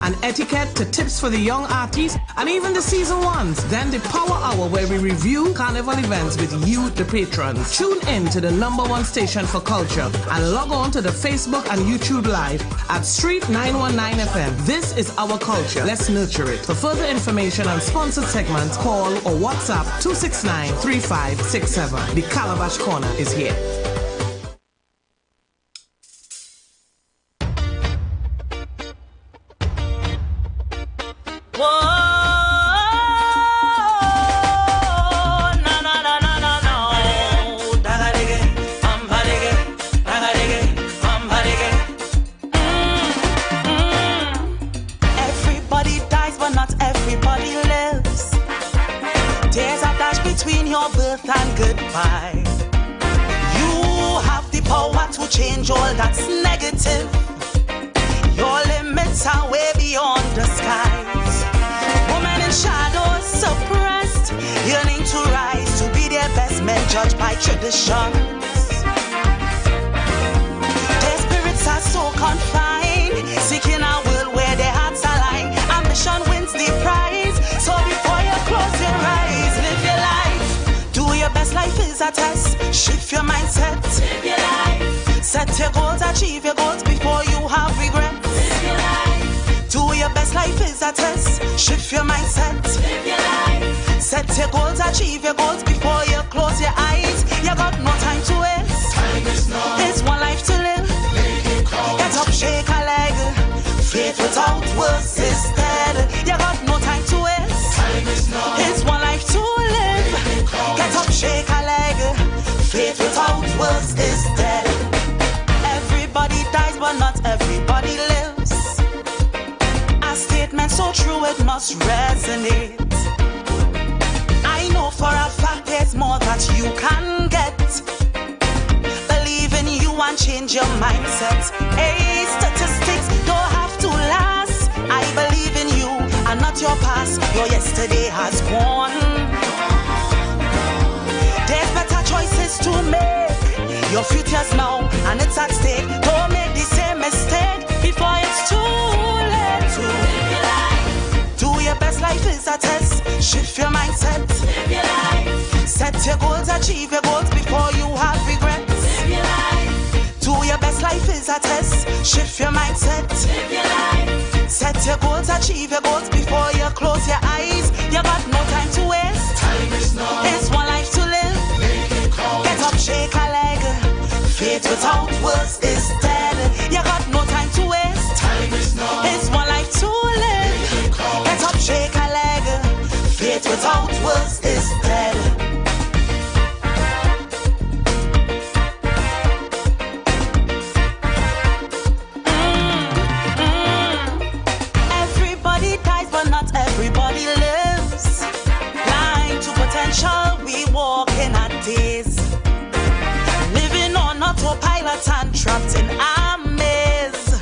and etiquette to tips for the young artists and even the season ones. Then the Power Hour where we review carnival events with you, the patrons. Tune in to the #1 station for culture and log on to the Facebook and YouTube Live at Street 919 FM. This is our culture. Let's nurture it. For further information and sponsored segments, call or WhatsApp 269-3567. The Calabash Corner is here. And goodbye. You have the power to change all that's negative. Your limits are way beyond the skies. Women in shadows suppressed, yearning to rise to be their best men, judged by traditions. Their spirits are so confined, seeking a world where their hearts align. Ambition wins the prize, so before you close your eyes, live your life. Your best life is a test. Shift your mindset. Live your life. Set your goals, achieve your goals before you have regrets. Live your life. Do your best life is a test. Shift your mindset. Live your life. Set your goals, achieve your goals before you close your eyes. You got no time to waste. Time is now. It's one life to live. Get up, shake a leg. Faith without works is dead. You got no time to waste. Time is now. It's one life to live. Get up, shake a leg. Faith without works is dead. Everybody dies, but not everybody lives. A statement so true it must resonate. I know for a fact there's more that you can get. Believe in you and change your mindset. Hey, statistics don't have to last. I believe in you and not your past. Your yesterday has gone. There's better choices to make. Your future's now and it's at stake. Don't make the same mistake before it's too late to live your life. Do your best, life is a test. Shift your mindset. Live your life. Set your goals, achieve your goals before you have regrets. Live your life. Do your best, life is a test. Shift your mindset. Live your life. Set your goals, achieve your goals before you close your eyes. You got no time to waste. Time is now. It's one life to live. Get up, shake a leg. Faith without works is dead. You got no time to waste. Time is now. It's one life to live. Get up, shake a leg. Faith without works is dead. Everybody dies, but not everybody lives. Blind to potential, we walk in a daze. Living on autopilot and trapped in a maze.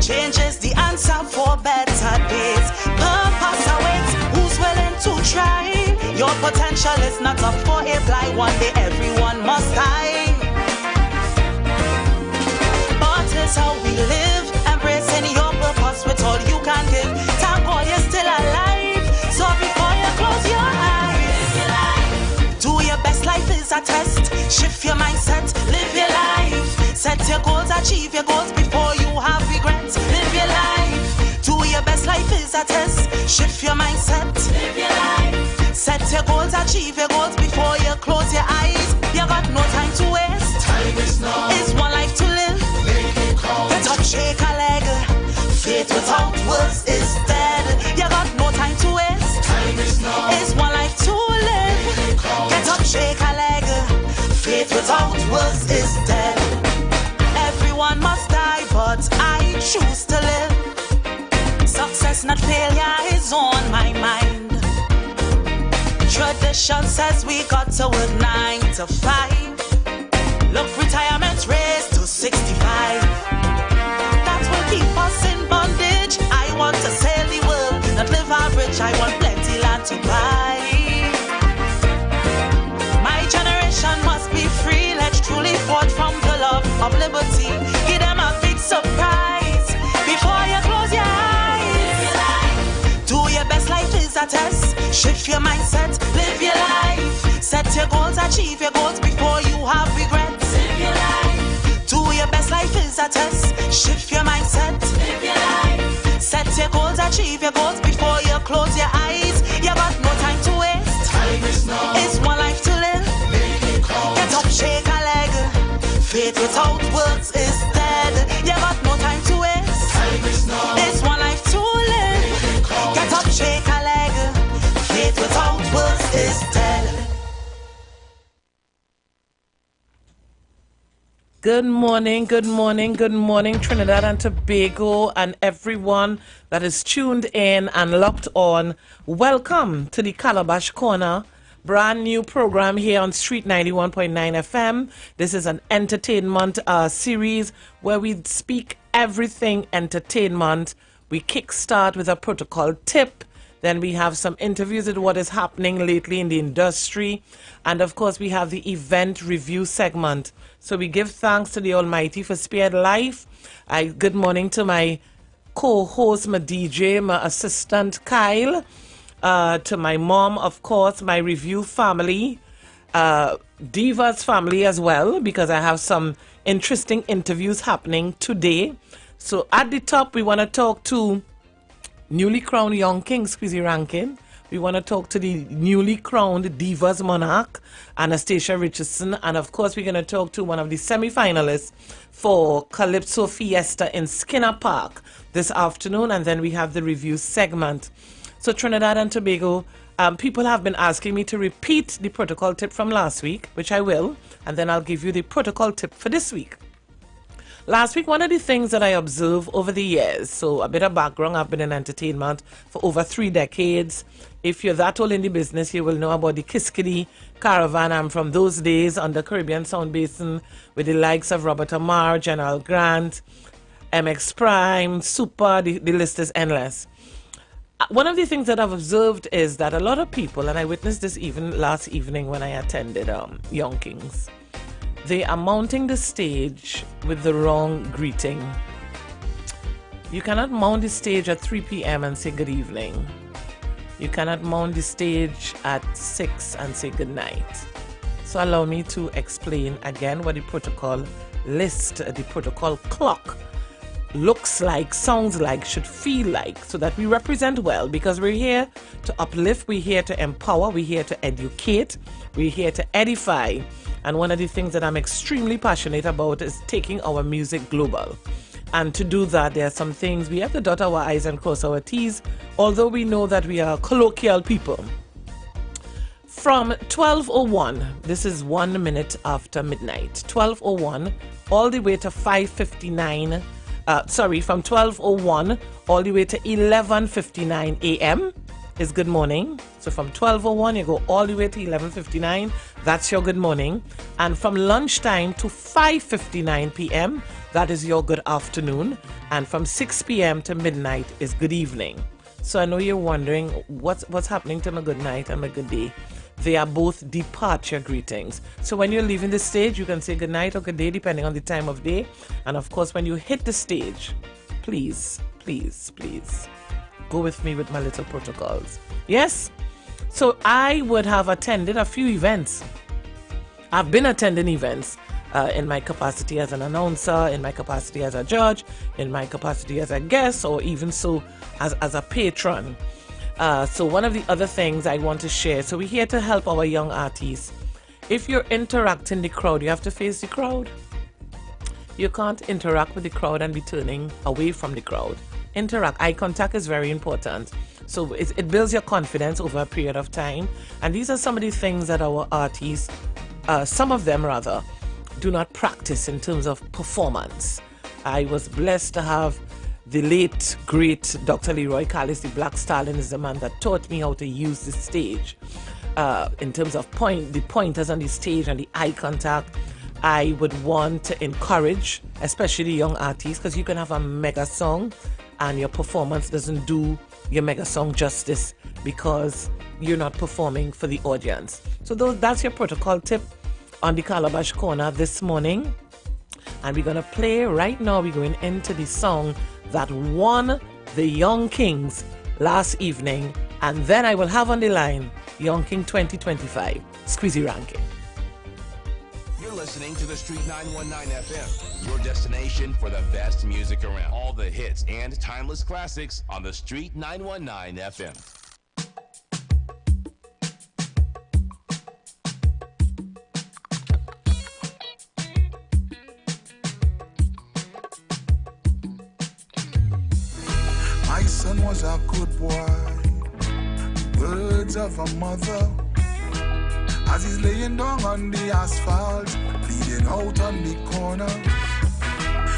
Change is the answer for better days. Purpose awaits, who's willing to try? Your potential is not up for a fly. One day everyone must die. But it's how we live, embracing your purpose with all you can give. Thank God you're still alive, so before you close your eyes, live your life. Do your best, life is a test. Shift your mindset, live your life. Set your goals, achieve your goals before you have regrets. Live your life. Do your best, life is a test. Shift your mindset, live your life. Set your goals, achieve your goals before you close your eyes. You got no time to waste. Time is now. It's one life to live. Get up, shake a leg. Faith without works is dead. You got no time to waste. Time is now. It's one life to live. Get up, shake a leg. Faith without works is dead. Everyone must die, but I choose to live. Success, not failure, is on my mind. Tradition says we got to work 9 to 5. Look, retirement raised to 65. That will keep us in bondage. I want to sail the world, not live average. I want plenty land to buy. My generation must be free. Let's truly forge from the love of liberty. Give them a big surprise before you close your eyes. a test. Shift your mindset, live your life. Set your goals, achieve your goals before you have regrets. Live your life. Do your best, life is a test. Shift your mindset, live your life. Set your goals, achieve your goals before you close your eyes. You got no time to waste. Time is now. It's one life to live. Make it count. Get up, shake a leg. Faith without works is dead. You got no time to waste. Time is now. It's one life to live. Make it count. Get up, shake a leg. Faith without works is dead. Good morning, good morning, good morning, Trinidad and Tobago, and everyone that is tuned in and locked on. Welcome to the Calabash Corner, brand new program here on Street 91.9 FM. This is an entertainment series where we speak everything entertainment. We kickstart with a protocol tip. Then we have some interviews with what is happening lately in the industry. And of course, we have the event review segment. So we give thanks to the Almighty for spared life. Good morning to my co-host, my DJ, my assistant, Kyle. To my mom, of course, my review family. Diva's family as well, because I have some interesting interviews happening today. So at the top, we want to talk to newly crowned Young King, Squeezy Rankin. We want to talk to the newly crowned Divas Monarch, Anastasia Richardson. And of course, we're going to talk to one of the semi-finalists for Calypso Fiesta in Skinner Park this afternoon. And then we have the review segment. So Trinidad and Tobago, people have been asking me to repeat the protocol tip from last week, which I will. And then I'll give you the protocol tip for this week. Last week, one of the things that I observed over the years, so a bit of background, I've been in entertainment for over 3 decades. If you're that old in the business, you will know about the Kiskadee Caravan. I'm from those days on the Caribbean Sound Basin with the likes of Robert Amar, General Grant, MX Prime, Super, the list is endless. One of the things that I've observed is that a lot of people, and I witnessed this even last evening when I attended Young Kings, they are mounting the stage with the wrong greeting. You cannot mount the stage at 3 p.m. and say good evening. You cannot mount the stage at 6 and say good night. So allow me to explain again what the protocol list, the protocol clock looks like, sounds like, should feel like, so that we represent well, because we're here to uplift, we're here to empower, we're here to educate, we're here to edify. And one of the things that I'm extremely passionate about is taking our music global. And to do that, there are some things we have to dot our I's and cross our T's, although we know that we are colloquial people. From 12:01, this is 1 minute after midnight, 12:01 all the way to 5:59, from 12:01 all the way to 11:59 a.m. is good morning. So from 12:01 you go all the way to 11:59, that's your good morning. And from lunchtime to 5:59 p.m., that is your good afternoon. And from 6 p.m. to midnight is good evening. So I know you're wondering what's happening to my good night and my good day. They are both departure greetings. So when you're leaving the stage, you can say good night or good day depending on the time of day. And of course, when you hit the stage, please, please, please go with me with my little protocols. Yes? So I would have attended a few events. I've been attending events in my capacity as an announcer, in my capacity as a judge, in my capacity as a guest, or even so as a patron. So one of the other things I want to share, so we're here to help our young artists. If you're interacting the crowd, you have to face the crowd. You can't interact with the crowd and be turning away from the crowd. Interact. Eye contact is very important. So it builds your confidence over a period of time. And these are some of the things that our artists, some of them rather, do not practice in terms of performance. I was blessed to have the late, great Dr. Leroy Callis, the Black Stallion, is the man that taught me how to use the stage. In terms of the pointers on the stage and the eye contact, I would want to encourage, especially young artists, because you can have a mega song and your performance doesn't do your mega song justice because you're not performing for the audience. So that's your protocol tip on the Calabash Corner this morning. And we're going to play right now. We're going into the song that won the Young Kings last evening, and then I will have on the line Young King 2025, Squeezy Rankin. You're listening to The Street 919 FM, your destination for the best music around. All the hits and timeless classics on The Street 919 FM. My son was a good boy, words of a mother. As he's laying down on the asphalt, bleeding out on the corner,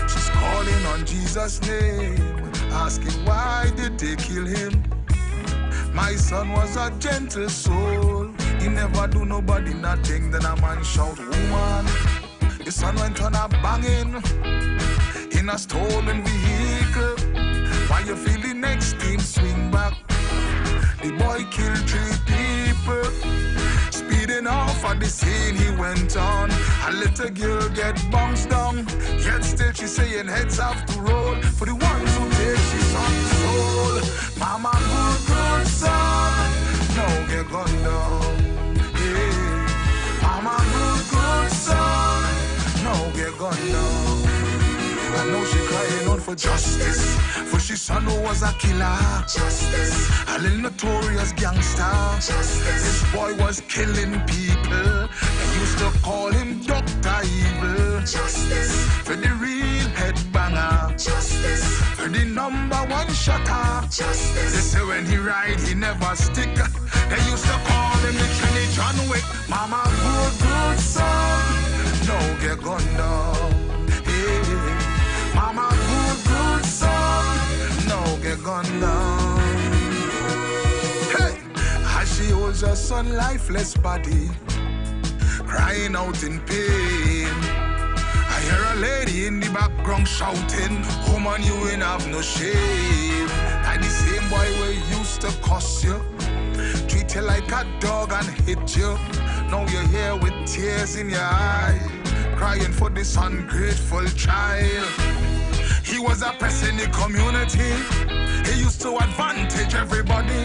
she's calling on Jesus' name, asking why did they kill him. My son was a gentle soul, he never do nobody nothing. Then a man shout, woman. The son went on a banging in a stolen vehicle. While you feel the next team swing back, the boy killed 3 people. Speeding off at the scene he went on. A little girl get bounced down, yet still she saying heads have to roll for the ones who take she son's soul. Mama good son, no get gunned down. Hey. Mama good son, no get gunned down. I know she crying out for justice, for she son who was a killer. Justice. A little notorious gangster. Justice. This boy was killing people. They used to call him Dr. Evil. Justice. For the real headbanger. Justice. For the #1 shotter. Justice. They say when he ride, he never stick. They used to call him the Trinity John Wick. Mama good son, no get gunned down. Hey. Mama good son, no get gunned down. Hey, as she holds her son lifeless body, crying out in pain, I hear a lady in the background shouting, woman, you ain't have no shame. Like the same boy we used to cuss you, treat you like a dog and hit you. Now you're here with tears in your eye, crying for this ungrateful child. He was a pest in the community. He used to advantage everybody.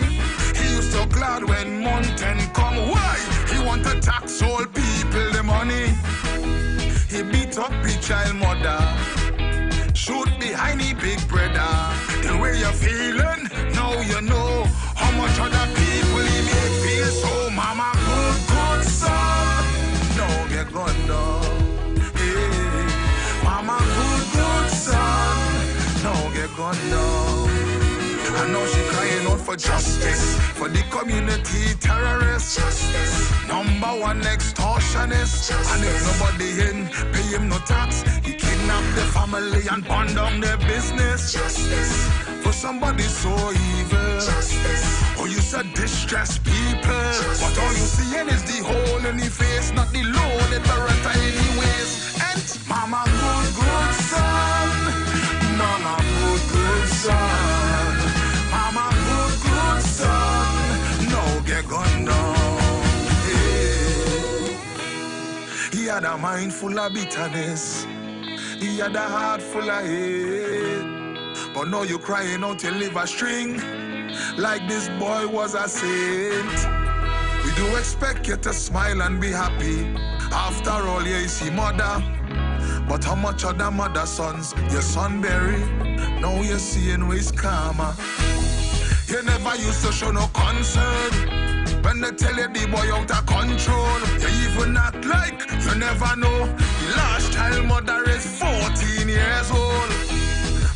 He used to glad when mountain come. Why? He want to tax all people the money. He beat up his child mother, shoot behind the big brother. The way you're feeling, now you know how much other people he make feel. So mama good son, no get gunned down. Hey, mama good son, no get gunned down. I know she crying out for justice, for the community terrorists. Justice. #1 extortionist. Justice. And if nobody in, pay him no tax. He kidnapped the family and burn down their business. Justice. For somebody so evil. Justice. Oh, you said distress people. Justice. But all you seeing is the hole in the face, not the loaded Beretta anyways. And mama good son, mama good son. Mama good son, no get gunned down. Hey. He had a mind full of bitterness, he had a heart full of hate. But now you crying out your liver string, like this boy was a saint. We do expect you to smile and be happy. After all, you see mother. But how much other mother sons your son bury? Now you're seeing ways karma. You never used to show no concern when they tell you the boy out of control. You even act like you never know. The last child mother is 14 years old.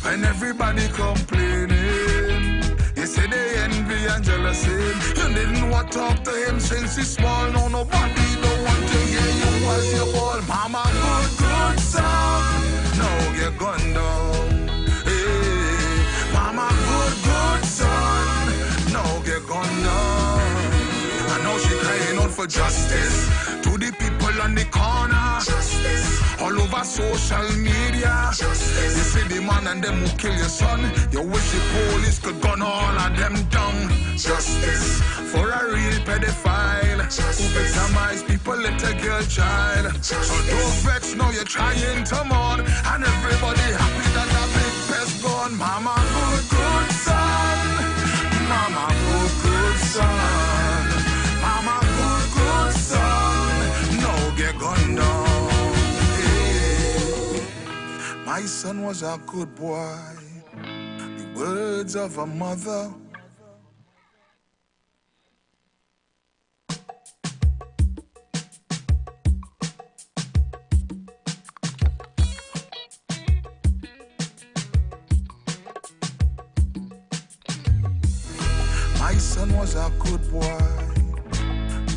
When everybody complaining, you say they envy and jealous him. You didn't want to talk to him since he's small. Now nobody don't want to hear you as you call. Mama good son, no get gunned down. Hey, mama good son, no get gunned down. I know she crying out for justice to the people on the corner. Justice. All over social media. Justice. You see the man and them who kill your son. You wish the police could gun all of them down. Justice. For a real pedophile. Justice. Who victimize people, little girl child. Justice. So don't vex, now you're trying to mourn. And everybody happy that the big pest gone. Mama good son. My son was a good boy. The words of a mother. My son was a good boy.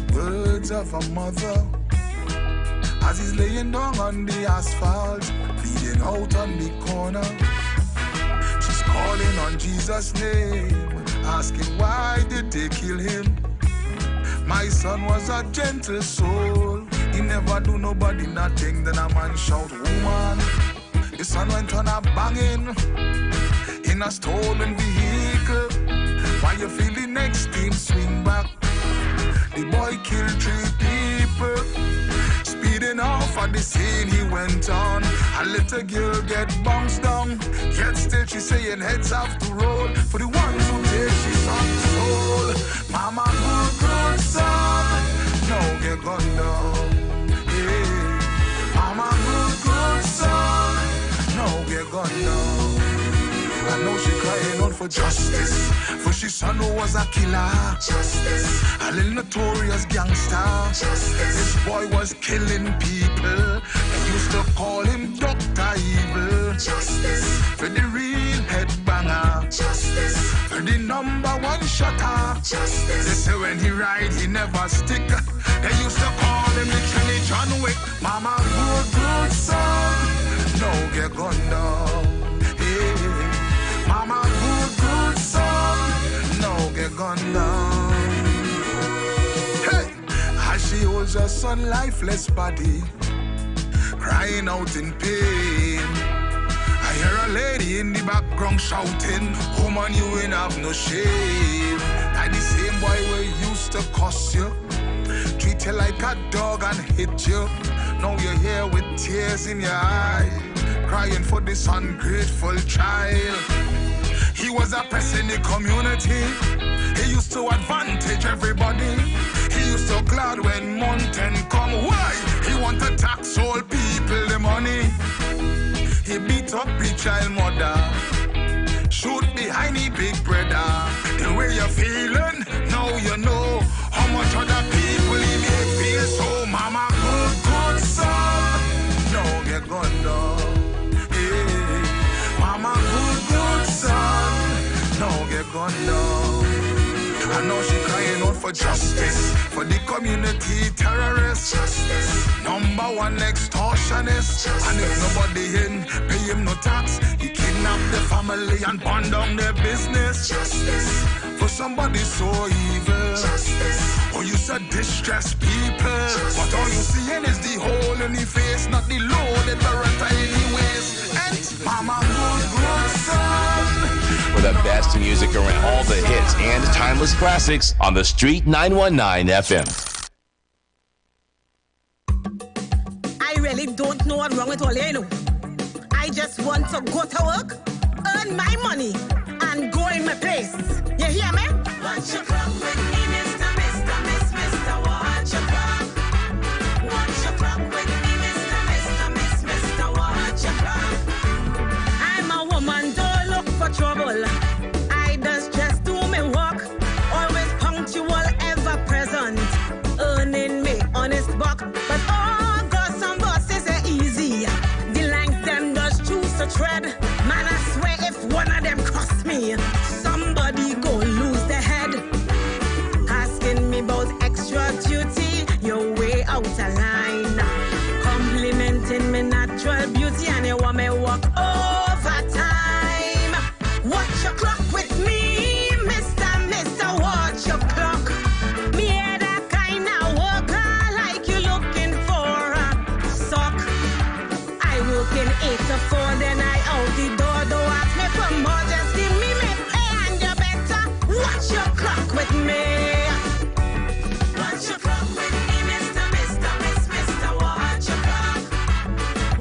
The words of a mother. As he's laying down on the asphalt, bleeding out on the corner. She's calling on Jesus' name, asking why did they kill him. My son was a gentle soul. He never do nobody nothing. Then a man shout, woman. The son went on a banging in a stolen vehicle. While you feel the next team swing back, the boy killed 3 people. Speeding off at the scene he went on. A little girl get bounced down. Yet still she saying heads have to roll for the ones who take his son's soul. Mama good son, no get gunned down. Hey. Mama good son, no get gunned down. I know she crying out for justice, for she son who was a killer. Justice. A little notorious gangster. Justice. This boy was killing people. They used to call him Dr. Evil. Justice. For the real headbanger. Justice. For the #1 shutter. Justice. They say when he ride, he never stick. They used to call him literally John Wick. Mama good son, no get gunned down. Hey. Mama good son, no get gunned down. Hey, as she holds her son lifeless body, crying out in pain. I hear a lady in the background shouting, woman, you ain't have no shame. Like the same boy we used to cuss you, treat you like a dog and hit you. Now you're here with tears in your eye, crying for this ungrateful child. He was a pest in the community. He used to advantage everybody. He used to glad when mountain come. Why? He want to tax all people the money. He beat up the child mother, shoot behind the big brother. The way you're feeling, now you know how much other people he make feel. So mama good son, no get gunned down. Hey. Mama good son, no get gunned down. I know she crying out for justice, for the community terrorists. Justice. #1 extortionist. Justice. And if nobody in, pay him no tax. He kidnapped the family and burn down their business. Justice. For somebody so evil. Justice. Oh, you said distress people. Justice. But all you seeing is the hole in the face, not the loaded Beretta anyways. And mama good son. For the best music around, all the hits and timeless classics on the Street 919 FM. I really don't know what's wrong with all you know. I just want to go to work, earn my money, and go in my place. You hear me? Watch your clock with me, Mr. Watch your clock. Watch your clock with me, Mr. Watch your clock. I'm a woman, don't look for trouble. I just do my work. Always punctual, ever present. Earning me honest buck. But oh, God, some bosses are easy. The length them just choose to tread. Man, I swear if one of them cross me, somebody go lose their head. Asking me about extra duty, you're way out of line. Complimenting me natural beauty and you want me walk overtime. Watch your clock with me, Mr. Watch your clock. Me hear that kind of worker like you looking for a sock. I work in 8 to 4, then I out the door. Don't ask me for more, just give me my pay and you better watch your clock with me. Watch your clock with me, Mr. Watch your clock.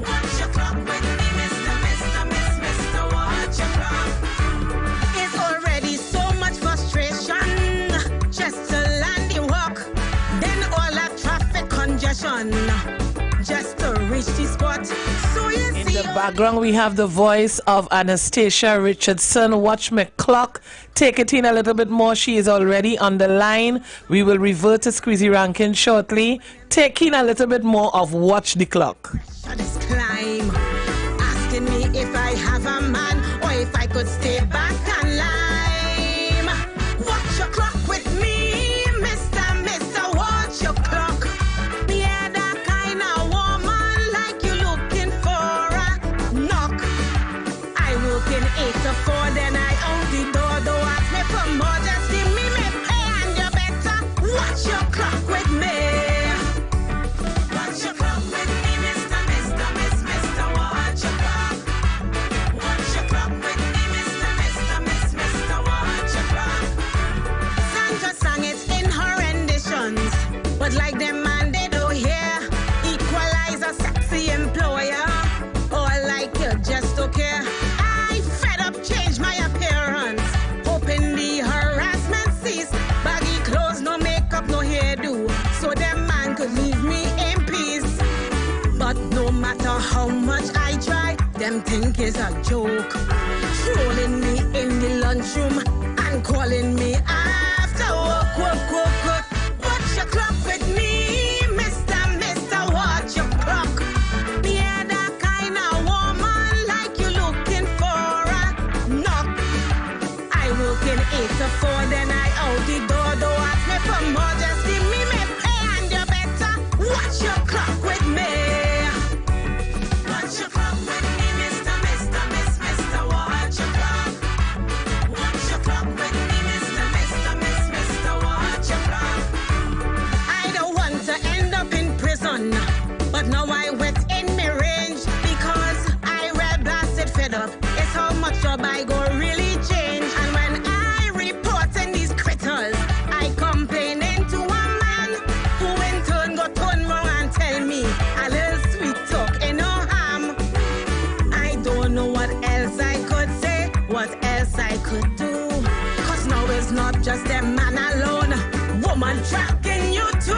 Watch your clock with me, Mr. Watch your clock. It's already so much frustration just to land the walk. Then all that traffic congestion just to reach the spot. So you see the background, we have the voice of Anastasia Richardson. Watch my clock. Take it in a little bit more. She is already on the line. We will revert to Squeezy Rankin shortly. Take in a little bit more of Watch the Clock. This climb, asking me if I have a man or if I could stay back and lime. Watch your clock with me, Mister, watch your clock. Yeah, that kind of woman like you looking for a knock. I work in 8 to 4, then I out the door. Don't ask me for more, just give me my pay and you better watch your clock with me. Watch your clock with me, Mister, watch your clock. Watch your clock with me, Mister, watch your clock. Sandra sang it in her renditions, but like them man they don't hear. Equalizer, sexy employer, or like you just don't care. I fed up, change my appearance, hoping the harassment cease. Baggy clothes, no makeup, no hairdo, so them man could leave me in peace. But no matter how much I try, them think it's a joke. Trolling me in the lunchroom and calling me after work, work. Watch your clock with me, Mister, watch your clock. Yeah, that kind of woman like you looking for a knock. I work in 8 to 4, then I out the door. Don't ask me for more, just give me my pay and you better watch your clock with me. Watch your clock with me, Mister, watch your clock. Watch your clock with me, Mister, watch your clock. I don't want to end up in prison, but now I within my range because I red blasted fed up. It's how much job I go really change. And when I reporting these critters, I complaining to a man who in turn go turn wrong and tell me a little sweet talk ain't no harm. I don't know what else I could say, what else I could do. Cause now it's not just a man alone, woman tracking you too.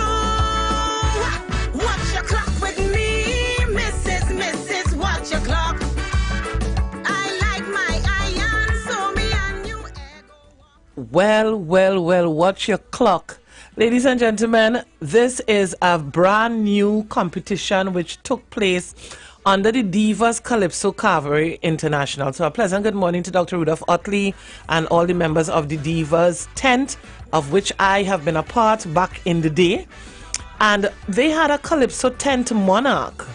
Watch your clock with me, Mrs. Watch your clock. I like my iron, so me and you Well, watch your clock. Ladies and gentlemen, this is a brand new competition which took place under the Divas Calypso Cavalry International. So a pleasant good morning to Dr. Rudolph Otley and all the members of the Divas tent, of which I have been a part back in the day. And they had a Calypso tent monarch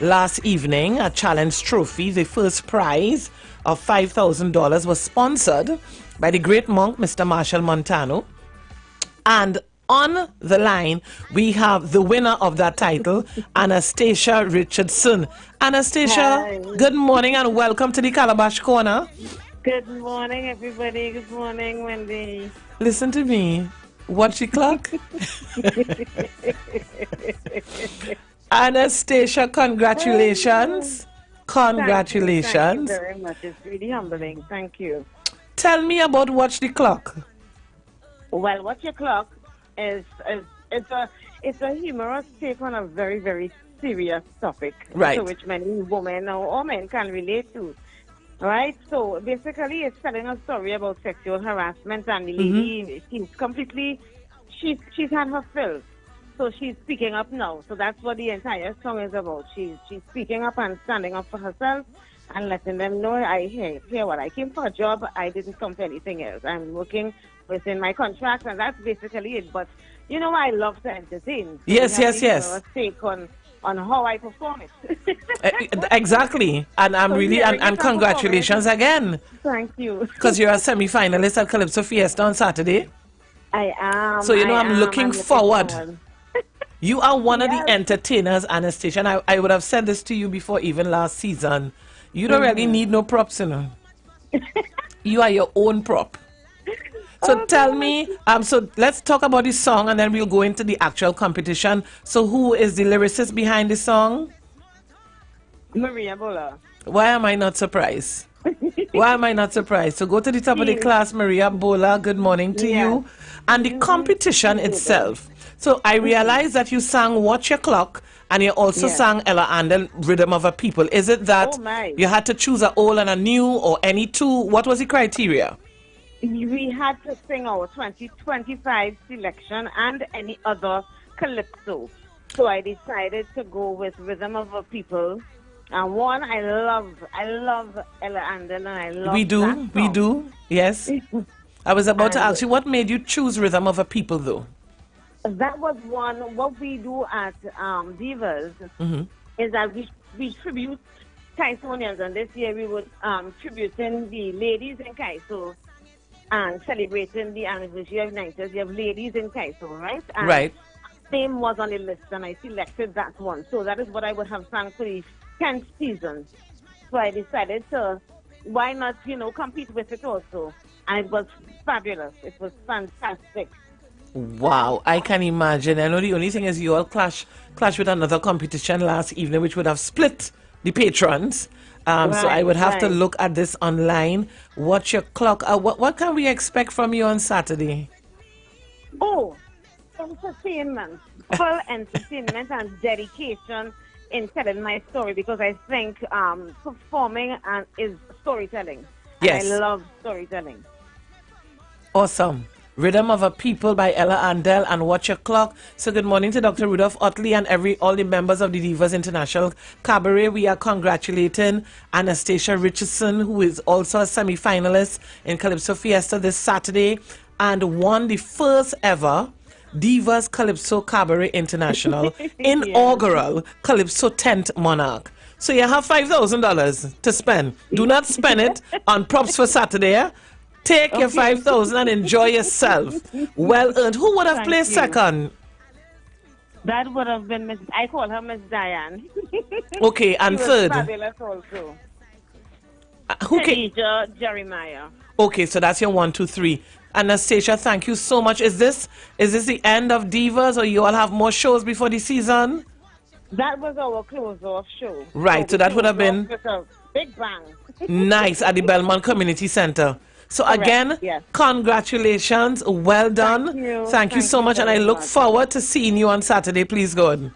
last evening, a challenge trophy. The first prize of $5,000 was sponsored by the great monk, Mr. Marshall Montano. And on the line, we have the winner of that title, Anastasia Richardson. Anastasia, Hi. Good morning and welcome to the Calabash Corner. Good morning, everybody. Good morning, Wendy. Listen to me. Watch the clock. Anastasia, congratulations. Congratulations. Thank you very much. It's really humbling. Thank you. Tell me about Watch the Clock. Well, Watch Your Clock is it's a humorous take on a very, very serious topic. Right. To which many women or men can relate to. Right? So basically it's telling a story about sexual harassment, and the lady she's had her fill. So she's speaking up now. So that's what the entire song is about. She's speaking up and standing up for herself and letting them know, here what I came for a job, I didn't come for anything else. I'm working within my contract, and that's basically it. But you know, I love to entertain. So Yes. Take on how I perform it. Exactly. And I'm So really, here, and congratulations again. Thank you. Because you're a semi-finalist at Calypso Fiesta on Saturday. I am. So, you know, I'm looking forward. forward. You are one of Yes. the entertainers, Anastasia. And I would have said this to you before even last season. You don't really need no props, you know. You are your own prop. So tell me, so let's talk about the song and then we'll go into the actual competition. So who is the lyricist behind the song? Maria Bola. Why am I not surprised? Why am I not surprised? So go to the top of the class, Maria Bola. Good morning to you. And the competition itself. So I realized that you sang Watch Your Clock and you also sang Ella Andel, Rhythm of a People. Is it that you had to choose an old and a new or any two? What was the criteria? We had to sing our 2025 selection and any other calypso. So I decided to go with Rhythm of a People. And one, I love Ella Andel, and I love We do, yes. I was about to ask you, what made you choose Rhythm of a People, though? That was one. What we do at Divas is that we tribute Kaisonians, and this year we would tributing the ladies in Kaiso and celebrating the anniversary of 90th year of ladies in Kaiso, right? And right. Same was on the list, and I selected that one. So that is what I would have sung for the 10th season. So I decided to, why not, compete with it also. And it was fabulous. It was fantastic. Wow, I can imagine. I know the only thing is you all clash with another competition last evening, which would have split the patrons. So I would have to look at this online. Watch your clock. What can we expect from you on Saturday? Oh, entertainment. Full entertainment and dedication in telling my story, because I think performing is storytelling. Yes. I love storytelling. Awesome. Rhythm of a People by Ella Andel and Watch Your Clock. So good morning to Dr. Rudolph Otley and all the members of the Divas International Cabaret. We are congratulating Anastasia Richardson, who is also a semi-finalist in Calypso Fiesta this Saturday and won the first ever Divas Calypso Cabaret International inaugural Calypso 10th Monarch. So you have $5,000 to spend. Do not spend it on props for Saturday. Take your $5,000 and enjoy yourself. Well earned. Who would have placed second? That would have been I call her Miss Diane. Okay, and she third? Was fabulous also. Khadija Jeremiah. Okay, so that's your 1, 2, 3. Anastasia, thank you so much. Is this the end of Divas, or you all have more shows before the season? That was our close-off show. Right, so that would have been with a big bang. Nice at the Belmont Community Center. So correct. Again, congratulations. Well done. Thank you so much, and I look forward to seeing you on Saturday. Please, God.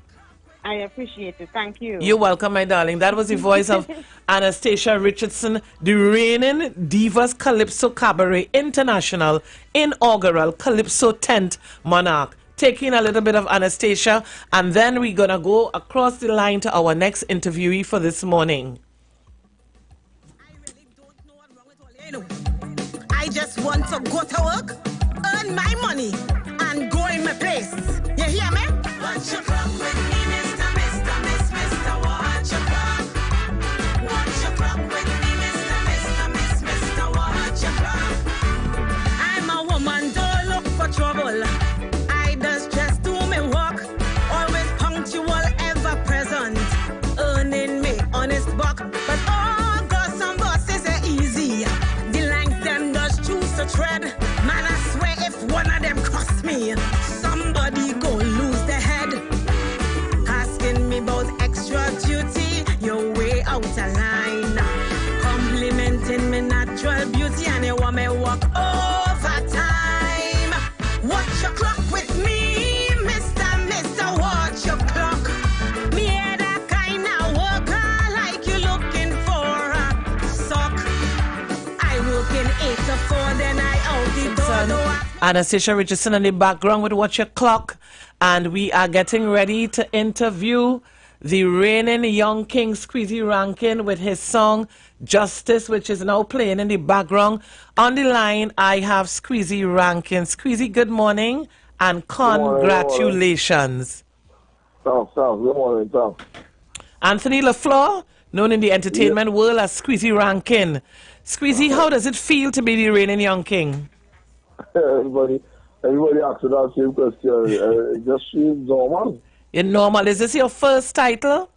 I appreciate it. Thank you. You're welcome, my darling. That was the voice of Anastasia Richardson, the reigning Divas Calypso Cabaret International inaugural Calypso 10th Monarch. Taking a little bit of Anastasia, and then we're going to go across the line to our next interviewee for this morning. I just want to go to work, earn my money, and go in my place. You hear me? Watch your clock with me, Mr. Watch your clock. Watch your clock with me, Mr. Watch your clock. I'm a woman, don't look for trouble. I just do me work, always punctual, ever present, earning me honest buck. But oh, God, some bosses are easy. To tread, man, I swear if one of them cross me, somebody go lose their head. Asking me about extra duty, you're way out of line. Complimenting me natural beauty, and you want me walk overtime. Watch your clock with me, Mr. Watch your clock. Me hear that kind of worker like you looking for a sock. I work in 8 to 4. Anastasia Richardson in the background with Watch Your Clock, and we are getting ready to interview the reigning young king Squeezy Rankin with his song Justice, which is now playing in the background. On the line I have Squeezy Rankin. Squeezy, good morning and congratulations. Good morning. Anthony LaFleur, known in the entertainment world as Squeezy Rankin. Squeezy, how does it feel to be the reigning young king? Everybody asks that same question. It just feels normal. You're normal. Is this your first title?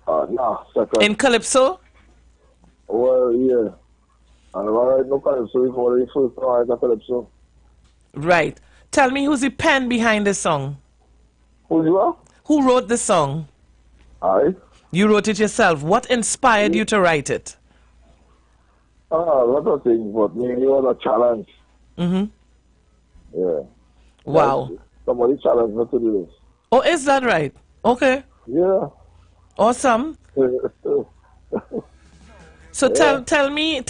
Nah, second. In Calypso? Well, yeah. And I write no Calypso before the first time I write a Calypso. Right. Tell me who's the pen behind the song? Who's you? Who wrote the song? I. You wrote it yourself. What inspired you to write it? A lot of things, but maybe it was a challenge. Mm-hmm. Yeah. Wow. somebody challenged me to do this. Oh, is that right? Okay. Yeah. Awesome. So tell me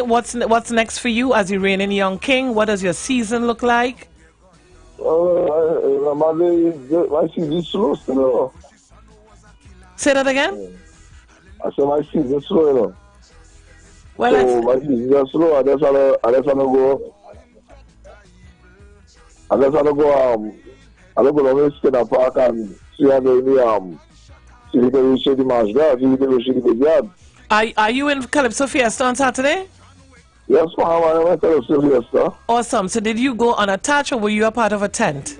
what's next for you as you reigning young king. What does your season look like? My season is slow still. Say that again? I said my season is slow, you know. Well, so my season is slow. I just wanna go. I don't go down to Skinner Park and see how they see if they will show the match there, see if they will show the big yard. Are you in Calypso Fiesta on Saturday? Yes, ma'am. I went to Calypso Fiesta. Awesome. So did you go unattached or were you a part of a tent?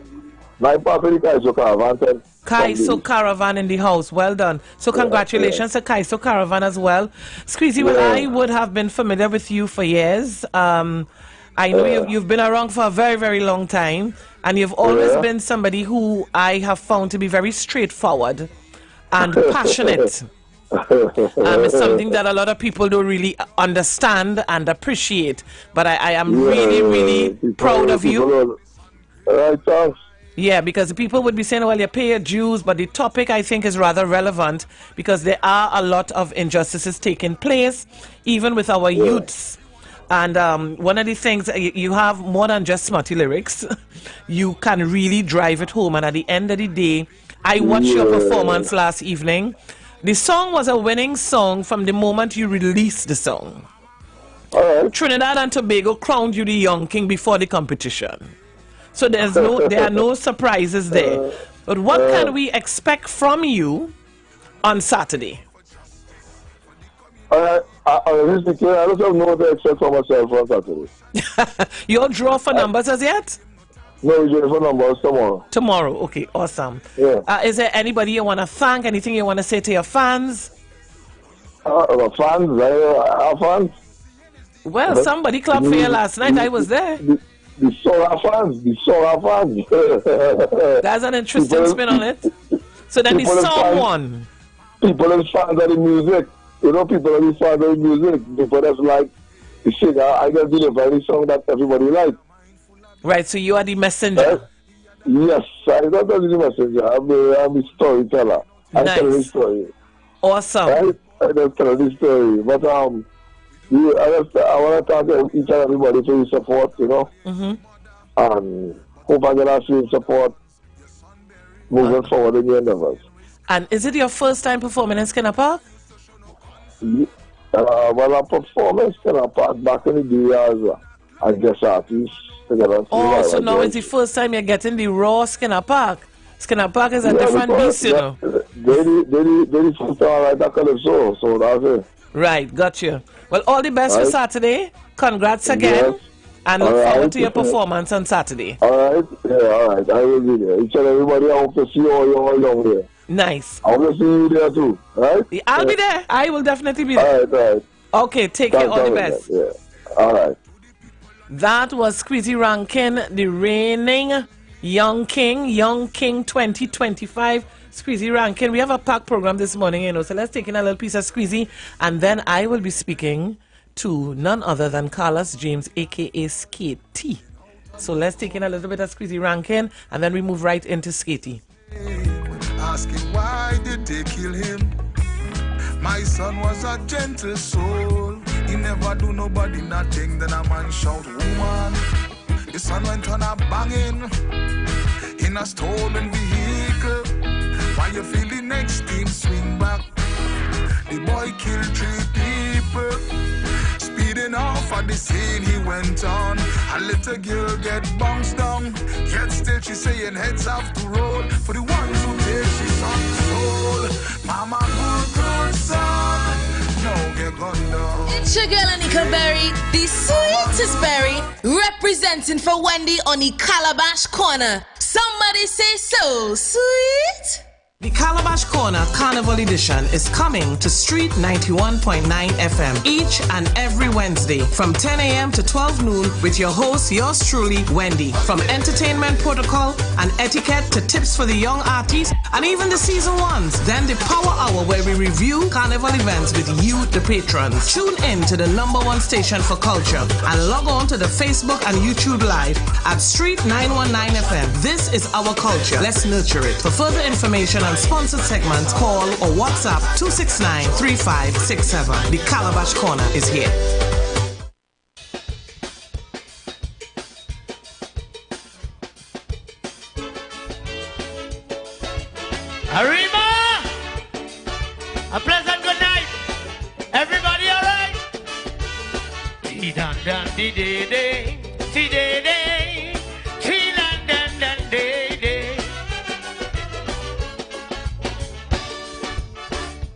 My part of the Kaiso Caravan tent. Kaiso Caravan in the house. Well done. So congratulations to Kaiso Caravan as well. Squeezy, well, I would have been familiar with you for years. I know you've been around for a very, very long time. And you've always been somebody who I have found to be very straightforward and passionate. It's something that a lot of people don't really understand and appreciate. But I am really proud of you. Thanks. Yeah, because the people would be saying, well, you pay your dues, but the topic, I think, is rather relevant because there are a lot of injustices taking place, even with our youths. And one of the things, you have more than just smutty lyrics. You can really drive it home. And at the end of the day, I watched your performance last evening. The song was a winning song from the moment you released the song. Trinidad and Tobago crowned you the young king before the competition. So there are no surprises there. But what can we expect from you on Saturday? I don't have no to expect for myself on Saturday. You'll draw for numbers as yet? No, we're drawing for numbers tomorrow. Tomorrow, okay, awesome. Yeah. Is there anybody you want to thank? Anything you want to say to your fans? Fans? Our fans? Well, somebody clapped for you last night. I was there. The Sora fans. That's an interesting spin on it. So then the song won. People are fans of the music. You know, people are fans of the music. People that's like the singer. I just deliver any song that everybody likes. Right, so you are the messenger. Yes, I'm not only the messenger. I'm the storyteller. I tell the story. Awesome. Right? I just tell the story. But I want to thank each and everybody for your support, you know. And hope I'm going to see support moving forward in your endeavors. And is it your first time performing in Skinner Park? Well, I performed in Skinner Park back in the day as a guest artist. So now it's the first time you're getting the raw Skinner Park. Skinner Park is a different beast, you know. They the first time I write that Calypso, so that's it. Right, got you. Well, all the best for Saturday. Congrats again. And look forward to your performance on Saturday. All right. I will be there. Each and everybody, I hope to see all along there. Nice. I will see you there too, right? I'll be there. I will definitely be there. All right. Okay, take care. All the best. Yeah. All right. That was Squeezy Rankin, the reigning Young King 2025. Squeezy Rankin. We have a packed program this morning, you know, so let's take in a little piece of Squeezy, and then I will be speaking to none other than Carlos James, aka Skatey. So let's take in a little bit of Squeezy Rankin, and then we move right into Skatey. Asking why did they kill him? My son was a gentle soul. He never do nobody nothing. Then a man shout, woman. The son went on a banging in a stolen vehicle. Why you feel the next team swing back? The boy killed 3 people. Speeding off at the scene he went on. A little girl get bounced down. Yet still she saying heads have to roll for the ones who take she son's soul. Mama good son, no get gunned down. It's your girl Anika Berry, the sweetest berry, representing for Wendy on the Calabash Corner. Somebody say so sweet. The Calabash Corner Carnival Edition is coming to Street 91.9 FM each and every Wednesday from 10 a.m. to 12 noon with your host, yours truly, Wendy. From entertainment protocol and etiquette to tips for the young artists and even the season ones. Then the Power Hour where we review carnival events with you, the patrons. Tune in to the #1 station for culture and log on to the Facebook and YouTube Live at Street 919 FM. This is our culture. Let's nurture it. For further information and sponsored segments, call or WhatsApp 269-3567. The Calabash Corner is here. Arriba! A pleasant good night. Everybody all right? Dee-dan-dan-dee-dee-dee. Dee-dee-dee. Dee-dan-dan-dan-dee-dee.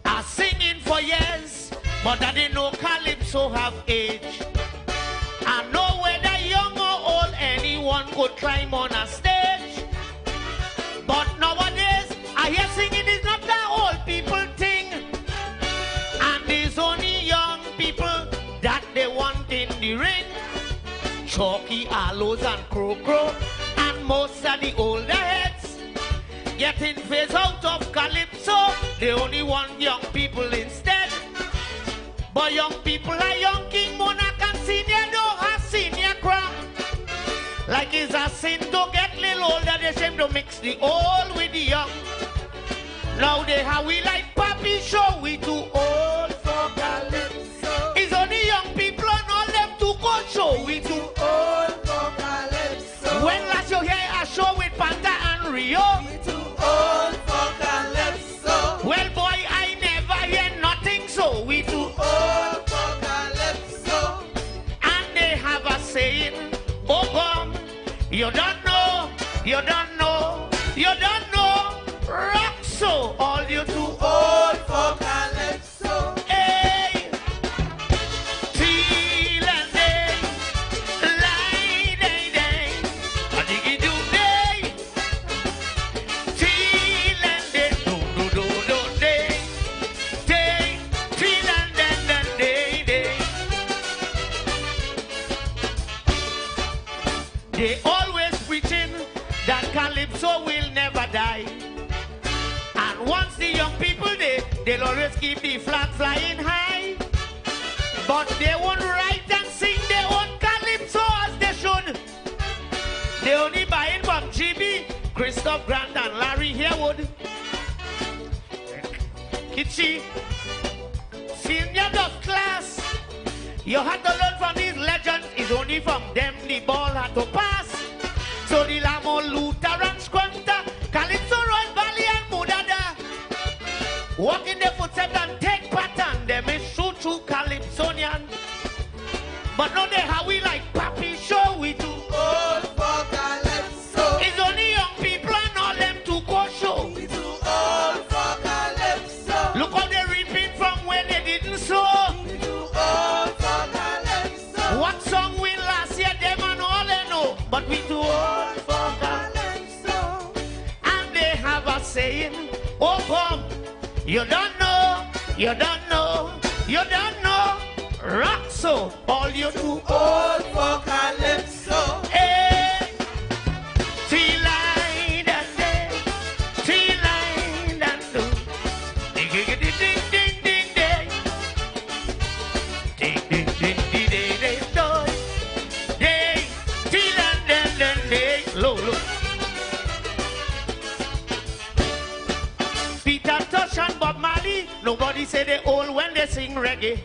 I singing for years, but I didn't know Calypso have age. I know whether young or old, anyone could climb on a stage. But nowadays, I hear singing is not the old people thing. And it's only young people that they want in the ring. Chalky, Aloes and Crow, and most of the older heads getting phased out of Calypso. They only want young people instead. But young people are young King Monarch and senior don't have senior crown. Like it's a sin to get little older, they seem to mix the old with the young. Now they have we like Papi Show, we too old for Calypso. It's only young people and all them too good show, we too old for Calypso. When last you hear a show with Panta and Rio, we too old for Calypso. Well boy, I never hear nothing, so we too old for Calypso. And they have a saying, oh gum, you don't know, you don't know, you don't know. Rock so, all you too old for Calypso. Hey, feel and day, lie day day, a diggy do day, feel and day, do day, day, feel and then day day. They always preaching that Calypso will never die. And once the young people, they'll always keep the flag flying high. But they won't write and sing their own Calypso as they should. They only buying from GB, Christoph Grant and Larry Harewood. Kitchi, senior of class. You had to learn from these legends. It's only from them the ball had to pass. So the Lamo, Luther and Squanter, Calypso, Royal Valley and Mudada, walk in the footsteps and take pattern. They may shoot through Calypsonian. But now they how we like Papi Show, we too old for Calypso. It's only young people and all them too go show. We too old for Calypso. Look how they reaping from where they didn't sow. We too old for Calypso. What song win last year, them and all they know. But we too old for Calypso. And they have a saying, oh come, you don't know, you don't know, you don't know. Rock so, all you too old for Calypso. Hey, feel like that day, feel like that do. Ding ding ding ding ding ding day, ding ding ding ding day day day, day, feel like that day, low low. Peter Tosh and Bob Marley, nobody say they old when they sing reggae.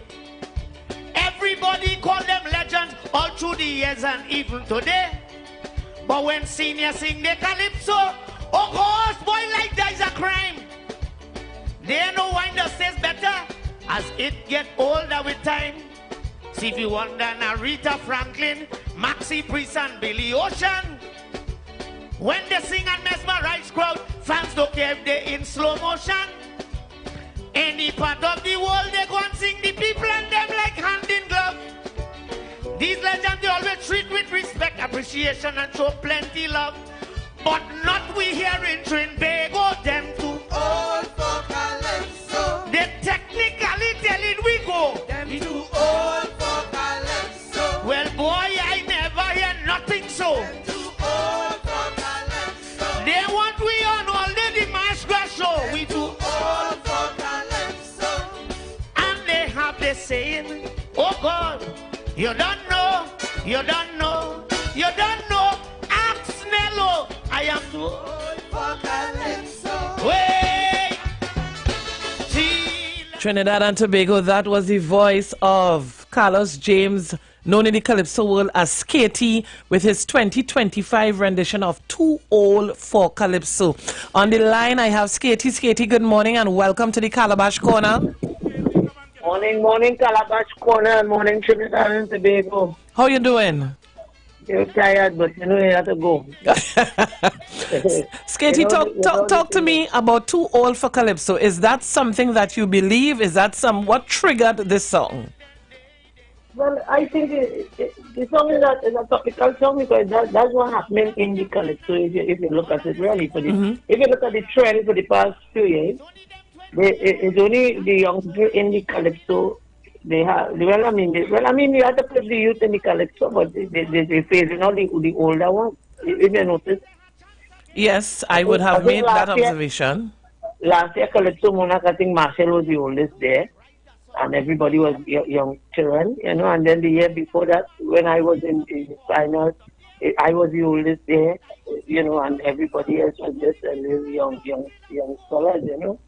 Everybody call them legends all through the years and even today. But when seniors sing the Calypso, oh gosh, boy, like that is a crime. They know why the stays better as it get older with time. See if you wonder Narita Franklin, Maxie Priest and Billy Ocean. When they sing and mesmerize crowd, fans don't care if they're in slow motion. Any part of the world they go and sing the people and them like hand in glove. These legends they always treat with respect, appreciation and show plenty love. But not we here in Trinbago, them too old for calypso. They technically telling we go. Them too old for calypso. Well, boy, I never hear nothing so. Them too old for calypso. They want we on all the Damascus show. We too old for calypso. And they have the saying, oh God, you don't know, you don't know, you don't know. Ask Nello, I am too old for calypso. Wait, Trinidad and Tobago, that was the voice of Carlos James, known in the Calypso world as Skatey, with his 2025 rendition of Too Old for Calypso. On the line, I have Skatey. Skatey, good morning and welcome to the Calabash Corner. Morning, Calabash Corner. Morning, Trinidad and Tobago. How you doing? You're tired, but you know you have to go. Skatey, talk to me about Too Old for Calypso. Is that something that you believe? Is that what triggered this song? Well, I think the song is a topical song because that's what happening in the Calypso. If you look at it really, if you look at the trend for the past few years, it's only the young people in the Calypso. They have you have to put the youth in the Calypso, but they're phasing out the older ones. If you notice. Yes, I would have made that observation. Last year, Calypso Monarch, I think Marshall was the oldest there, and everybody was young children, you know. And then the year before that, when I was in the finals, I was the oldest there, you know, and everybody else was just a little young scholars, you know.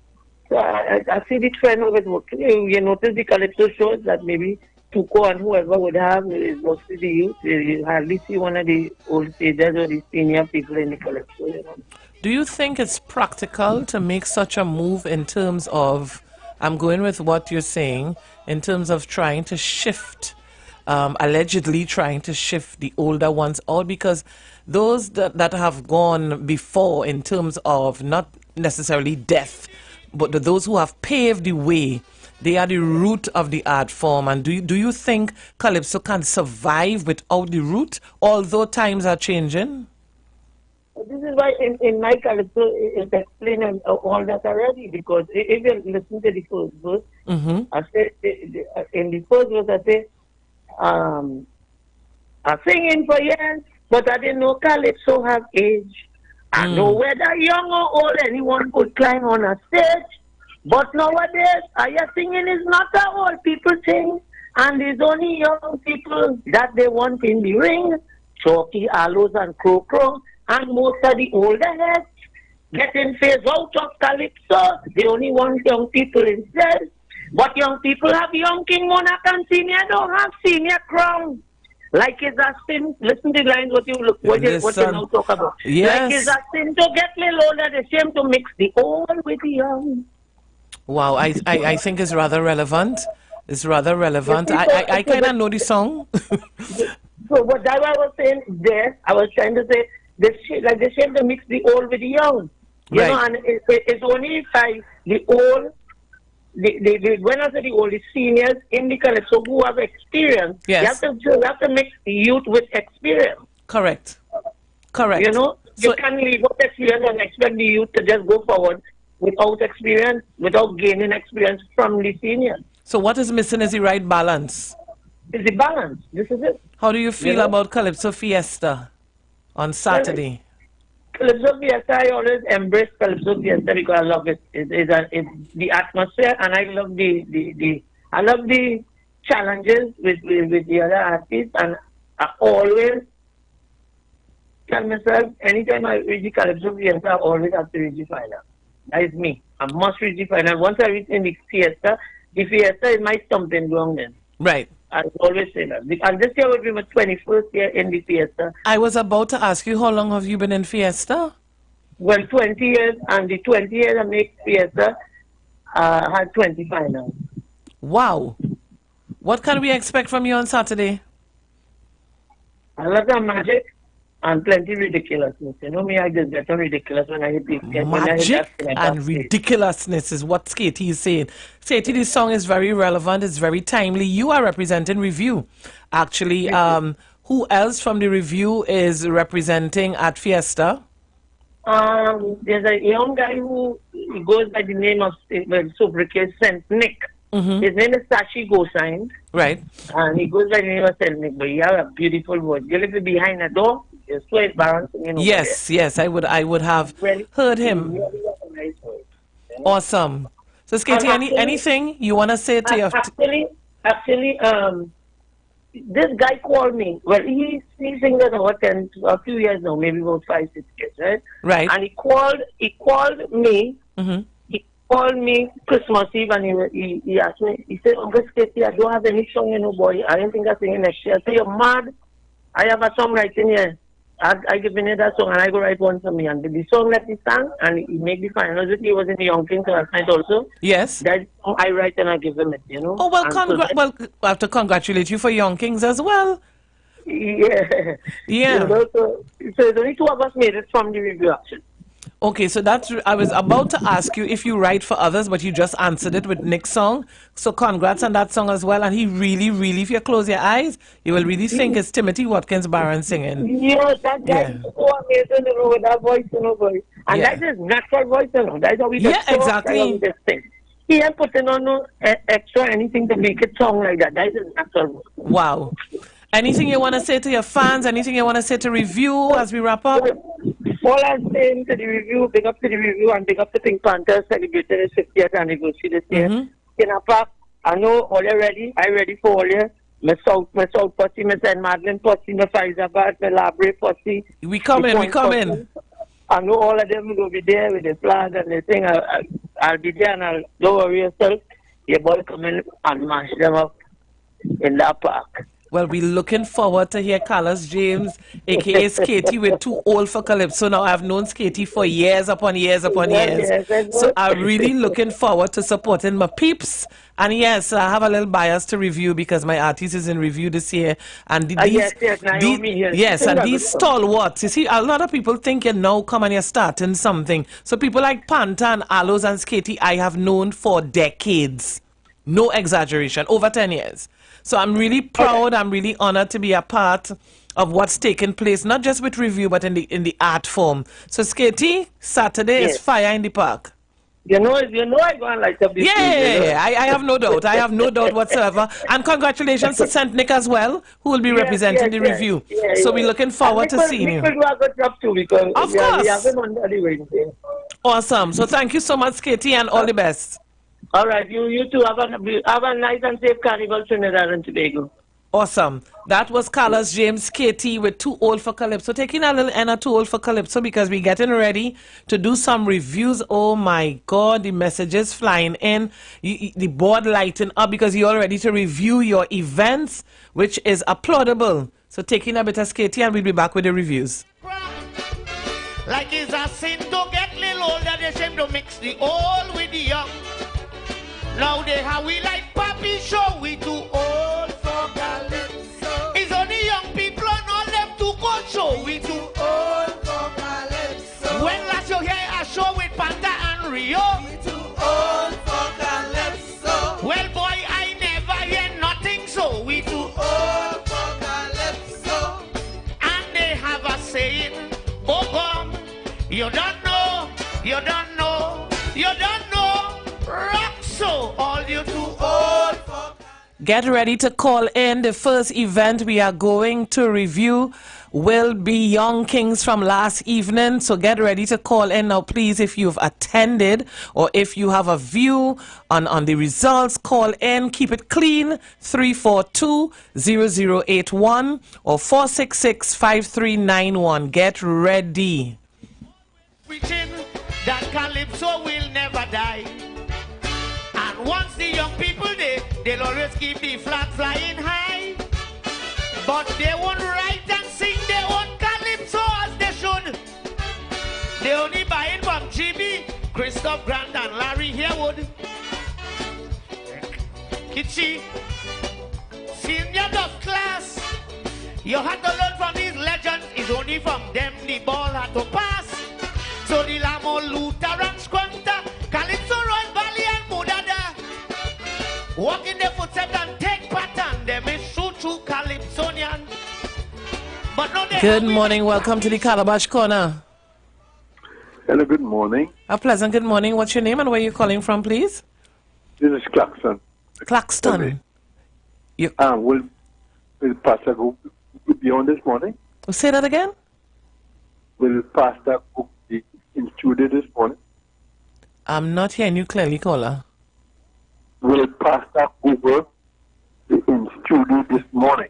So I see the trend of it working. You notice the Calypso shows that maybe Tuco and whoever would have is mostly the youth. You hardly see one of the old stagers or the senior people in the Calypso, you know. Do you think it's practical to make such a move in terms of, I'm going with what you're saying, in terms of trying to shift, allegedly trying to shift the older ones out? Because those that have gone before in terms of not necessarily death, but those who have paved the way, they are the root of the art form. And do you think Calypso can survive without the root, although times are changing? This is why in my Calypso it's explaining all that already, because if you listen to the first verse, I say, in the first verse I say, I'm singing for years, but I didn't know Calypso have age. I know whether young or old, anyone could climb on a stage. But nowadays, singing is not a old people thing. And it's only young people that they want in the ring. Chalky, aloes, and crow. And most of the older heads getting phased out of Calypso. They only want young people instead. But young people have young King Monarch and senior don't have senior crown. Like it's a sin, listen to the lines what you now talk about. Yes. Like it's a sin to get little older, the same to mix the old with the young. Wow, I think it's rather relevant. It's rather relevant. I kind of know the song. So what I was saying there, I was trying to say, the shame to mix the old with the young. You know, and it's only if the old, when I say the old, the seniors in the Calypso who have experience, yes. you have to mix the youth with experience. Correct. You know, you can't leave out experience and expect the youth to just go forward without experience, without gaining experience from the seniors. So what is missing is the right balance. It's the balance. This is it. How do you feel about Calypso Fiesta on Saturday? Calypso Fiesta, I always embrace Calypso Fiesta because I love it. It's the atmosphere, and I love the challenges with the other artists, and I always tell myself, anytime I reach the Calypso Fiesta, I always have to reach the final. That is me. I must reach the final. Once I reach in the Fiesta is my stumping ground then. Right. I always say that. And this year will be my 21st year in the Fiesta. I was about to ask you, how long have you been in Fiesta? Well, 20 years, and the 20 years I make Fiesta, had 20 finals. Wow. What can we expect from you on Saturday? A lot of magic and plenty ridiculousness. You know me, I just get ridiculous when I hit the magic and ridiculousness is what Skatey is saying. Skatey, this song is very relevant. It's very timely. You are representing Review. Actually, who else from the Review is representing at Fiesta? There's a young guy who goes by the name of Saint Nick. His name is Sashi Gosign. Right. And he goes by the name of Saint Nick, but he has a beautiful voice. You live behind the door, you swear it's Baron singing. Yes, I would have heard him. Nice voice, Awesome. So, Skaty, anything you want to say to your... Actually, this guy called me. Well, he sings about a few years now, maybe about 5-6 years, right? Right. And he called me. He called me Christmas Eve, and he asked me. He said, "Uncle Skaty, I don't have any song, boy. I don't think I'm singing next year." I said, "You're mad. I have a song writing here. I give him that song, and I go write one for me." And the song that he sang, and he made the finals. He was in the Young Kings last night also. Yes. That song I write and I give him it, Oh, well, I have to congratulate you for Young Kings as well. Yeah. Yeah. So there's only 2 of us made it from the review, actually. Okay, so I was about to ask you if you write for others, but you just answered it with Nick's song. So congrats on that song as well. And he really, if you close your eyes, you will really think it's Timothy Watkins Barron singing. Yeah, that guy is so amazing, with that voice, boy. And that is natural voice, That's how we just exactly. He ain't putting on no extra anything to make it sound like that. That is natural voice. Wow. Anything you want to say to your fans? Anything you want to say to review as we wrap up? All I'm saying to the review, big up to the review and big up to Pink Panther celebrating its 50th anniversary this year. In a fact, I know all you ready. I ready for all you. My South Posse, my St. Madeleine Posse, my Faizabad, my Labre Posse. We come in. I know all of them will be there with the flag and the thing. I'll be there, and don't worry yourself. Your boy come in and mash them up in that park. Well, we're looking forward to hear Carlos James, a.k.a. Skaty, with Too Old for Calypso. Now, I've known Skaty for years upon years. So I'm really looking forward to supporting my peeps. And yes, I have a little bias to review because my artist is in review this year. And these stalwarts, you see, a lot of people think you now come and you're starting something. So people like Panther and Aloes and Skaty, I have known for decades. No exaggeration, over 10 years. So I'm really proud, I'm really honored to be a part of what's taking place, not just with review, but in the art form. So Skaty, Saturday is fire in the park. I go and light up this I have no doubt. I have no doubt whatsoever. And congratulations to St. Nick as well, who will be representing the review. So we're looking forward to seeing you. Of course. Awesome. So thank you so much, Skaty, and all the best. All right, you too. Have a nice and safe carnival, Trinidad and Tobago. Awesome. That was Carlos James, Skaty with Too Old for Calypso. Taking a little Enna Too Old for Calypso because we're getting ready to do some reviews. Oh my God, the messages flying in, the board lighting up because you're all ready to review your events, which is applaudable. So taking a bit of Skaty and we'll be back with the reviews. Like it's a sin to get little older, they seem to mix the old with the young. Now they have we like Papi show, we too old for Calypso. It's only young people and all them too good show, we too old for Calypso. When last you hear a show with Panther and Rio, we too old for Calypso. Well boy, I never hear nothing, so we too old for Calypso. And they have a saying, oh God, you don't know, you don't know, you don't know, rock. So, all you too old for. Get ready to call in. The first event we are going to review will be Young Kings from last evening. So get ready to call in now, please. If you've attended or if you have a view on the results, call in. Keep it clean. 342-0081 or 466-5391. Get ready. Preaching that Calypso will never die. Once the young people, they'll always keep the flag flying high. But they won't write and sing their own Calypso as they should. They only buy it from GB, Christoph Grant and Larry Harewood. Kitchi, senior dub class. You had to learn from these legends. It's only from them the ball had to pass. So the Lamo, Luther and Squanter, Calypso, Royal Valley and Mudada. Walk in the footsteps and take pattern. Them is true Calypsonian. But no, good morning. Welcome to the Calabash Corner. Hello, good morning. A pleasant good morning. What's your name and where you calling from, please? This is Claxton. Claxton. Will Pastor Cook be on this morning? Say that again? Will Pastor Cook be in studio this morning? I'm not hearing you clearly, caller. Will Pastor Cook be in studio this morning?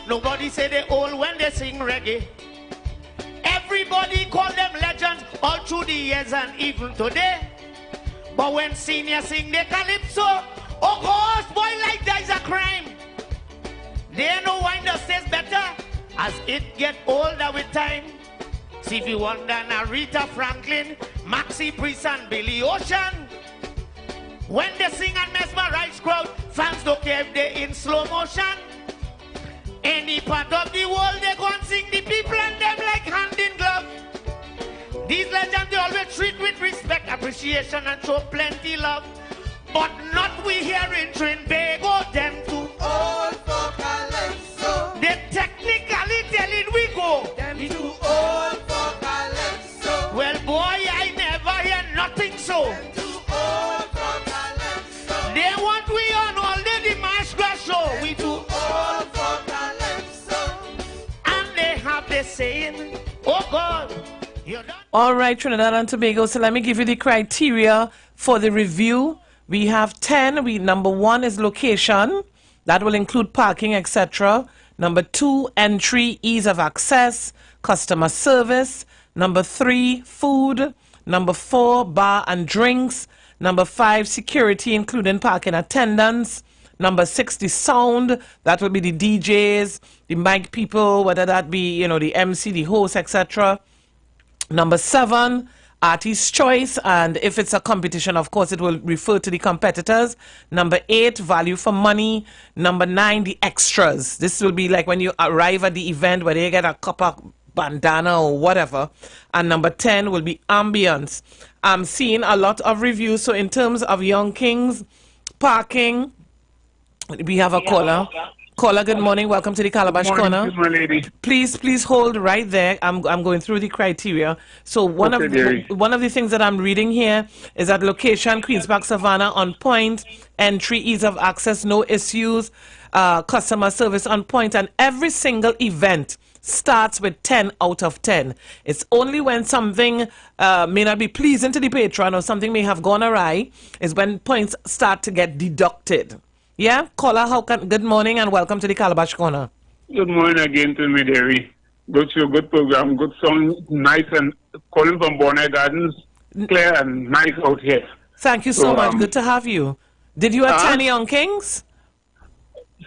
Nobody say they old when they sing reggae. Everybody call them legends all through the years and even today. But when seniors sing the calypso, oh gosh, boy, like that is a crime. They know wine just tastes better as it get older with time. Stevie Wonder and Aretha Franklin, Maxie Priest and Billy Ocean. When they sing and mesmerize crowd, fans don't care if they in slow motion. Any part of the world they go and sing the people and them like hand in glove. These legends they always treat with respect, appreciation and show plenty love. But not we here in Trinbago, them too old for calypso. They technically telling we go, them too old for calypso. Well boy, I never hear nothing so. Them too old for calypso. They want we on all the Marsh Grass show. We too old for calypso. And they have the saying, oh God, you're done. All right, Trinidad and Tobago, so let me give you the criteria for the review. We have 10. Number 1 is location. That will include parking, etc. Number 2, entry, ease of access, customer service. Number 3, food. Number 4, bar and drinks. Number 5, security, including parking attendants. Number 6, the sound. That will be the DJs, the mic people, whether that be, the MC, the host, etc. Number 7, artist choice, and if it's a competition, of course, it will refer to the competitors. Number 8, value for money. Number 9, the extras. This will be like when you arrive at the event, whether you get a cup of bandana or whatever. And number 10 will be ambience. I'm seeing a lot of reviews. So in terms of Young Kings, parking, we have a caller. Caller, good morning. Welcome to the Calabash Corner. My lady. Please hold right there. I'm going through the criteria. So one of the things that I'm reading here is that location, Queens Park Savannah on point, entry, ease of access, no issues, customer service on point, and every single event starts with 10 out of 10. It's only when something may not be pleasing to the patron or something may have gone awry is when points start to get deducted. Yeah, caller, good morning and welcome to the Calabash Corner. Good morning again to me, Derry. Good show, good program, good song, nice, and calling from Bonnet Gardens, clear and nice out here. Thank you so much. Good to have you. Did you attend Young Kings?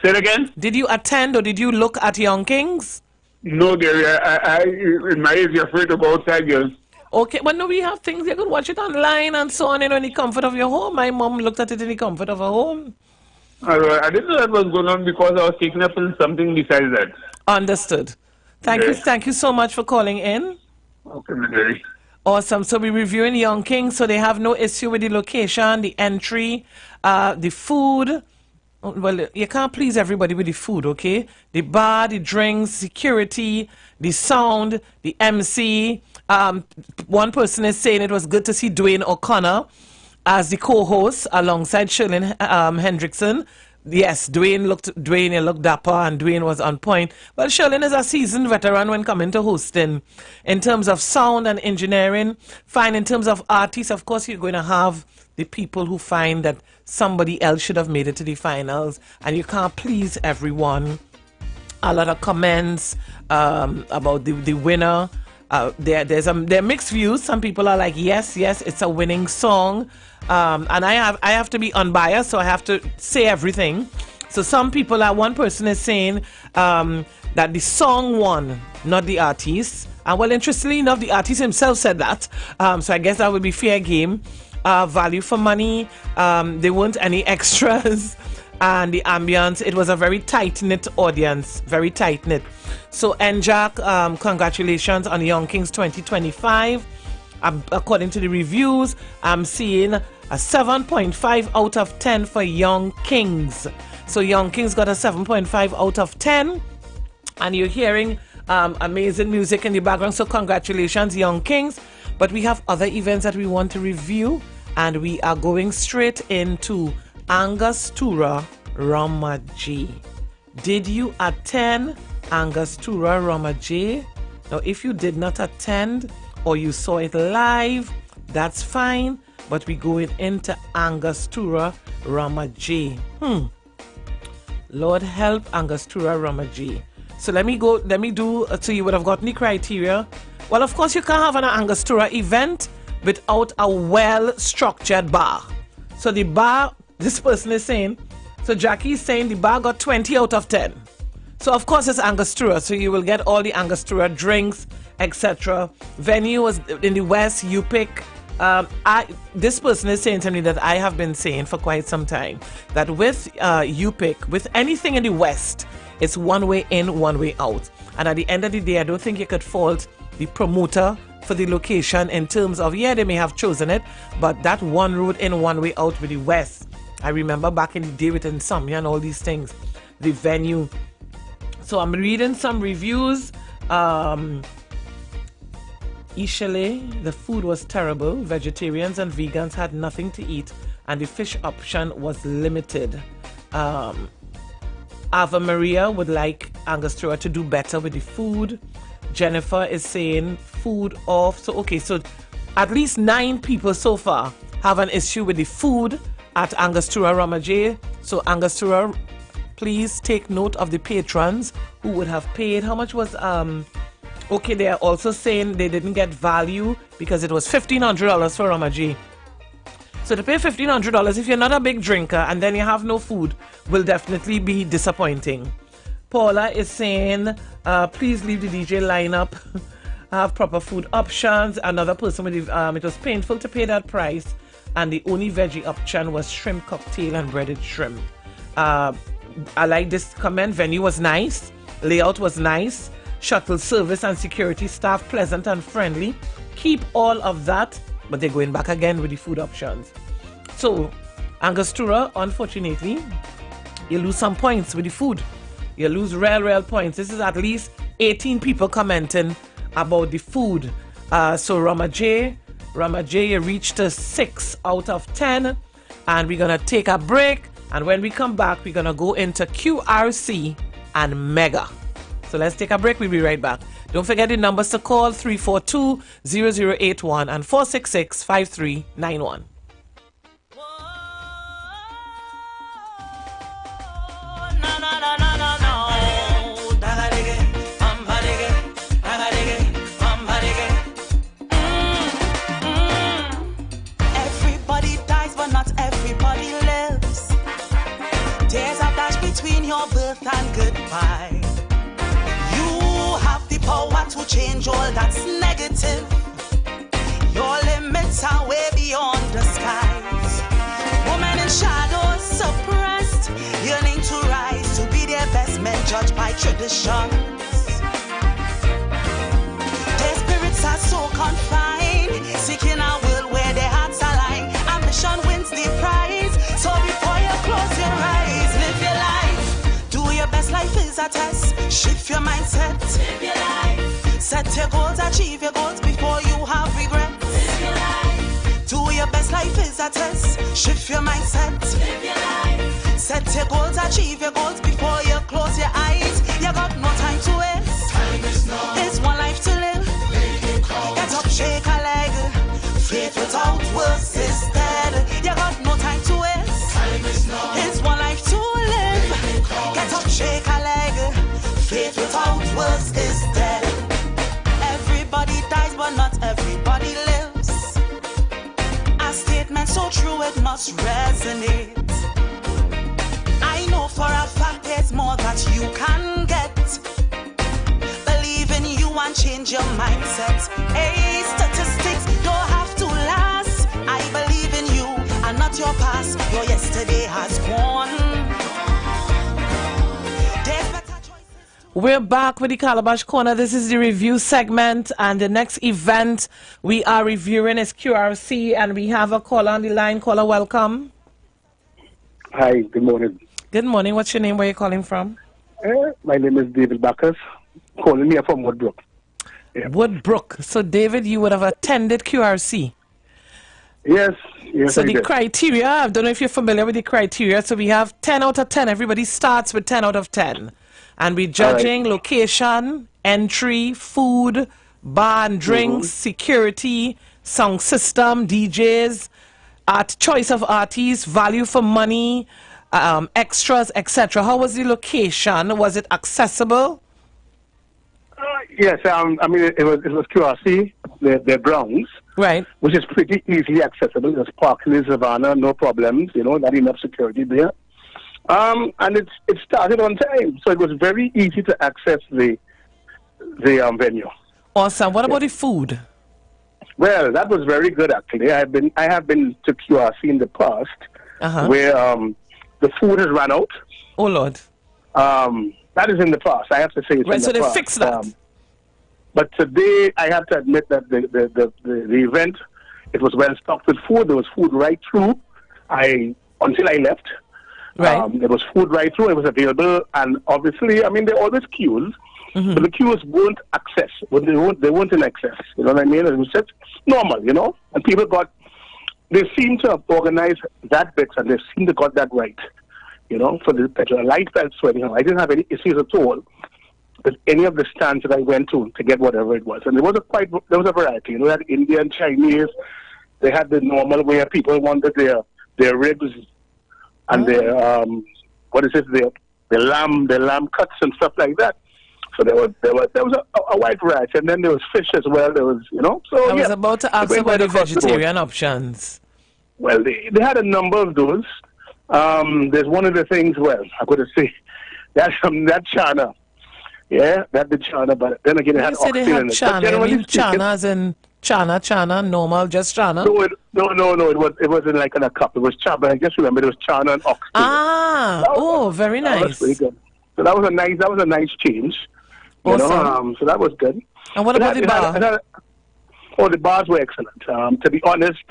Say it again? Did you attend or did you look at Young Kings? No, Derry. I in my age, you're afraid to go outside, girls. Okay, but no, we have things you could watch it online and so on, in the comfort of your home. My mom looked at it in the comfort of her home. I didn't know that was going on because I was taking up in something besides that. Understood. Thank you so much for calling in. Okay, Mary. Awesome. So we're reviewing Young King. So they have no issue with the location, the entry, the food. Well, you can't please everybody with the food, okay? The bar, the drinks, security, the sound, the MC. One person is saying it was good to see Dwayne O'Connor as the co-host alongside Shirley Hendrickson. Yes, Dwayne looked dapper and Dwayne was on point. Well, Shirley is a seasoned veteran when coming to hosting. In terms of sound and engineering, fine. In terms of artists, of course, you're going to have the people who find that somebody else should have made it to the finals, and you can't please everyone. A lot of comments about the winner. There are mixed views. Some people are like, yes, it's a winning song. And I have to be unbiased, so I have to say everything. So one person is saying that the song won, not the artist. And well, interestingly enough, the artist himself said that. So I guess that would be fair game. value for money. There weren't any extras. And the ambience, it was a very tight-knit audience, very tight-knit. So, NJAC, congratulations on Young Kings 2025. According to the reviews, I'm seeing a 7.5 out of 10 for Young Kings. So, Young Kings got a 7.5 out of 10. And you're hearing amazing music in the background. So, congratulations, Young Kings. But we have other events that we want to review. And we are going straight into Angostura Ramaji. Did you attend Angostura Ramaji? Now, if you did not attend or you saw it live, that's fine. But we're going into Angostura Ramaji. Lord help Angostura Ramaji. So let me do, so you would have gotten the criteria. Well, of course, you can't have an Angostura event without a well-structured bar. So the bar, this person is saying, so Jackie is saying the bar got 20 out of 10. So of course it's Angostura, so you will get all the Angostura drinks, etc. Venue was in the West, you pick. This person is saying to me that I have been saying for quite some time that with UPIC, with anything in the West, it's one way in, one way out. And at the end of the day, I don't think you could fault the promoter for the location in terms of, yeah, they may have chosen it, but that one road in, one way out with the West. I remember back in the day with Insomnia and all these things, the venue. So I'm reading some reviews. Ishale, the food was terrible. Vegetarians and vegans had nothing to eat, and the fish option was limited. Ava Maria would like Angostura to do better with the food. Jennifer is saying food off. So, okay, so at least 9 people so far have an issue with the food at Angostura Ramaje. So, Angostura, please take note of the patrons who would have paid. How much was, okay, they are also saying they didn't get value because it was $1,500 for Ramaje. So to pay $1,500, if you're not a big drinker and then you have no food, will definitely be disappointing. Paula is saying, please leave the DJ lineup, have proper food options. Another person with it was painful to pay that price, and the only veggie option was shrimp cocktail and breaded shrimp. I like this comment. Venue was nice, layout was nice, shuttle service and security staff pleasant and friendly. Keep all of that, but they're going back again with the food options. So, Angostura, unfortunately, you lose some points with the food. You lose real points. This is at least 18 people commenting about the food. So Ramaje, you reached a 6 out of 10. And we're going to take a break. And when we come back, we're going to go into QRC and Mega. So let's take a break. We'll be right back. Don't forget the numbers to call, 342-0081 and 466-5391. Everybody dies, but not everybody lives. There's a dash between your birth and goodbye. You have the power to change all that's negative. Your limits are way beyond the skies. Women in shadows suppressed, yearning to rise to be their best men, judged by traditions. Their spirits are so confined, seeking a world where their hearts align. Ambition wins the prize, so before you close your eyes, live your life. Do your best, life is a test. Shift your mindset, live your life. Set your goals, achieve your goals before you have regrets. Live your life. Do your best, life is a test. Shift your mindset, live your life. Set your goals, achieve your goals before you close your eyes. You got no time to waste. Time is now. It's one life to live. Get up, shake a leg. Faith without works is dead. You got no time to waste. Time is now. It's one life to live. Get up, shake a leg. Faith without works is dead. Everybody dies, but not everybody lives. A statement so true it must resonate. I know for a fact there's more that you can get. Believe in you and change your mindset. Hey, statistics don't have to last. I believe yesterday has gone. We're back with the Calabash Corner. This is the review segment, and the next event we are reviewing is QRC, and we have a caller on the line. Caller, welcome. Hi, good morning. Good morning. What's your name? Where are you calling from? My name is David Bacchus, calling here from Woodbrook. Yeah. Woodbrook. So, David, you would have attended QRC. Yes. So I the did. criteria, I don't know if you're familiar with the criteria. So we have 10 out of 10. Everybody starts with 10 out of 10. And we're judging location, entry, food, bar and drinks, security, sound system, DJs, choice of artists, value for money, extras, etc. How was the location? Was it accessible? Yes, I mean, it was QRC, the grounds, right, which is pretty easily accessible. There's parking in Savannah, no problems, not enough security there. And it started on time, so it was very easy to access the venue. Awesome. What about the food? Well, that was very good actually. I have been to QRC in the past, where the food has run out. Oh Lord. That is in the past. I have to say it's right. In So the they past. fixed that. But today, I have to admit that the event, it was well stocked with food. There was food right through. Until I left. Right. There was food right through. It was available, and obviously, I mean, there are always queues, but the queues weren't access. They weren't in excess. You know what I mean? It was just normal, And people they seem to have organized that bit, and they seem to got that right, for the petrol. I felt so anyhow. I didn't have any issues at all with any of the stands that I went to get whatever it was, and there was a variety. They had Indian, Chinese. They had the normal where people wanted their ribs. And their lamb cuts and stuff like that. So there was a wide variety, and then there was fish as well. There was, So I was about to ask about the vegetarian options. Well, they had a number of those. There's one of the things. Well, I'm going to say that chana. Yeah, that the chana, but then again, it had oxtail in it. Chana. You mean chana as in chana, normal, just chana? No. It wasn't like in a cup. It was chana. I just remember it was chana and oxtail. Very nice. That was pretty good. So that was a nice change. Awesome. So that was good. And what about the bar? The bars were excellent. To be honest,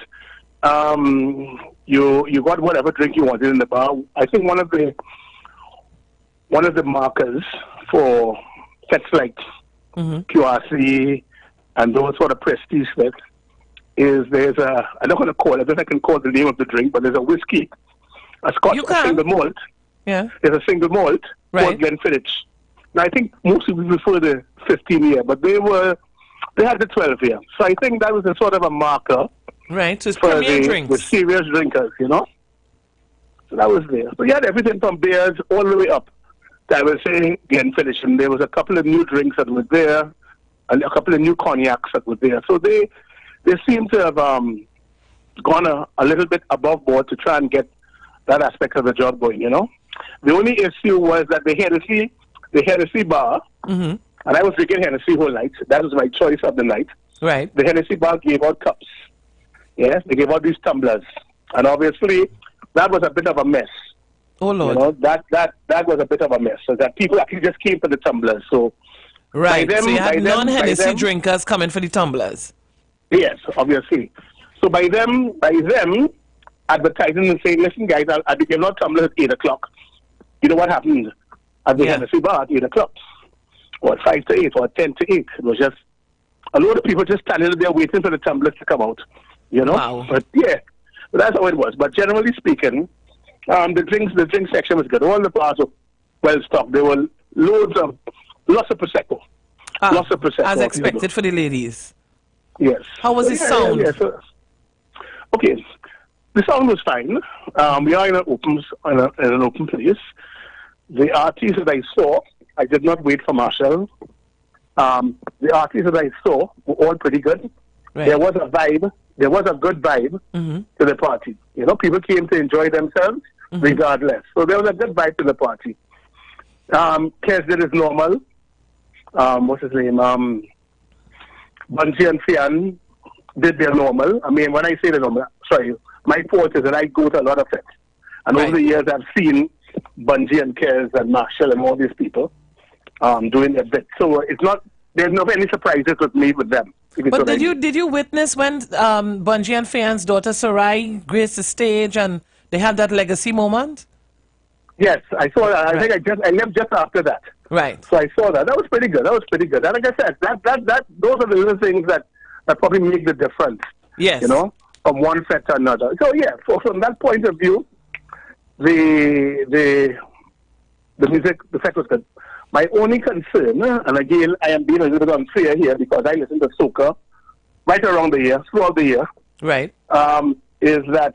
you got whatever drink you wanted in the bar. I think one of the markers for sets like QRC and those sort of prestige sets is I'm not going to call it, I don't think I can call the name of the drink, but there's a whiskey, a Scotch, a single malt. Yeah. There's a single malt called Glenfiddich. Now, I think most people prefer the 15-year, but they had the 12-year. So I think that was a sort of a marker. Right, so it's for premier drinks. The serious drinkers, So that was there. So you had everything from beers all the way up. I was saying Glenfiddich, and there was a couple of new drinks that were there, and a couple of new cognacs that were there. So they seem to have gone a little bit above board to try and get that aspect of the job going, The only issue was that the Hennessy bar, and I was drinking Hennessy whole night. That was my choice of the night. Right. The Hennessy bar gave out cups. Yes, they gave out these tumblers. And obviously, that was a bit of a mess. Oh, Lord. That was a bit of a mess. So that people actually just came for the tumblers. So, right. So you had non-Hennessy drinkers coming for the tumblers. Yes, obviously. So by them advertising and saying, listen, guys, I'll be giving out tumblers at 8 o'clock. You know what happened at the Hennessy bar at 8 o'clock? Or 5 to 8 or 10 to 8. It was just a lot of people just standing there waiting for the tumblers to come out. Wow. But that's how it was. But generally speaking, the drink section was good. All the bars were well stocked. There were lots of Prosecco. Lots of Prosecco. As expected for the ladies. Yes. How was the sound? Okay. The sound was fine. We are in an open place. The artists that I saw, I did not wait for Marshall. The artists that I saw were all pretty good. Right. There was a vibe. There was a good vibe to the party. People came to enjoy themselves regardless. So there was a good vibe to the party. Kes did his normal. What's his name? Bunji and Fian did their normal. I mean, when I say the normal, sorry, my fault is that I go to a lot of it. And over the years, I've seen Bungie and Kez and Marshall and all these people doing their bit. So it's not, there's no any surprises with me with them. But did you witness when Bungie and Fayan's daughter Sarai graced the stage and they had that legacy moment? Yes, I saw that. I think I left just after that. Right. So I saw that. That was pretty good. And like I said, those are the little things that probably make the difference. Yes. You know, from one set to another. So yeah, from that point of view, the music, the set was good. My only concern, and again, I am being a little bit unfair here because I listen to soca right around the year, throughout the year. Right. Is that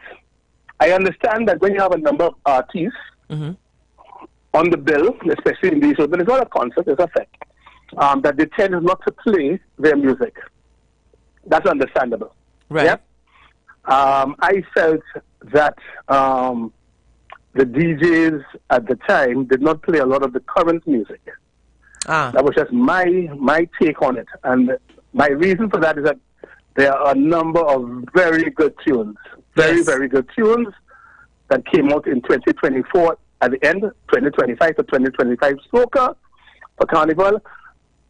I understand that when you have a number of artists on the bill, especially in these, but it's not a concert, it's a fete, that they tend not to play their music. That's understandable. Right. Yeah? I felt that the DJs at the time did not play a lot of the current music. That was just my take on it. And my reason for that is that there are a number of very good tunes, very good tunes that came out in 2024 at the end, 2025 to 2025 soca for Carnival.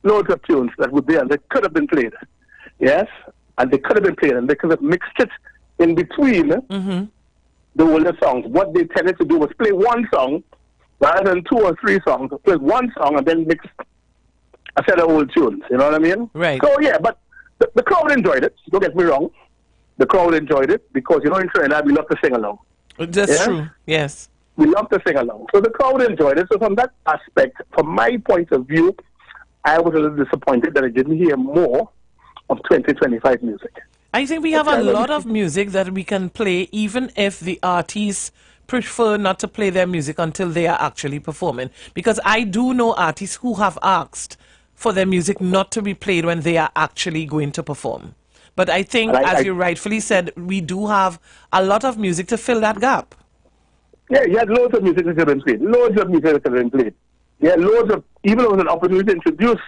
Loads of tunes that would be, and they could have been played. Yes? And they could have been played, and they could have mixed it in between the older songs. What they tended to do was play one song rather than 2 or 3 songs. Play one song and then mix a set of old tunes. You know what I mean? Right. So yeah, but the crowd enjoyed it. Don't get me wrong. The crowd enjoyed it because, you know, in Trinidad we love to sing along. That's true. Yes. We love to sing along. So the crowd enjoyed it. So from that aspect, from my point of view, I was a little disappointed that I didn't hear more of 2025 music. I think we have a lot of music that we can play even if the artists prefer not to play their music until they are actually performing. Because I do know artists who have asked for their music not to be played when they are actually going to perform. But I think, as you rightfully said, we do have a lot of music to fill that gap. Yeah, you had loads of music that have been played. Loads of music that have been played. Yeah, loads of, even with an opportunity to introduce.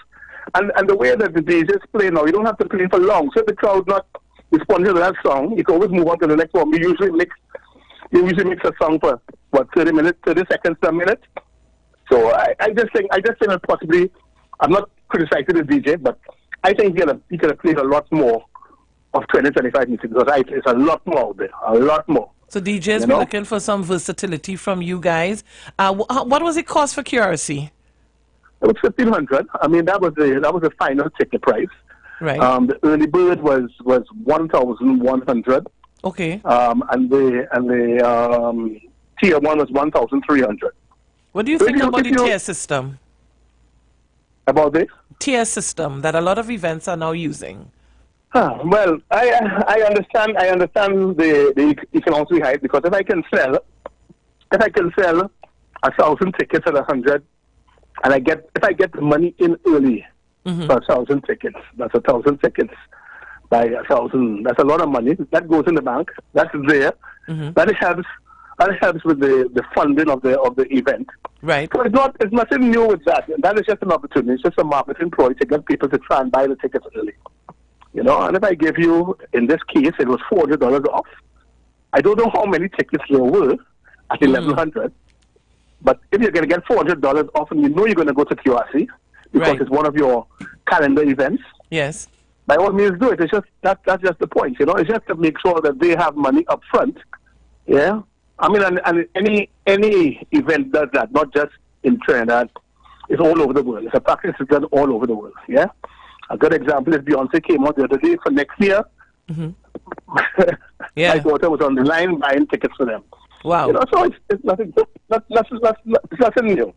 And the way that the DJs play now, you don't have to play for long. So if the crowd not responding to that song, you can always move on to the next one. You usually mix a song for, 30 minutes, 30 seconds to a minute. So I just think that possibly, I'm not criticizing the DJ, but I think he could have played a lot more of 2025 music because it's a lot more out there, a lot more. So DJs be looking for some versatility from you guys. What was it cost for QRC? It was $1,500. I mean, that was the final ticket price. Right. The early bird was $1,100. Okay. And the tier 1 was $1,300. What do you think about the tier system? About this? Tier system that a lot of events are now using. Well, I understand the economics behind, because if I can sell 1,000 tickets at 100, and if I get the money in early for 1,000 tickets, that's 1,000 tickets by 1,000. That's a lot of money. That goes in the bank. That's there. That helps with the funding of the event. Right. So it's nothing new with that. That is just an opportunity. It's just a marketing ploy to get people to try and buy the tickets early. You know, and if I give you, in this case, it was $400 off. I don't know how many tickets there were at 1,100, but if you're going to get $400 off, and you know you're going to go to QRC because it's one of your calendar events. Yes. By all means, do it. It's just that's just the point. You know, it's just to make sure that they have money up front. Yeah. I mean, and any event does that, not just in Trinidad. It's all over the world. It's a practice that's done all over the world. Yeah. A good example is Beyonce came out the other day for next year. Yeah. My daughter was on the line buying tickets for them. Wow. You know, so it's nothing new.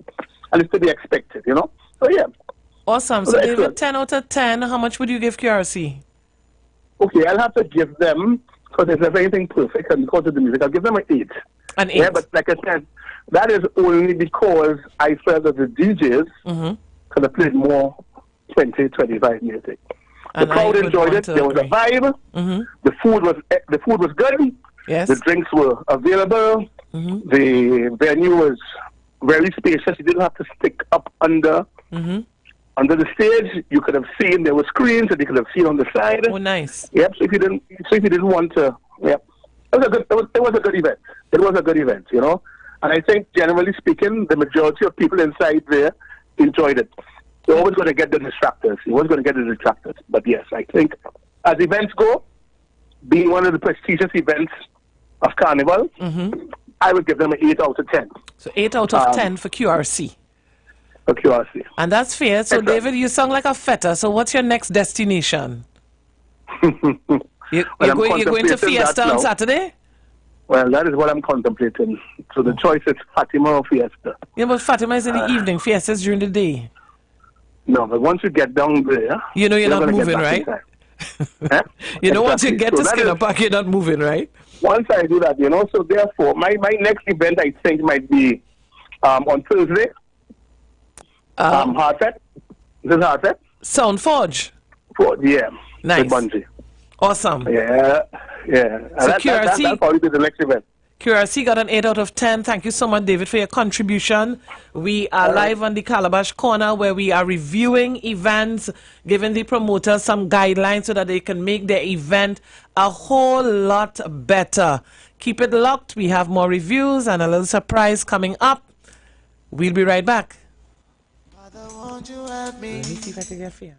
And it's to be expected, you know. So, yeah. Awesome. So, David, 10 out of 10, how much would you give QRC? Okay, I'll have to give them, because there's never anything perfect, and because of the music, I'll give them an 8. An 8? Yeah, but like I said, that is only because I felt that the DJs could have played more 2025 music. The crowd enjoyed it. There was a vibe. The food was good. Yes. The drinks were available. The venue was very spacious. You didn't have to stick up under the stage. You could have seen there were screens that you could have seen on the side. Oh, nice. Yep. So if you didn't want to, yep. It was a good event. It was a good event, you know. And I think, generally speaking, the majority of people inside there enjoyed it. You're always going to get the distractors. You're always going to get the detractors. But yes, I think as events go, being one of the prestigious events of Carnival, I would give them an 8 out of 10. So 8 out of 10 for QRC. For QRC. And that's fair. So, David, you sound like a feta. So what's your next destination? You're going to Fiesta on Saturday? Well, that is what I'm contemplating. So the choice is Fatima or Fiesta. Yeah, but Fatima is in the evening. Fiesta is during the day. No, but once you get down there... You know you're not moving, right? You know, once you get to Skinner Park, you're not moving, right? Once I do that, you know, so therefore, my next event, I think, might be on Thursday. Hardset. This is Hardset. Sound Forge. Forge, yeah. Nice. With Bungie. Awesome. Yeah. So QRC, that'll probably be the next event. QRC got an 8 out of 10. Thank you so much, David, for your contribution. We are live on the Calabash Corner where we are reviewing events, giving the promoters some guidelines so that they can make their event a whole lot better. Keep it locked. We have more reviews and a little surprise coming up. We'll be right back. Let me see if I can get fear.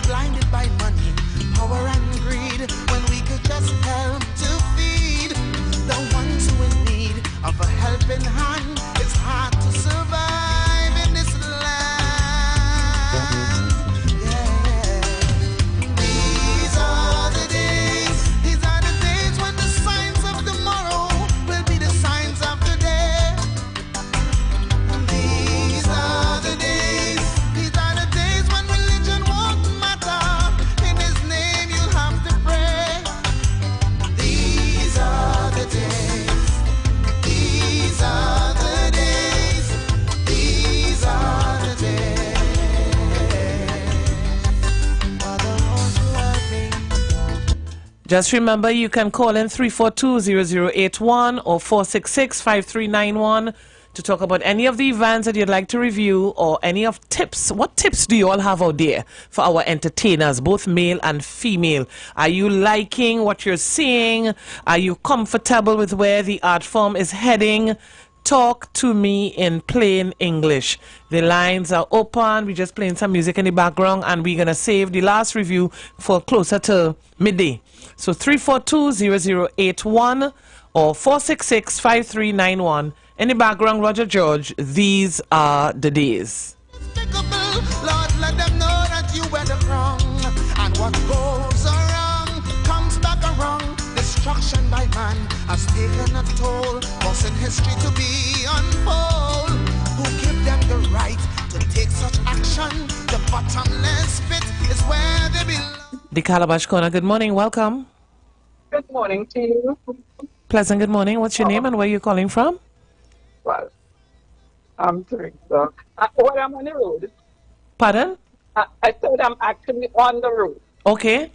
Blinded by money, power and greed, when we could just help to feed the ones who in need of a helping hand. It's hard to survive in this land. These are the days when the signs of tomorrow will be the signs of today. These are the days when religion won't matter. In His name you'll have to pray. These are the days. These are the days. These are the days. Father, won't you help me? Just remember, you can call in 342-0081 or 466-5391 to talk about any of the events that you'd like to review or any of tips. What tips do you all have out there for our entertainers, both male and female? Are you liking what you're seeing? Are you comfortable with where the art form is heading? Talk to me in plain English. The lines are open. We're just playing some music in the background, and we're going to save the last review for closer to midday. So 342-0081 or 466-5391. In the background, Roger George, these are the days. Lord, let them know that you were the wrong, and what goes around comes back around. Destruction by man has taken a toll, causing history to be unfold. Who give them the right to take such action? The bottomless pit is where they belong. The Calabash Corner, good morning, welcome. Good morning to you. Pleasant good morning. What's your name and where are you calling from? Well, I'm Teresa. Well, I'm on the road. Pardon? I thought I'm actually on the road. Okay.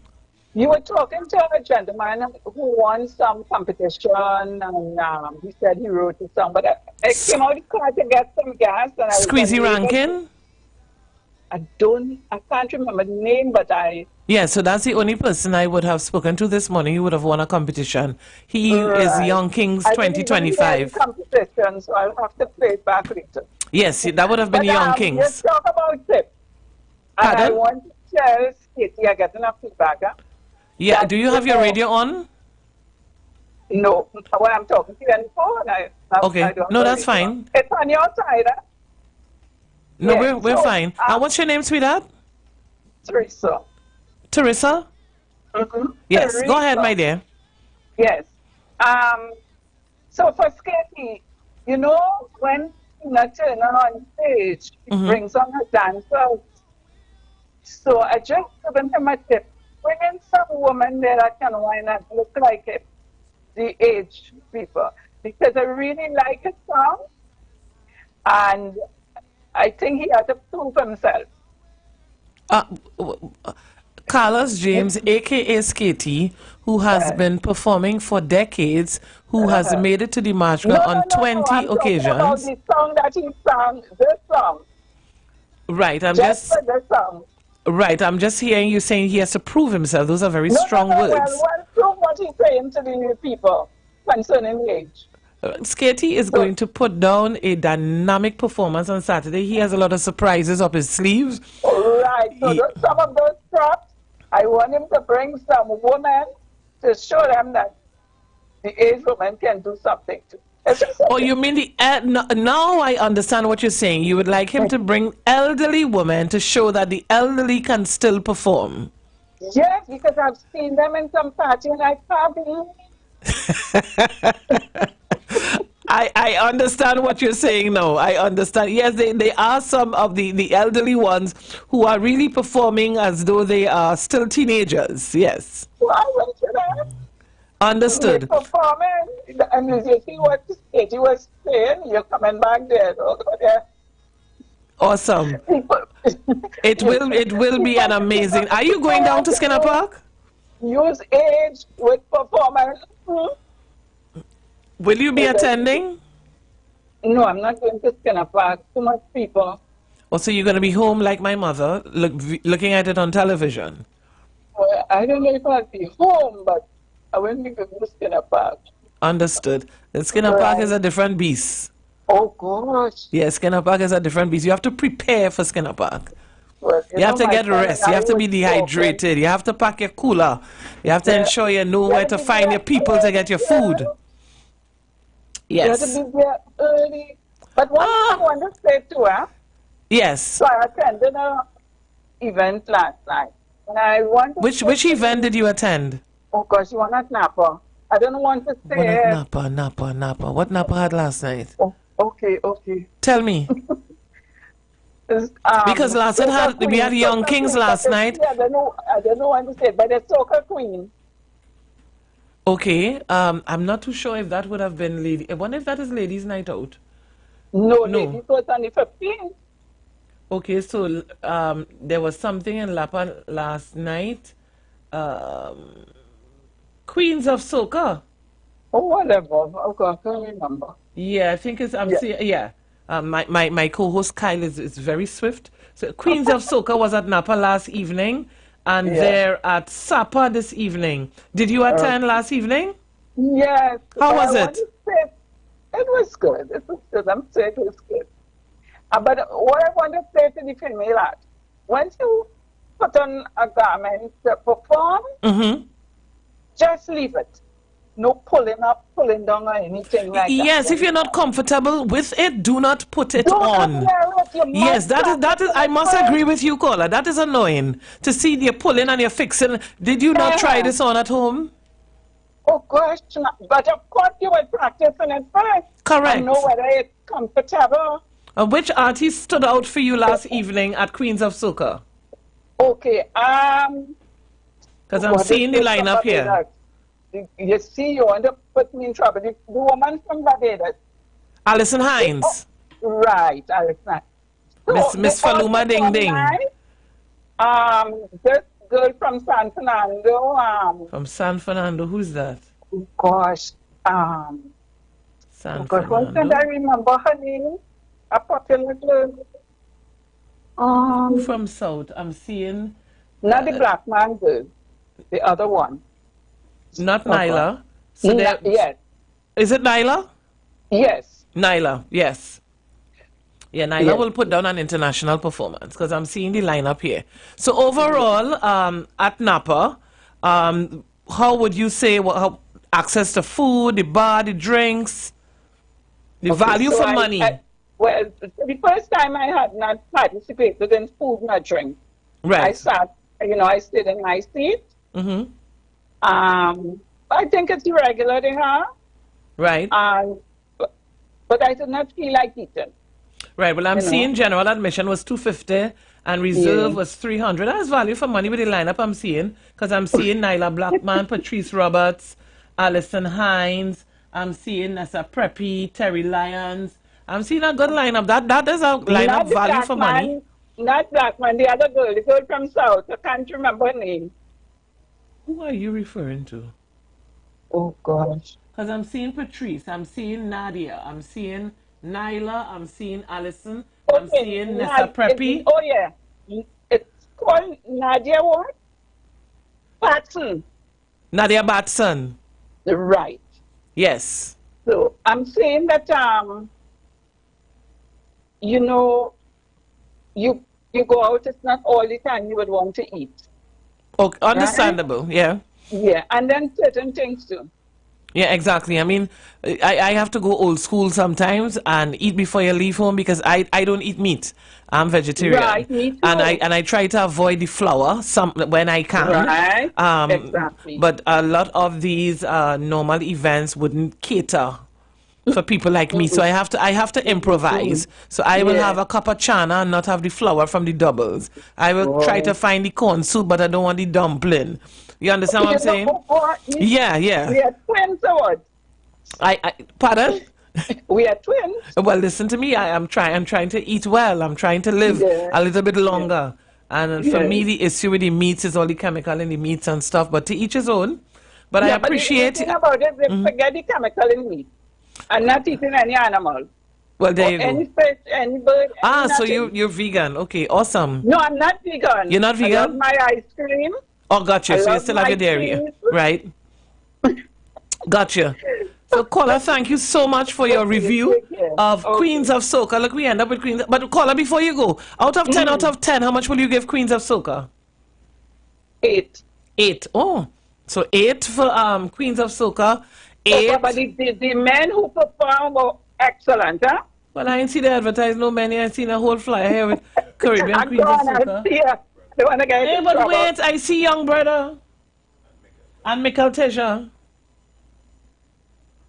You were talking to a gentleman who won some competition, and he said he wrote a song, but I came out of the car to get some gas. And I Squeezy Rankin? I can't remember the name, but Yeah, so that's the only person I would have spoken to this morning. He would have won a competition. He is Young Kings 2025. Competition, so I'll have to play it back later. Yes, that would have been Young Kings. Let's talk about it. And I want to tell Katie, I get enough feedback. Yeah, do you have your radio on? No, when I'm talking to you on the phone, okay, no, that's fine. It's on your side, No, we're fine. What's your name, sweetheart? Teresa. Teresa? Yes, Teresa. go ahead, my dear. Yes. So for Skitty, you know, when Turner on stage, he brings on her dancers. So I just given him a tip. Bring in some woman there that can wine and look like it, the age people. Because I really like his song. And I think he had to prove himself. Carlos James, a.k.a. Skitty, who has been performing for decades, who has made it to the March Ground on 20 I'm occasions. about the song that he sang, this song. Right, For this song. Right, I'm just hearing you saying he has to prove himself. Those are very strong words. Well, prove what he's saying to the people concerning the age. Skitty is going to put down a dynamic performance on Saturday. He has a lot of surprises up his sleeves. Right, so some of those props, I want him to bring some women to show them that the aged woman can do something too. Oh, you mean the now I understand what you're saying. You would like him to bring elderly women to show that the elderly can still perform. Yes, because I've seen them in some party and I can't believe I understand what you're saying now. I understand. Yes, they are some of the elderly ones who are really performing as though they are still teenagers. Yes. Well, I went to them. Understood. Performing, and you see what Katie was saying, you're coming back there. Awesome. It will be an amazing. Are you going down to Skinner Park? Use age with performance. Will you be attending? No, I'm not going to Skinner Park. Too much people. Oh, so you're going to be home like my mother, looking at it on television? Well, I don't know if I'll be home, but I won't be going to Skinner Park. Understood. The Skinner Park is a different beast. Oh, gosh. Yeah, Skinner Park is a different beast. You have to prepare for Skinner Park. Well, you have to get rest. You have to be dehydrated. You have to pack your cooler. You have to ensure you know where to find your people to get your food. Yes. You have to be there early. But one thing I want to say to her. Yes. So I attended an event last night. And I want to Which event did you attend? Oh, gosh, you want a Napa. I don't want to say Napa. What Napa had last night? Oh, okay. Tell me. Because last night we had Young Kings last night. I don't know what to say, but the Soca Queen. Okay, I'm not too sure if that would have been lady. I wonder if that is ladies' night out. No. Ladies was on the 15th. Okay, so there was something in Lapa last night. Queens of Soca. Oh, whatever. Okay, I can't remember. Yeah, I think it's. My co-host Kyle is very swift. So Queens of Soca was at Napa last evening, and they're at Sapa this evening. Did you attend last evening? Yes. How was it? It was good. It was good. I'm saying it was good. But what I want to say to the female act, once you put on a garment to perform, just leave it. No pulling up, pulling down, or anything like that. Yes, if you're not comfortable with it, do not put it on. Yes, that is. I must agree with you, caller. That is annoying to see you pulling and you're fixing. Did you not try this on at home? Oh gosh, but of course you were practicing it first. Correct. I know whether it's comfortable. Which artist stood out for you last evening at Queens of Soca? Okay, because I'm seeing the lineup here. You see, you want to put me in trouble. The woman from Barbados. Alison Hines. Right, Alison. So, Miss Faluma Ding Ding. This girl from San Fernando. From San Fernando, who's that? Oh, gosh. San Fernando. Fernando. Can't I remember her name? A popular girl. Who from South? I'm seeing. Not the black man girl. The other one. Not Nyla. So yes. Is it Nyla? Yes. Nyla, yes. Yeah, Nyla will put down an international performance because I'm seeing the lineup here. So overall, at Napa, how would you say how access to food, the bar, the drinks, the value for money? Well, the first time I had not participated in food, not drink. Right. I sat, I stayed in my seat. I think it's regular they have. Right. But I did not feel like eating. Right. Well, I'm seeing general admission was $250 and reserve was $300. That's value for money with the lineup I'm seeing, because I'm seeing Nyla Blackman, Patrice Roberts, Alison Hines. I'm seeing Nessa Preppy, Terry Lyons. I'm seeing a good lineup. That is a lineup value for money. Not Blackman, the other girl, the girl from South. I can't remember her name. Who are you referring to? Oh, gosh. Because I'm seeing Patrice, I'm seeing Nadia, I'm seeing Nyla, I'm seeing Alison, I'm seeing Nessa Preppy. Oh, yeah. It's called Nadia what? Batson. Nadia Batson. Right. Yes. So I'm saying that, you know, you go out, it's not all the time you would want to eat. Okay, understandable, right? Yeah. Yeah, and then certain things too. Yeah, exactly. I mean, I have to go old school sometimes and eat before you leave home, because I don't eat meat. I'm vegetarian. Right, me too. And I try to avoid the flour when I can. Right, exactly. But a lot of these normal events wouldn't cater for people like me, so I have to improvise. So I will have a cup of chana and not have the flour from the doubles. I will try to find the corn soup, but I don't want the dumpling. You understand what I'm saying? Yeah. We are twins or what? Pardon? We are twins. Well, listen to me. I'm trying to eat well. I'm trying to live a little bit longer. And for me, the issue with the meats is all the chemical in the meats and stuff. But to each his own. But I appreciate. But the thing about it, they forget the chemical in meat, and not eating any animal. Well, there you go. Any fish, any bird. So you're vegan. Okay, awesome. No, I'm not vegan. You're not vegan? I love my ice cream. Oh, gotcha. So you still have your dairy, right? Gotcha. So, caller, thank you so much for your review of Queens of Soca. Look, we end up with Queens. But, caller, before you go, out of 10, how much will you give Queens of Soca? 8. 8. Oh, so 8 for Queens of Soca. 8. But the men who perform were excellent, huh? Well, I ain't see the advertise no many. I seen a whole flyer here with Caribbean Queens of Soca. Hey, but wait, I see Young Brother and Michael Teja.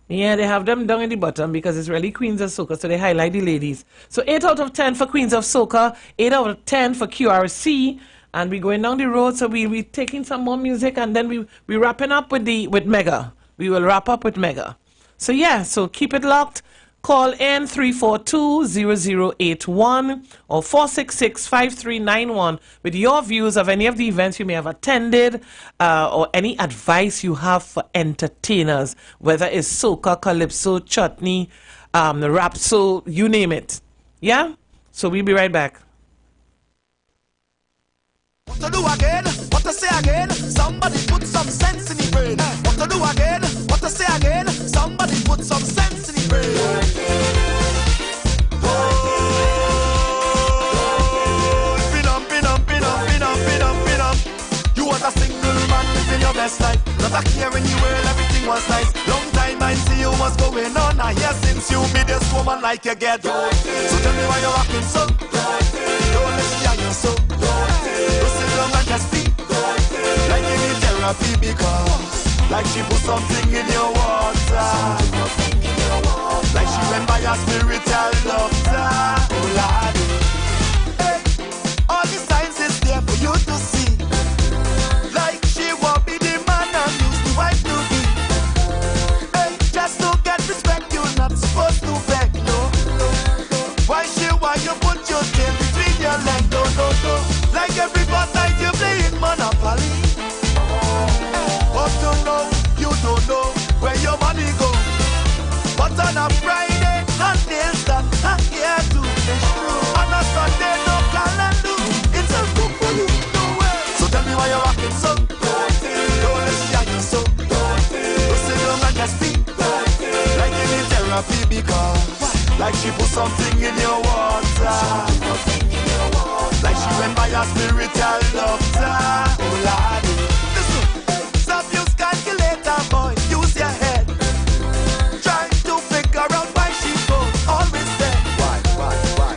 Yeah, they have them down in the bottom because it's really Queens of Soca, so they highlight the ladies. So 8 out of 10 for Queens of Soca, 8 out of 10 for QRC, and we're going down the road, so we're taking some more music, and then we're wrapping up with Mega. We will wrap up with Mega. So yeah, so keep it locked. Call in 342-0081 or 466-5391 with your views of any of the events you may have attended or any advice you have for entertainers, whether it's soca, calypso, chutney, rap, so you name it. Yeah? So we'll be right back. What to do again? What to say again? Somebody put some sense in the brain. What to do again? What to say again? Somebody put some sense in the brain. You want a single man living your best life, not a care in the world, everything was nice. Long time I see you what's going on. I hear since you be this woman like you get. So tell me why you're rocking so. Don't listen to your soul. And just be like you need therapy, because like she put something in your water, like she went by your spiritual doctor. Oh Lord, hey, all the signs is there for you to see. Like she won't be the man I'm used to wife to be. Hey, just to get respect, you're not supposed to beg, no. Why you put your tail between your legs, no. Like every night you playing Monopoly. But to know, you don't know where your money go. But on a Friday, hot nails that hot here to fish. On a Sunday, no calendar. It's a good for you, no way. So tell me why you're rocking so. Don't listen to your soul. Don't sit down and just speak. Like you need therapy, because like she put something in your water. Like she went by a spiritual doctor. Oh Lord, listen. Stop use calculator, boy. Use your head. Try to figure out why she goes always there. Why?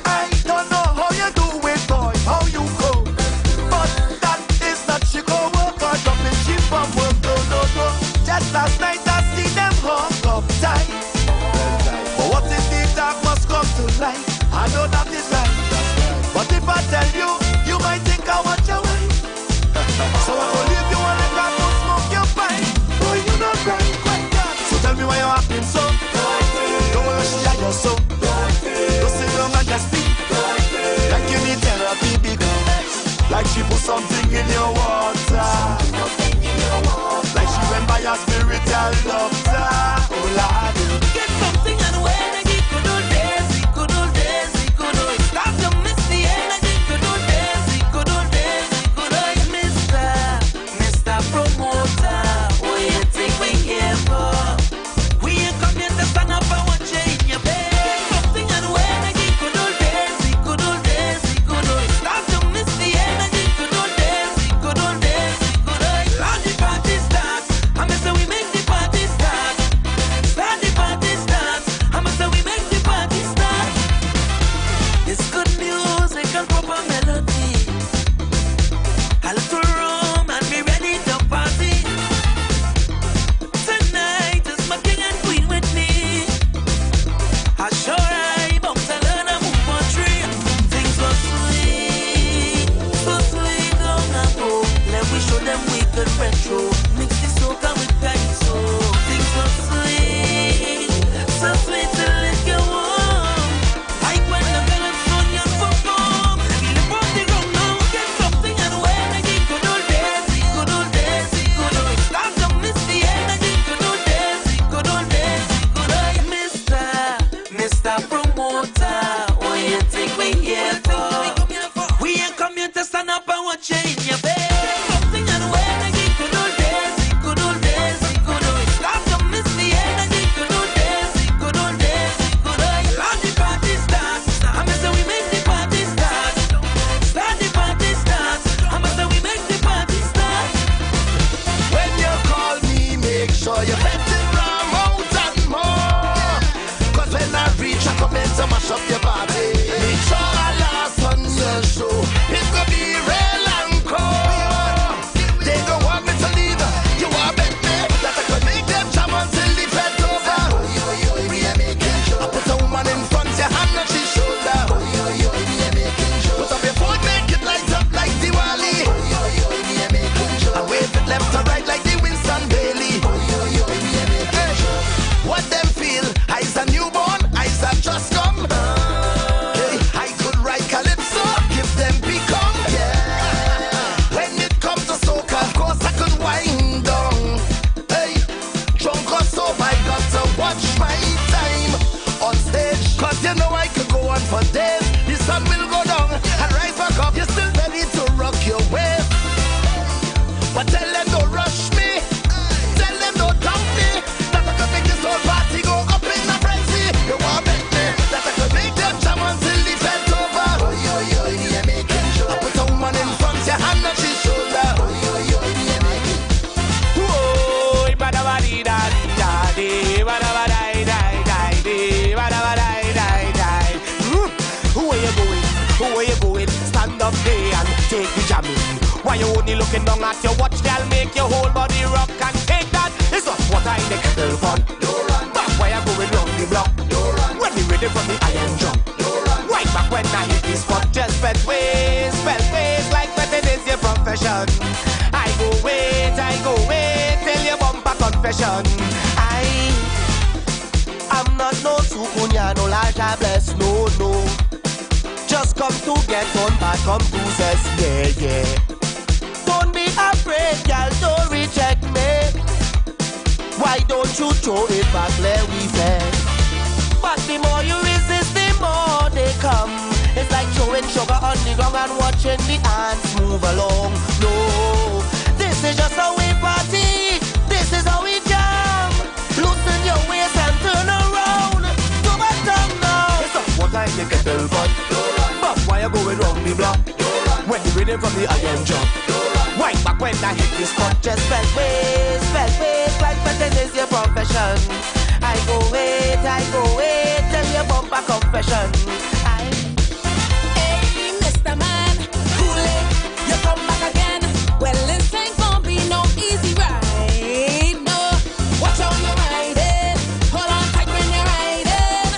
I don't know how you do it, boy. How you go? But that is not she go work or dropping she from work. No. she put something in your water. Like she went by a spiritual doctor. Oh Lord, get something and when I get good old days, good old days, good old. Stop to miss the energy, good old days, good old days, good old. Mr. Promoter, what you think we here for? We ain't come here to stand up and watch you in your bed. Something and when I get good old days, good old days, good old. Stop to miss the energy, good old days, good old days, good old. Now the party starts, I'm say we make the party start. Start the party starts, I'm say we make the party start. It's good music and proper melody. A little room and be ready to party. Tonight is my king and queen with me. I sure I bounce and learn a move on tree. Things were sweet long ago. Let we show them we could retro. Mix the soca with peso. Things were sweet, so sweet to let you warm. Like when the villains on your perform. Let me live on the ground now. Get something and when I get good old days, good old days, good old. Start to miss the energy, good old days, good old days, good old. Mr. Promoter, what you think we here for? We ain't come here to stand up and watch you in your bed. Something and when I get good old days, good old days, good old. Start to miss the energy, good old days, good old days, good old. Now the party starts, I'm say we make the party start. Start the party starts, I'm say we make the party start. when you call me, make sure you bet it ram out and more. Cause when I reach, I come in to mash up your body. Make sure I last on your show. It's gonna be real and cold. They don't want me to leave. You want bet me that I could make them jam until the fed over. We are making sure. I put a woman in front, your hand on his shoulder. We are making sure. Put up your foot, make it light up like Diwali. We are making sure. And wave it left to right like the Winston Bailey. Hey, what them feel? I's a newborn, I's a just come. Hey, I could write calypso, give them become. Yeah. When it comes to soca, of course I could wind down. Hey, drunk or sober, I got to watch my time on stage. Cause you know I could go on for days. The sun will go down and rise back up. You're still ready to rock your waist. But tell them don't rush me. Tell them don't doubt me. That I could make this whole party go up in a frenzy. You want bet me that I could make them jam until the fed's over. We are making sure. I put a woman in front, your hand on his shoulder. We are making sure. Whoa, bada-ba-dee-da-dee-da-dee, bada-ba-dee-da-dee-dee, bada-ba-dee-da-dee-dee. Where you going? Where you going? Stand up there and take the jamming. Why you only looking down at your watch, girl? Make your whole body rock and take that. It's not what I the kettle fun. Back why you going round the block. When we ready from the iron drum. Right back when I hit this spot, just bend ways like that it is your profession. I go wait till you bump a confession. I'm not no sukunya, no large I bless, no. Just come to get on, but come to says, yeah. Don't be afraid, girl, don't reject me. Why don't you throw it back, let we say. But the more you resist, the more they come. It's like throwing sugar on the ground and watching the ants move along. No, this is just how we party. This is how we jam. Loosen your waist and turn around. Go back down now. It's not what I think it's built for. But why you going round the block? When you reading from the iron jump. Right back when I hit this spot, just felt ways like betting is your profession. I go wait till you bump a confession. Hey, Mr. Man, cool it, you come back again. Well, this ain't gonna be no easy ride, no. Watch how you're riding, hold on tight when you're riding.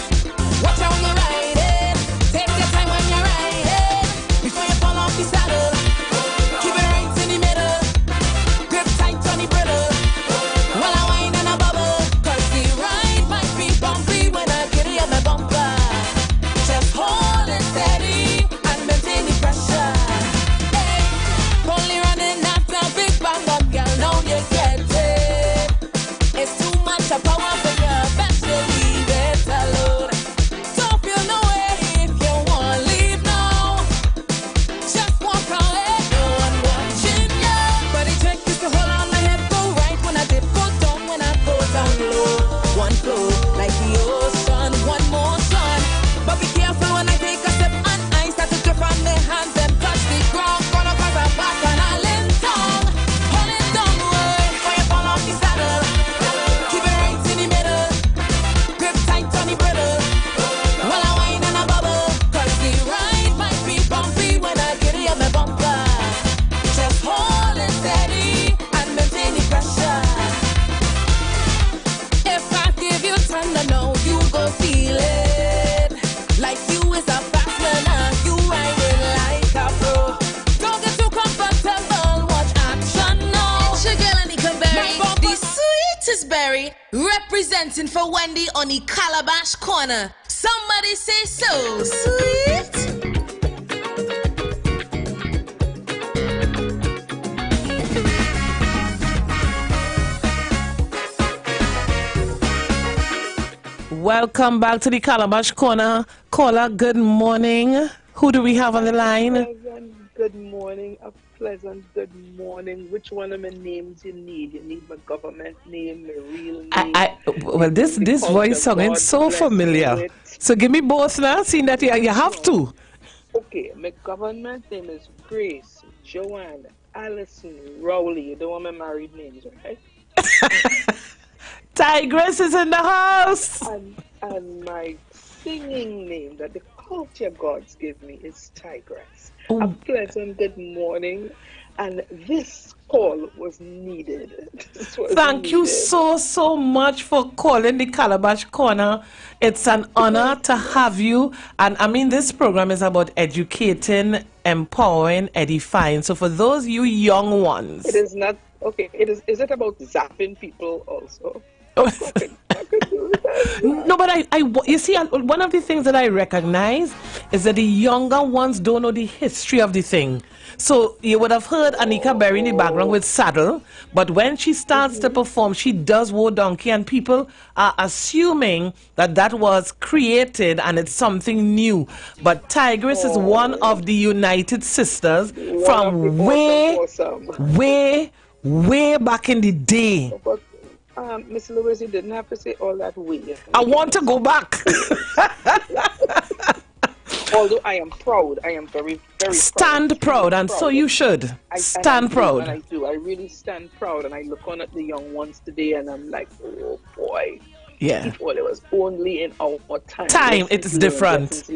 Watch how you're riding, take your time when you're riding. Before you fall off the saddle, keep it right in the middle. Grip tight on the bridle, while I whine and I bubble. Cause the ride might be bumpy when I get in my bumper. Just Berry, representing for Wendy on the Calabash Corner. Somebody say so sweet. Welcome back to the Calabash Corner. Caller, good morning. Who do we have on the line? Good morning. A pleasant good morning. Which one of my names you need? You need my government name, my real name. Well, this voice sounding so familiar. So give me both now, seeing that you have to. Okay, my government name is Grace Joanne Allison Rowley. You don't want my married names, right? Tigress is in the house. And my singing name that the culture gods give me is Tigress. Oh. A pleasant good morning. And this call was needed. Thank you so much for calling the Calabash Corner. It's an honor to have you. And I mean, this program is about educating, empowering, edifying. So for those you young ones. It is not, okay, is it about zapping people also? No, but you see, one of the things that I recognize is that the younger ones don't know the history of the thing. So you would have heard Anika Berry in the background with Saddle, but when she starts to perform, she does War Donkey, and people are assuming that was created and it's something new. But Tigress is one of the United Sisters from way back in the day. Miss Lewis, you didn't have to say all that way. I want to go back. Although I am proud, I am very stand proud, and so you should. Stand proud. And I do. I really stand proud, and I look on at the young ones today, and I'm like, oh boy. Yeah. Well, it was only in our time. It is different.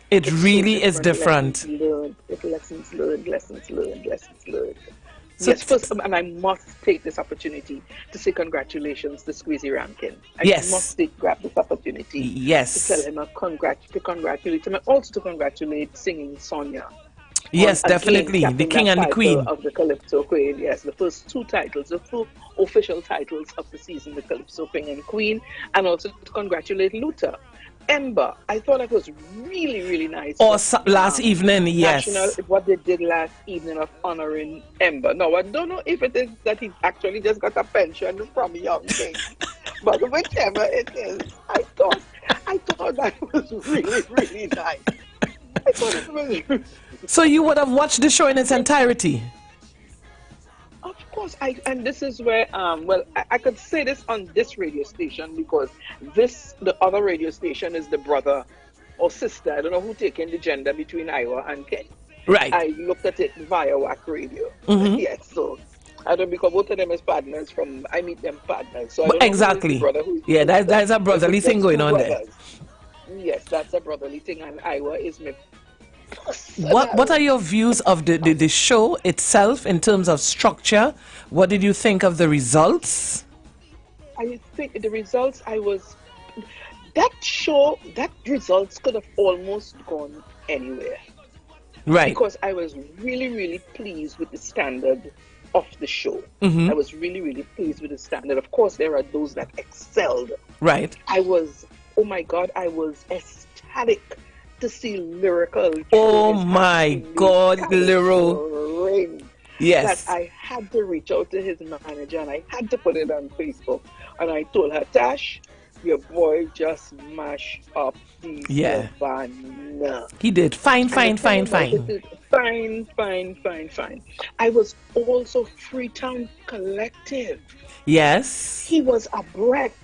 It really is different. Lessons learned. So yes, first, and I must take this opportunity to say congratulations to Squeezy Rankin. I must grab this opportunity to tell him to congratulate him, and also to congratulate Singing Sonia. Yes, definitely. The King and the Queen. Of the Calypso Queen, yes. The first two titles, the two official titles of the season, the Calypso King and Queen, and also to congratulate Luther. Ember, I thought that was really, really nice. Last evening, yes. What they did last evening of honoring Ember. Now, I don't know if it is that he actually just got a pension from Young King, but whichever it is, I thought that was really, really nice. I thought it was. So you would have watched the show in its entirety? Of course, and this is where, I could say this on this radio station because the other radio station is the brother or sister. I don't know who taking the gender between IWER and Ken. Right. I looked at it via WAC radio. Yes, so I don't, because both of them is partners I meet them partners. So I don't exactly. Yeah, that's a brotherly thing going on there. Yes, that's a brotherly thing, and IWER is my. What are your views of the show itself in terms of structure? What did you think of the results? I think the results, that results could have almost gone anywhere. Right. Because I was really, really pleased with the standard of the show. I was really, really pleased with the standard. Of course, there are those that excelled. Right. I was ecstatic to see Lyrical. Oh my God, Lyrical. Yes. That I had to reach out to his manager and I had to put it on Facebook. And I told her, Tash, your boy just mashed up the Savannah. He did. Fine. Fine. I was also Freetown Collective. Yes. He was a breath.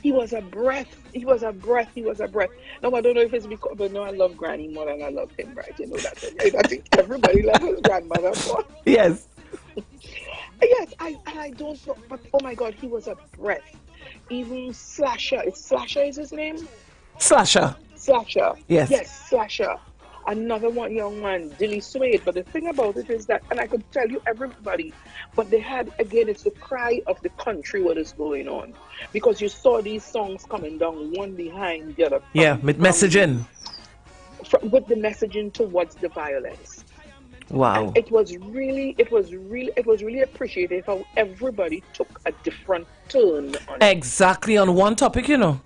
Now, I don't know if it's because, but no, I love Granny more than I love him, right? You know that. I think everybody loves his grandmother more. Yes. Yes, I don't know, but oh my God, he was a breath. Even Slasher is his name? Slasher. Yes. Yes, Slasher. Another one young man, Dilly Suede. But the thing about it is that, and I could tell you everybody, but they had, again, it's the cry of the country what is going on. Because you saw these songs coming down one behind the other. Yeah, with messaging. With the messaging towards the violence. Wow. And it was really appreciated how everybody took a different turn on Exactly, on one topic, you know.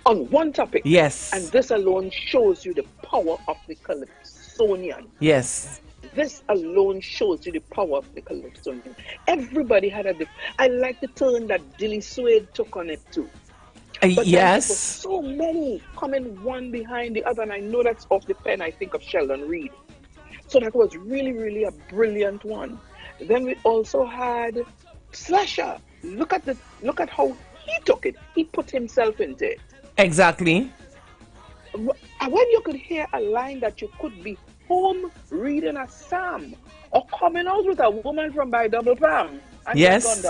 On one topic. Yes. And this alone shows you the power of the Calypsonian. Yes. This alone shows you the power of the Calypsonian. Everybody had a I like the turn that Dilly Suede took on it too. But yes. There were so many coming one behind the other, and I know that's off the pen, I think, of Sheldon Reed. So that was really a brilliant one. Then we also had Slasher. Look at how he took it. He put himself into it. Exactly. When you could hear a line that you could be home reading a psalm or coming out with a woman from by double palm. And yes.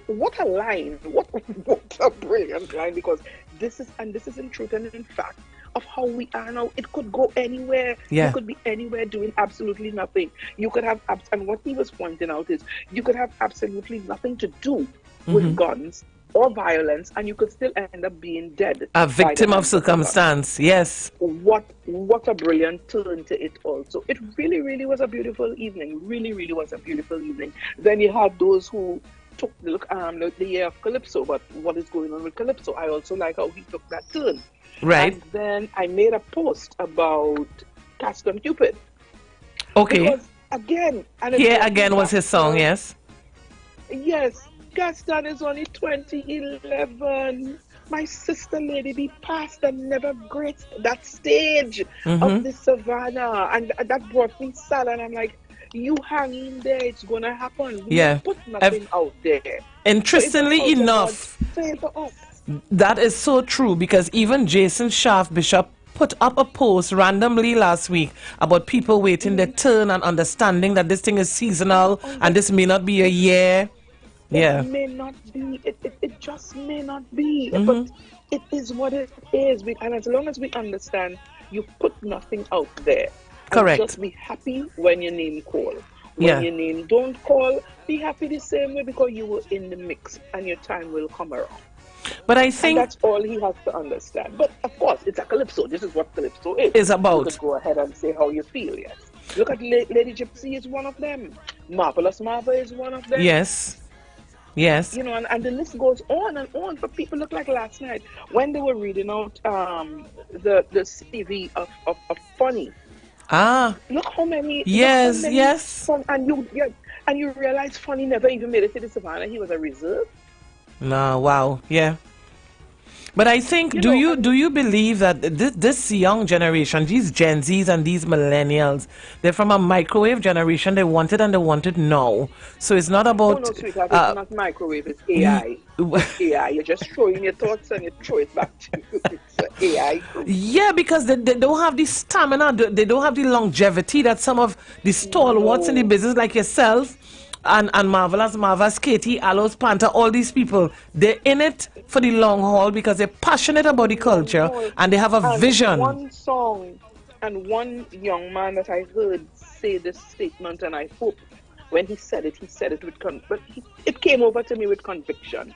What a line. What a brilliant line, because this is in truth and in fact of how we are now. It could go anywhere. Yeah. You could be anywhere doing absolutely nothing. You could have, and what he was pointing out is, you could have absolutely nothing to do with guns or violence, and you could still end up being dead. A victim of circumstance, yes. What a brilliant turn to it also. It really was a beautiful evening. Really was a beautiful evening. Then you had those who took the year of Calypso, but what is going on with Calypso? I also like how he took that turn. Right. And then I made a post about Caston Cupid. Okay. Because again... Here again was his song, yes? Yes. Gaston is only 2011. My sister Lady B passed and never graced that stage of the Savannah. And that brought me sad. And I'm like, you hang in there, it's going to happen. We put nothing out there. Interestingly enough, that is so true, because even Jason Shaft Bishop put up a post randomly last week about people waiting their turn and understanding that this thing is seasonal and this may not be a year. It may not be. It just may not be. But it is what it is. And as long as we understand, you put nothing out there. Correct. Just be happy when your name call. When your name don't call, be happy the same way, because you were in the mix and your time will come around. But I think... And that's all he has to understand. But of course, it's a Calypso. This is what Calypso is. It's about. You could go ahead and say how you feel, yes. Look at Lady Gypsy is one of them. Marvelous Marva is one of them. Yes. Yes. You know, and the list goes on and on. But people look like last night when they were reading out the CV of Funny. Look how many. Yes. And you realize Funny never even made it to the Savannah. He was a reserve. No, wow, yeah. But I think, do you believe that this young generation, these Gen Zs and these millennials, they're from a microwave generation. They want it and they want it now. So it's not about... Oh, no, sweetheart, it's not microwave, it's AI. It's AI. You're just throwing your thoughts and you throw it back to you. It's AI. Yeah, because they don't have the stamina, they don't have the longevity that some of the stalwarts in the business like yourself and Marvelous Marvas, Katie, Aloes Panther, all these people, they're in it for the long haul because they're passionate about the culture and they have a vision. One song and one young man that I heard say this statement, and I hope when he said it with it came over to me with conviction.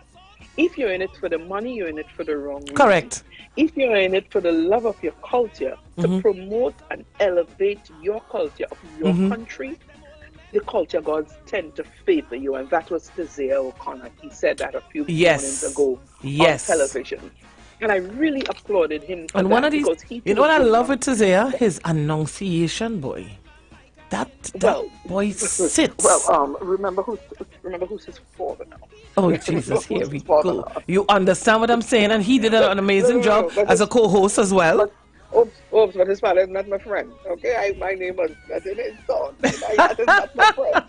If you're in it for the money, you're in it for the wrong reason. Correct. If you're in it for the love of your culture, to promote and elevate your culture of your country, the culture gods tend to favor you, and that was Isaiah O'Connor. He said that a few mornings ago on television. And I really applauded him for and that, one of these, you know what I love with Isaiah? His enunciation, boy. That boy sits. Well, remember who's his father now. Oh, Jesus, here we go. You understand what I'm saying? And he did an amazing job as a co-host as well. Oops, but his father is not my friend. Okay, my name was not in his song. That is not my friend.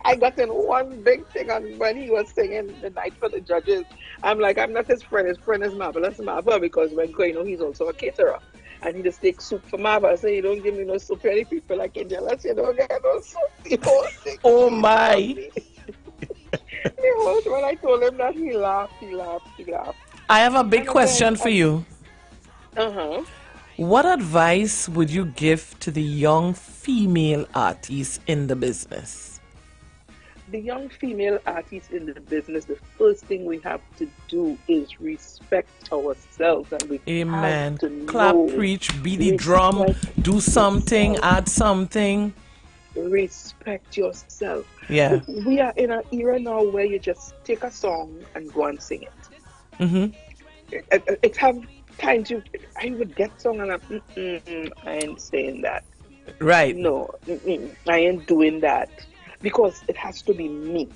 I got in one big thing on when he was singing The Night for the Judges. I'm like, I'm not his friend. His friend is Marvelous Marva, because he's also a caterer. And he just takes soup for Marva. I say, you don't give me no soup. Any people like you jealous, you don't get no soup. Oh my. When I told him that, he laughed. I have a big question for you. What advice would you give to the young female artists in the business? the young female artists in the business, the first thing we have to do is respect ourselves, and we Amen. have to Clap, know, preach, beat the drum, do something, add something. Respect yourself. Yeah. We are in an era now where you just take a song and go and sing it. It have times I would get song and I ain't saying that. Right. No, I ain't doing that, because it has to be me.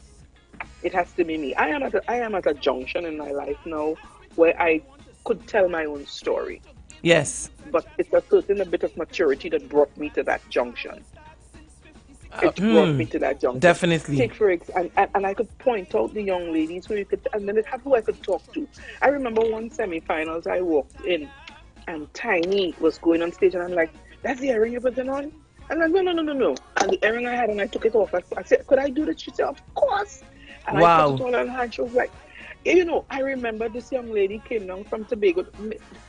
It has to be me. I am at a junction in my life now where I could tell my own story. Yes. But it's a certain bit of maturity that brought me to that junction. It brought me to that junction. Definitely. Take for and I could point out the young ladies who you could, and then it had who I could talk to. I remember one semi-finals I walked in, and Tiny was going on stage, and I'm like, "That's the earring you're putting on?" And I'm like, no. And the earring I had, and I took it off. I said, "Could I do that?" She said, "Of course." And wow. I put it on her hand. She was like, you know, I remember this young lady came down from Tobago.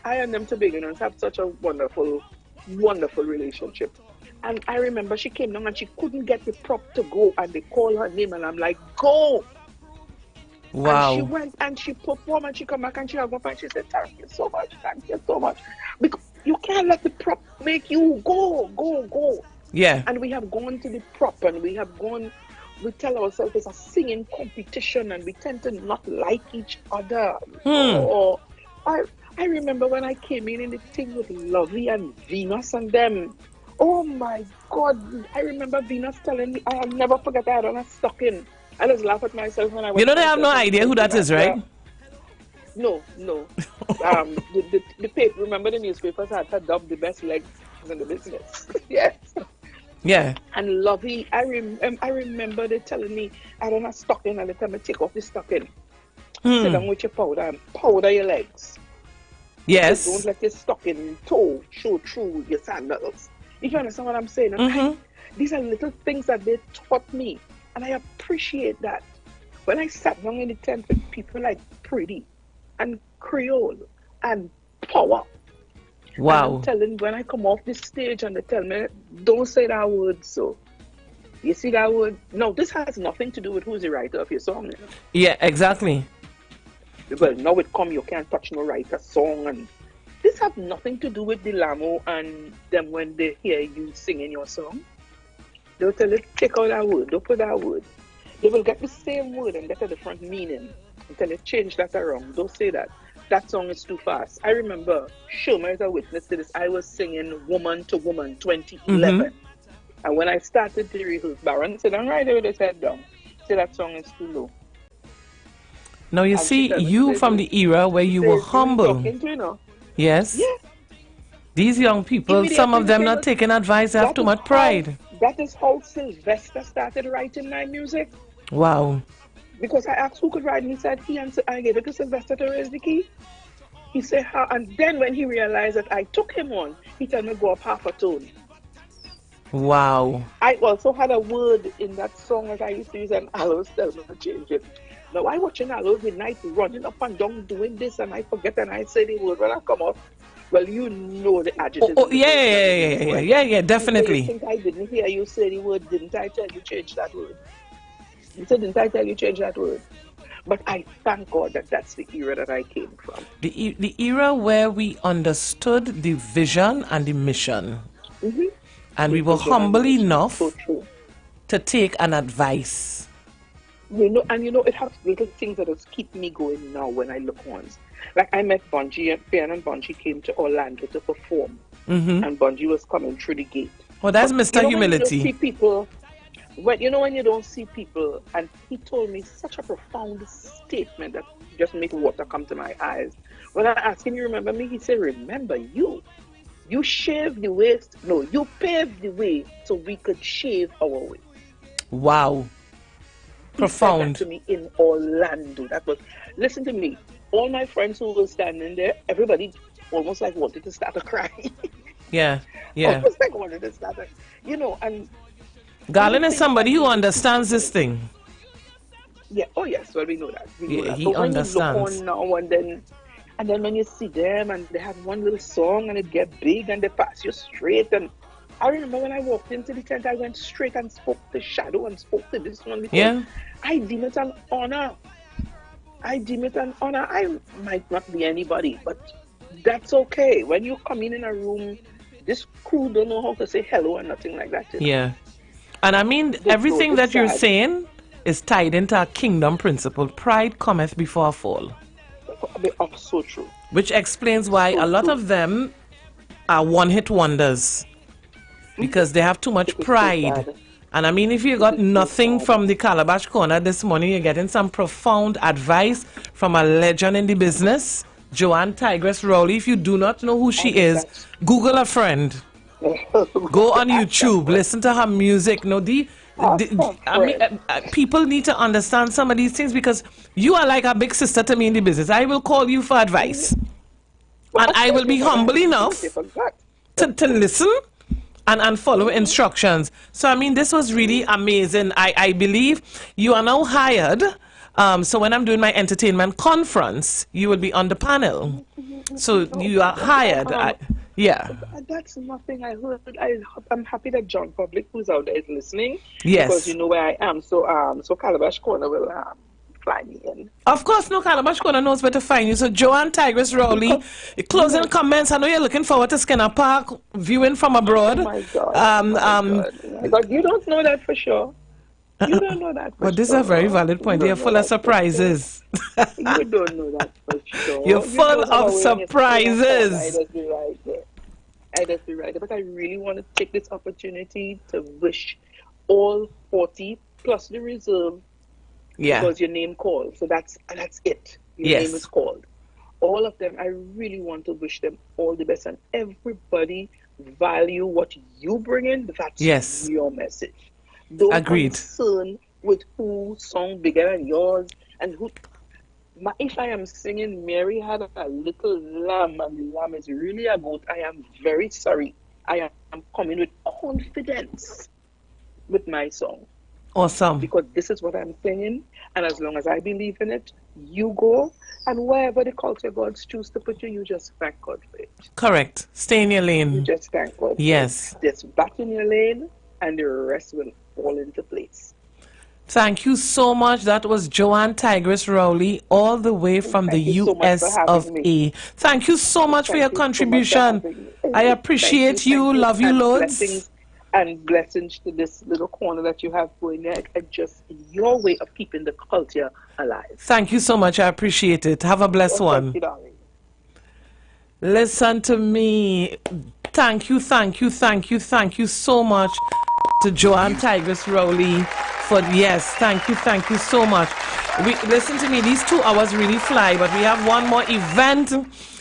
I and them Tobagonians have such a wonderful, wonderful relationship. And I remember she came down and she couldn't get the prop to go, and they called her name, and I'm like, "Go!" Wow. And she went and she performed, and she come back and she hugged up and she said, "Thank you so much, thank you so much." Because you can't let the prop make you go. Yeah. And we have gone to the prop, and we tell ourselves it's a singing competition, and we tend to not like each other. Or I remember when I came in the thing with Lovey and Venus and them. Oh my God! I remember Venus telling me, I'll never forget I had on a stocking. I just laugh at myself when I was. You know, they have no idea who that is, right? No. The paper. Remember, the newspapers had to dub the best legs in the business. Yes. Yeah. And Lovey, I remember they telling me I had on a stocking, and they tell me take off the stocking. Sit down with your powder and powder your legs. Yes. So don't let your stocking toe show through your sandals. If you understand what I'm saying, these are little things that they taught me, and I appreciate that. When I sat down in the tent with people like Pretty and Creole and Power, wow. I'm telling, when I come off the stage and they tell me, "Don't say that word," so you see that word? No, this has nothing to do with who's the writer of your song. You know? Yeah, exactly. Well, now it come, you can't touch no writer song, and this has nothing to do with the Lamo and them when they hear you singing your song. They'll tell you, take out that word, don't put that word. They will get the same word and get a different meaning until you change that around. Don't say that. That song is too fast. I remember, Shoma is a witness to this, I was singing Woman to Woman 2011. And when I started to rehearse, Baron said, "I'm right there with his head down." Say that song is too low. Now you see, you from the era where you were humble. Yes. Yeah. These young people, some of them not taking advice, they have too much pride. That is how Sylvester started writing my music. Wow. Because I asked who could write, and he said he, and I gave it to Sylvester to raise the key. He said how, and then when he realized that I took him on, he told me go up half a tone. Wow. I also had a word in that song that I used to use, and Aloes tell me to change it. Now I watching Aloes with night running up and down doing this, and I forget, and I say the word when I come up. Well, you know the adjective. Yeah, definitely. You think I didn't hear you say the word? Didn't I tell you change that word? You said, didn't I tell you change that word? But I thank God that that's the era that I came from. The era where we understood the vision and the mission. And we were humble enough to take an advice. You know, it has little things that just keep me going now when I look on. Like I met Bungie, and Fian and Bungie came to Orlando to perform. And Bungie was coming through the gate. Oh, that's Mr. Humility. When you see people, when you don't see people, and he told me such a profound statement that just made water come to my eyes. When I asked him, "You remember me?" He said, "Remember you. You shaved the waist. No, you paved the way so we could shave our waist." Wow. Profound. He said that to me in Orlando. That was, listen to me. All my friends who were standing there, everybody almost like wanted to start a cry. Yeah. Almost like wanted to start a, and Garland is somebody who understands this thing. Yeah. Oh yes. Well, we know that. He but understands. When you look on now and then when you see them and they have one little song and it get big and they pass you straight and I remember when I walked into the tent, I went straight and spoke to Shadow and spoke to this one. Yeah. I deem it an honor. I might not be anybody, but that's okay. When you come in a room, this crew don't know how to say hello and nothing like that. Yeah. And I mean, everything that you're saying is tied into a kingdom principle. Pride cometh before a fall. Oh, so true. Which explains why a lot of them are one-hit wonders. Because they have too much pride. And I mean, if you got nothing from the Calabash Corner this morning, you're getting some profound advice from a legend in the business, Joanne Tigress Rowley. If you do not know who she is, Google a friend. Go on YouTube, listen to her music. No, people need to understand some of these things because you are like a big sister to me in the business. I will call you for advice. And I will be humble enough to listen and follow instructions. So, I mean, this was really amazing. I believe you are now hired. So when I'm doing my entertainment conference, you will be on the panel. So you are hired. Yeah. That's nothing I heard. I'm happy that John Public, who's out there, is listening. Yes. Because you know where I am. So Calabash Corner will fly me in. Of course, no, Calabash Corner knows where to find you. So Joanne Tigress Rowley, closing comments. I know you're looking forward to Skinner Park, viewing from abroad. Oh my God. But you don't know that for sure. You don't know that for But this is a very valid point. You're full of surprises. You don't know that for sure. You're full of surprises. I just be right. But I really want to take this opportunity to wish all 40 plus the reserve. Yeah. Because your name called. So that's it. Your name is called. All of them, I really want to wish them all the best. And everybody value what you bring in. That's your message. Don't concern with who song bigger than yours and who. If I am singing Mary had a little lamb and the lamb is really a goat, I am very sorry. I am coming with confidence with my song. Awesome. Because this is what I'm singing, and as long as I believe in it, you go, and wherever the culture gods choose to put you, you just thank God for it. Correct. Stay in your lane. You just thank God. Yes. Just back in your lane, and the rest will fall into place. Thank you so much. That was Joanne Tigress Rowley, all the way from the US of A. Thank you so much for your contribution. I appreciate you. Love you loads. And blessings to this little corner that you have going there. And just your way of keeping the culture alive. Thank you so much. I appreciate it. Have a blessed one. Listen to me. Thank you so much to Joanne Tigress Rowley for thank you so much. Listen to me, these 2 hours really fly, but we have one more event.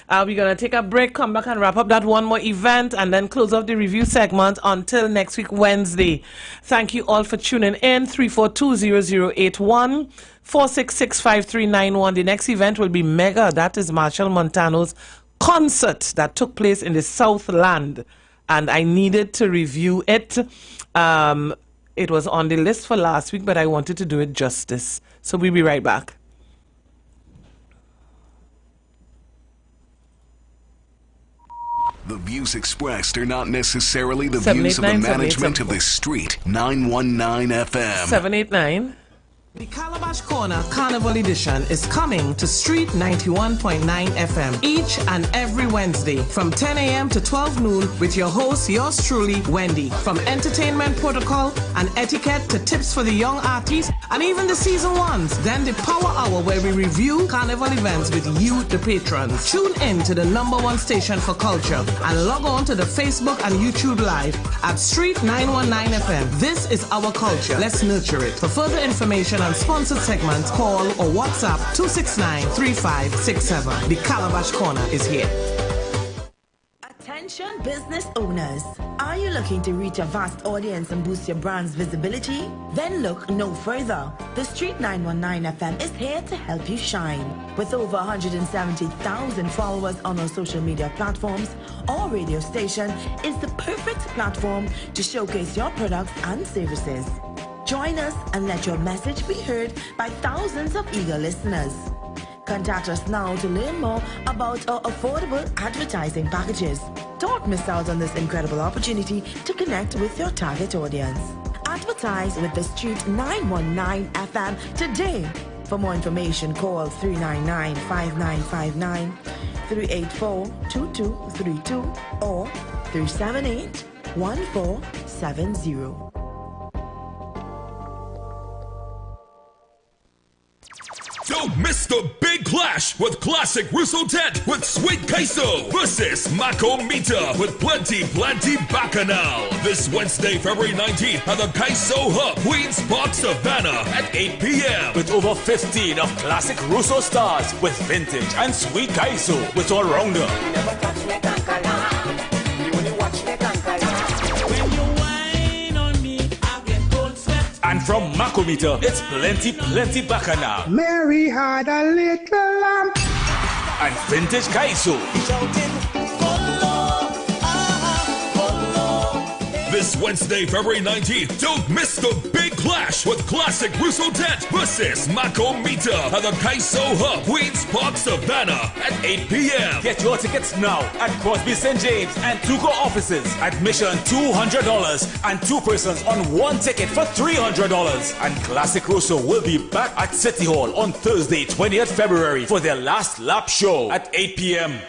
We're gonna take a break, come back and wrap up that one more event, and then close off the review segment until next week Wednesday. Thank you all for tuning in. 342-0081 466-5391. The next event will be mega. That is Marshall Montano's concert that took place in the Southland, and I needed to review it. It was on the list for last week, but I wanted to do it justice. So we'll be right back. The views expressed are not necessarily the views of the management of the Street 919 FM. 789. The Calabash Corner Carnival Edition is coming to Street 91.9 FM each and every Wednesday from 10 a.m. to 12 noon with your host, yours truly, Wendy. From entertainment protocol and etiquette to tips for the young artists and even the season ones. Then the Power Hour where we review carnival events with you, the patrons. Tune in to the #1 station for culture and log on to the Facebook and YouTube Live at Street 919 FM. This is our culture. Let's nurture it. For further information and sponsored segments, call or WhatsApp 269-3567. The Calabash Corner is here. Attention business owners. Are you looking to reach a vast audience and boost your brand's visibility? Then look no further. The Street 919 FM is here to help you shine. With over 170,000 followers on our social media platforms, our radio station is the perfect platform to showcase your products and services. Join us and let your message be heard by thousands of eager listeners. Contact us now to learn more about our affordable advertising packages. Don't miss out on this incredible opportunity to connect with your target audience. Advertise with The Street 919 FM today. For more information, call 399-5959, 384-2232, or 378-1470. Don't miss the big clash with classic Russo Tent with Sweet Queso versus Mako Mita with Plenty Bacchanal. This Wednesday, February 19th at the Queso Hub, Queens Park, Savannah at 8 p.m. With over 15 of classic Russo stars with vintage and Sweet Queso with all-rounder. And from Makomita, it's Plenty Bacchanal. Mary had a little lamb. And vintage Kaiso. This Wednesday, February 19th, don't miss the big clash with classic Russo Tent versus Mako Mita at the Kaiso Hub, Queens Park, Savannah at 8 p.m. Get your tickets now at Crosby St. James and Tuco offices. Admission $200 and 2 persons on 1 ticket for $300. And Classic Russo will be back at City Hall on Thursday, 20th February for their last lap show at 8 p.m.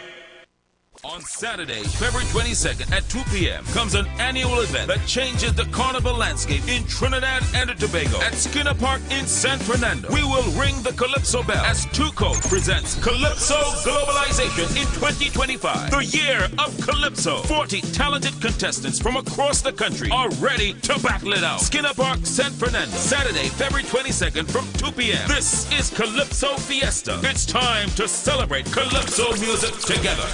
On Saturday, February 22nd at 2 p.m. comes an annual event that changes the carnival landscape in Trinidad and Tobago at Skinner Park in San Fernando. We will ring the Calypso bell as Tuco presents Calypso Globalization in 2025, the year of Calypso. 40 talented contestants from across the country are ready to battle it out. Skinner Park, San Fernando, Saturday, February 22nd from 2 p.m. This is Calypso Fiesta. It's time to celebrate Calypso music together.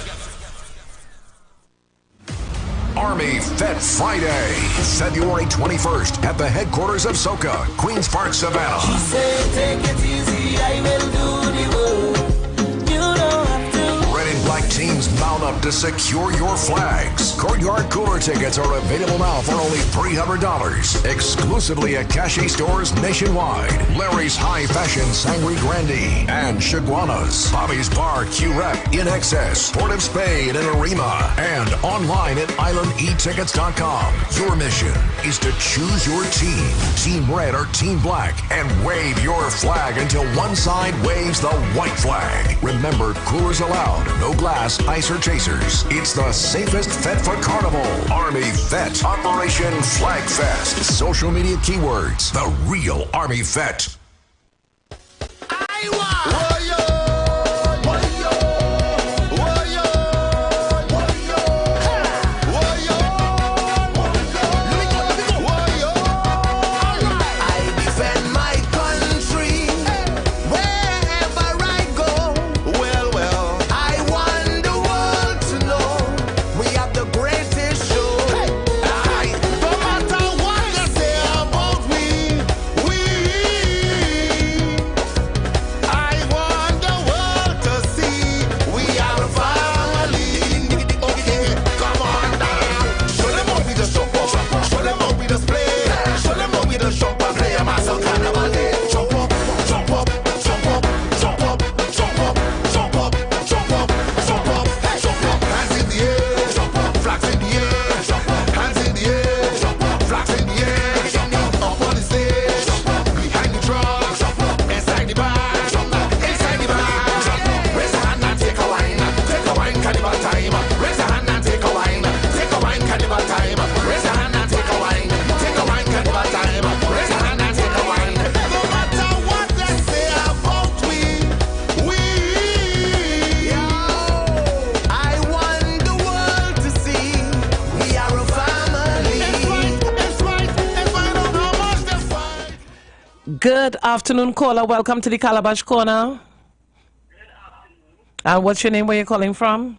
Army Fet Friday, February 21st at the headquarters of SOCA, Queens Park, Savannah. She said, take it easy, I will do the work. You don't have to. Red and black teams mount up to secure your flags. Courtyard Cooler tickets are available now for only $300, exclusively at Cache stores nationwide. Larry's High Fashion Sangre Grande and Chaguanas, Bobby's Bar Q-Rep in Excess, Port of Spain and Arima, and online at islandetickets.com. Your mission is to choose your team, Team Red or Team Black, and wave your flag until one side waves the white flag. Remember, coolers allowed, no glass, ice, or chasers. It's the safest Fet for Carnival. Army Fet. Operation Flag Fest. Social media keywords. The real Army Fet. Good afternoon, caller. Welcome to the Calabash Corner. And what's your name? Where you calling from?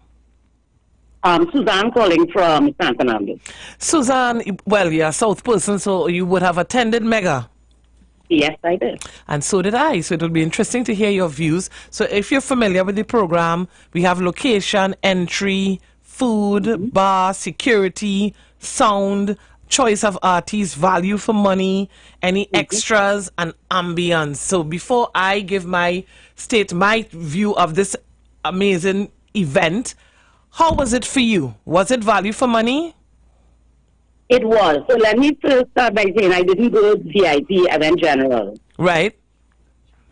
Suzanne calling from San Fernando. Suzanne, well, you're a South person, so you would have attended Mega. Yes, I did. And so did I. So it would be interesting to hear your views. So if you're familiar with the program, we have location, entry, food, bar, security, sound, choice of artists, value for money, any extras, and ambience. So before I give my view of this amazing event, How was it for you? Was it value for money? It was. So let me first start by saying I didn't go VIP event general. Right.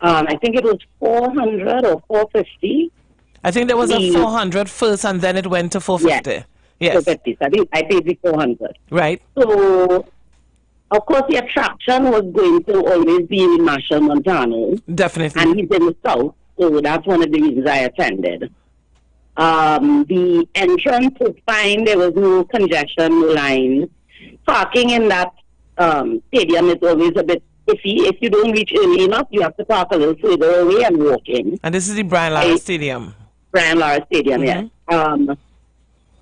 I think it was 400 or 450. I think there was a 400 first, and then it went to 450. Yes. 450. So I paid the 400. Right. So, of course, the attraction was going to always be in Marshall, Montano. Definitely. And he's in the south, so that's one of the reasons I attended. The entrance was fine. There was no congestion, no lines. Parking in that stadium is always a bit iffy. If you don't reach early enough, you have to park a little further away and walk in. And this is the Brian Lara Stadium. Brian Lara Stadium, yes.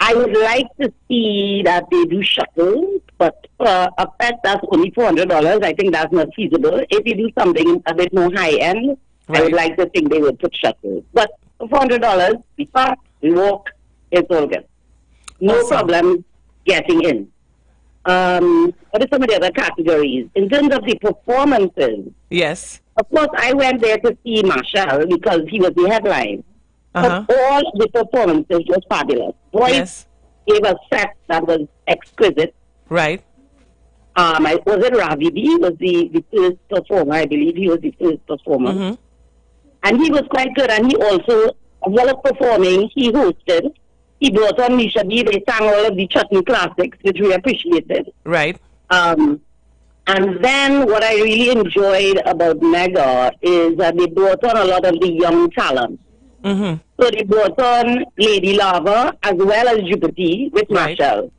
I would like to see that they do shuttles, but for a pet that's only $400, I think that's not feasible. If you do something a bit more high-end, I would like to think they would put shuttles. But for $400, we park, we walk, it's all good. No problem getting in. What are some of the other categories? In terms of the performances, yes. Of course, I went there to see Marshall because he was the headline. But all the performances were fabulous. Boys gave a set that was exquisite. Right. Was it Ravi B? Was the first performer? I believe he was the first performer. And he was quite good. And he also, as well as performing, he hosted. He brought on Misha B. They sang all of the Chutney classics, which we appreciated. Right. And then what I really enjoyed about Mega is that they brought on a lot of the young talent. So they brought on Lady Lava as well as Jupiter with Marshall,